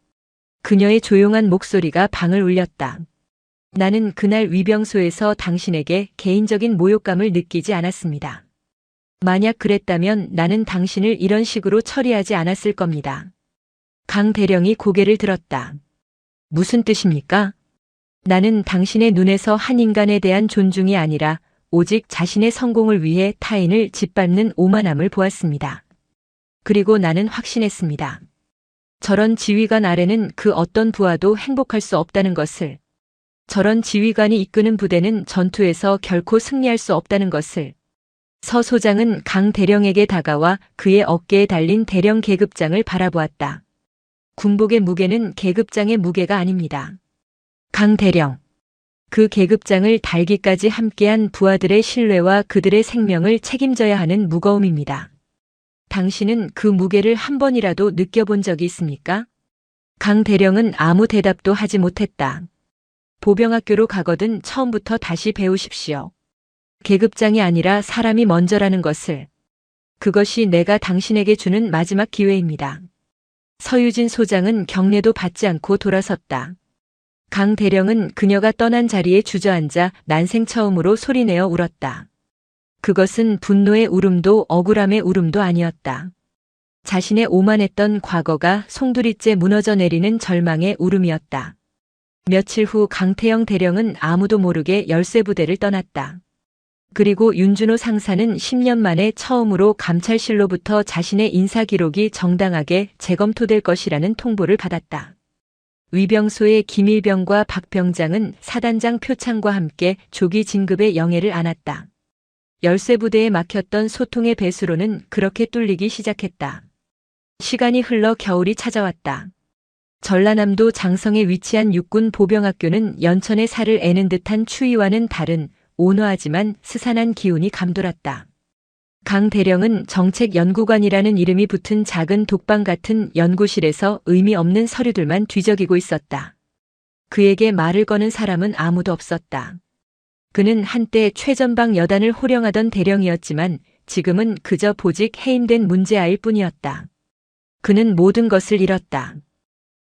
그녀의 조용한 목소리가 방을 울렸다. 나는 그날 위병소에서 당신에게 개인적인 모욕감을 느끼지 않았습니다. 만약 그랬다면 나는 당신을 이런 식으로 처리하지 않았을 겁니다. 강 대령이 고개를 들었다. 무슨 뜻입니까? 나는 당신의 눈에서 한 인간에 대한 존중이 아니라 오직 자신의 성공을 위해 타인을 짓밟는 오만함을 보았습니다. 그리고 나는 확신했습니다. 저런 지휘관 아래는 그 어떤 부하도 행복할 수 없다는 것을, 저런 지휘관이 이끄는 부대는 전투에서 결코 승리할 수 없다는 것을. 서 소장은 강 대령에게 다가와 그의 어깨에 달린 대령 계급장을 바라보았다. 군복의 무게는 계급장의 무게가 아닙니다. 강 대령. 그 계급장을 달기까지 함께한 부하들의 신뢰와 그들의 생명을 책임져야 하는 무거움입니다. 당신은 그 무게를 한 번이라도 느껴본 적이 있습니까? 강 대령은 아무 대답도 하지 못했다. 보병학교로 가거든 처음부터 다시 배우십시오. 계급장이 아니라 사람이 먼저라는 것을. 그것이 내가 당신에게 주는 마지막 기회입니다. 서유진 소장은 경례도 받지 않고 돌아섰다. 강 대령은 그녀가 떠난 자리에 주저앉아 난생 처음으로 소리내어 울었다. 그것은 분노의 울음도 억울함의 울음도 아니었다. 자신의 오만했던 과거가 송두리째 무너져 내리는 절망의 울음이었다. 며칠 후 강태영 대령은 아무도 모르게 열쇠부대를 떠났다. 그리고 윤준호 상사는 10년 만에 처음으로 감찰실로부터 자신의 인사기록이 정당하게 재검토될 것이라는 통보를 받았다. 위병소의 김일병과 박 병장은 사단장 표창과 함께 조기 진급의 영예를 안았다. 열쇠부대에 막혔던 소통의 배수로는 그렇게 뚫리기 시작했다. 시간이 흘러 겨울이 찾아왔다. 전라남도 장성에 위치한 육군 보병학교는 연천의 살을 애는 듯한 추위와는 다른 온화하지만 스산한 기운이 감돌았다. 강 대령은 정책연구관이라는 이름이 붙은 작은 독방 같은 연구실에서 의미 없는 서류들만 뒤적이고 있었다. 그에게 말을 거는 사람은 아무도 없었다. 그는 한때 최전방 여단을 호령하던 대령이었지만 지금은 그저 보직 해임된 문제아일 뿐이었다. 그는 모든 것을 잃었다.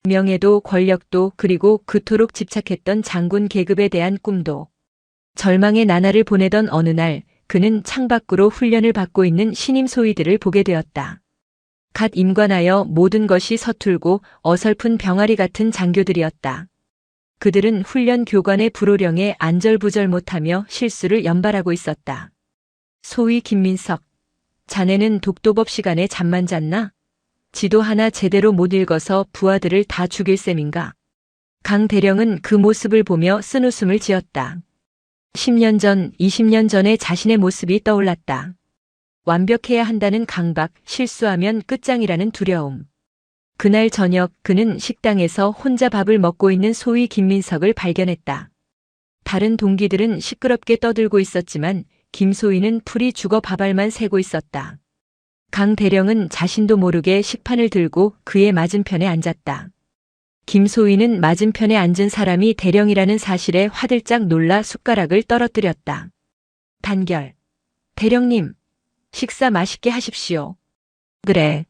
명예도 권력도 그리고 그토록 집착했던 장군 계급에 대한 꿈도. 절망의 나날을 보내던 어느 날 그는 창밖으로 훈련을 받고 있는 신임 소위들을 보게 되었다. 갓 임관하여 모든 것이 서툴고 어설픈 병아리 같은 장교들이었다. 그들은 훈련 교관의 불호령에 안절부절 못하며 실수를 연발하고 있었다. 소위 김민석, 자네는 독도법 시간에 잠만 잤나? 지도 하나 제대로 못 읽어서 부하들을 다 죽일 셈인가? 강 대령은 그 모습을 보며 쓴웃음을 지었다. 10년 전, 20년 전의 자신의 모습이 떠올랐다. 완벽해야 한다는 강박, 실수하면 끝장이라는 두려움. 그날 저녁 그는 식당에서 혼자 밥을 먹고 있는 소위 김민석을 발견했다. 다른 동기들은 시끄럽게 떠들고 있었지만 김소희는 풀이 죽어 밥알만 새고 있었다. 강 대령은 자신도 모르게 식판을 들고 그의 맞은편에 앉았다. 김소희는 맞은편에 앉은 사람이 대령이라는 사실에 화들짝 놀라 숟가락을 떨어뜨렸다. 단결. 대령님, 식사 맛있게 하십시오. 그래.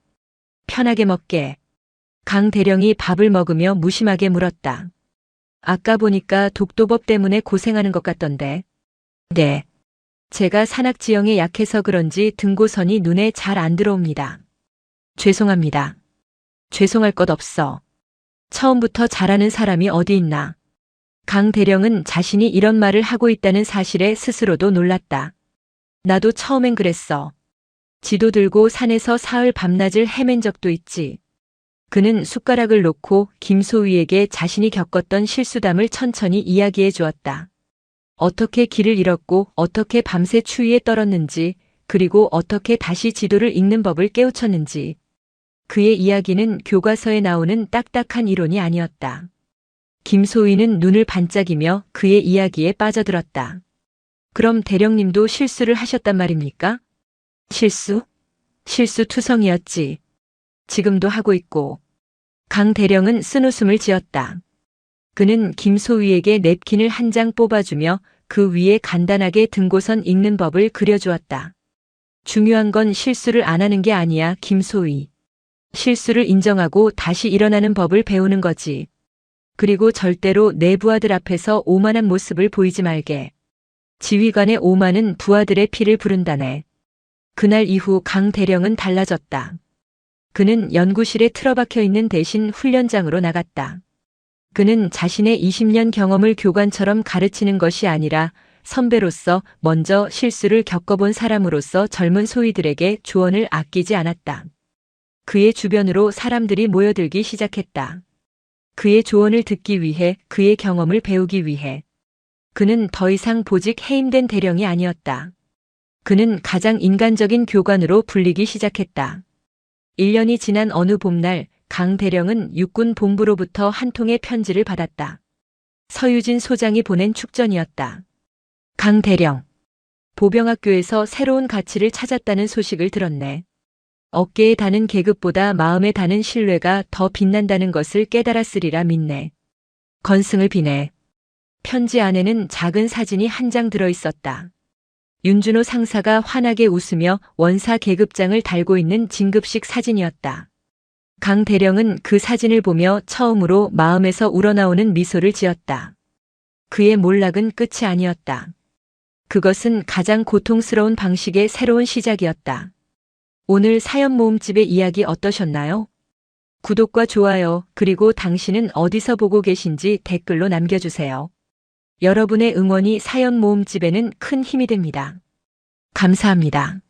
편하게 먹게. 강 대령이 밥을 먹으며 무심하게 물었다. 아까 보니까 독도법 때문에 고생하는 것 같던데. 네. 제가 산악지형에 약해서 그런지 등고선이 눈에 잘 안 들어옵니다. 죄송합니다. 죄송할 것 없어. 처음부터 잘하는 사람이 어디 있나. 강 대령은 자신이 이런 말을 하고 있다는 사실에 스스로도 놀랐다. 나도 처음엔 그랬어. 지도 들고 산에서 사흘 밤낮을 헤맨 적도 있지. 그는 숟가락을 놓고 김소희에게 자신이 겪었던 실수담을 천천히 이야기해 주었다. 어떻게 길을 잃었고 어떻게 밤새 추위에 떨었는지 그리고 어떻게 다시 지도를 읽는 법을 깨우쳤는지. 그의 이야기는 교과서에 나오는 딱딱한 이론이 아니었다. 김소희는 눈을 반짝이며 그의 이야기에 빠져들었다. 그럼 대령님도 실수를 하셨단 말입니까? 실수? 실수투성이었지. 지금도 하고 있고. 강 대령은 쓴웃음을 지었다. 그는 김소희에게 냅킨을 한 장 뽑아주며 그 위에 간단하게 등고선 읽는 법을 그려주었다. 중요한 건 실수를 안 하는 게 아니야, 김소희. 실수를 인정하고 다시 일어나는 법을 배우는 거지. 그리고 절대로 내 부하들 앞에서 오만한 모습을 보이지 말게. 지휘관의 오만은 부하들의 피를 부른다네. 그날 이후 강 대령은 달라졌다. 그는 연구실에 틀어박혀 있는 대신 훈련장으로 나갔다. 그는 자신의 20년 경험을 교관처럼 가르치는 것이 아니라 선배로서 먼저 실수를 겪어본 사람으로서 젊은 소위들에게 조언을 아끼지 않았다. 그의 주변으로 사람들이 모여들기 시작했다. 그의 조언을 듣기 위해, 그의 경험을 배우기 위해. 그는 더 이상 보직 해임된 대령이 아니었다. 그는 가장 인간적인 교관으로 불리기 시작했다. 1년이 지난 어느 봄날, 강 대령은 육군 본부로부터 한 통의 편지를 받았다. 서유진 소장이 보낸 축전이었다. 강 대령. 보병학교에서 새로운 가치를 찾았다는 소식을 들었네. 어깨에 다는 계급보다 마음에 다는 신뢰가 더 빛난다는 것을 깨달았으리라 믿네. 건승을 비네. 편지 안에는 작은 사진이 한 장 들어 있었다. 윤준호 상사가 환하게 웃으며 원사 계급장을 달고 있는 진급식 사진이었다. 강 대령은 그 사진을 보며 처음으로 마음에서 우러나오는 미소를 지었다. 그의 몰락은 끝이 아니었다. 그것은 가장 고통스러운 방식의 새로운 시작이었다. 오늘 사연 모음집의 이야기 어떠셨나요? 구독과 좋아요, 그리고 당신은 어디서 보고 계신지 댓글로 남겨주세요. 여러분의 응원이 사연 모음집에는 큰 힘이 됩니다. 감사합니다.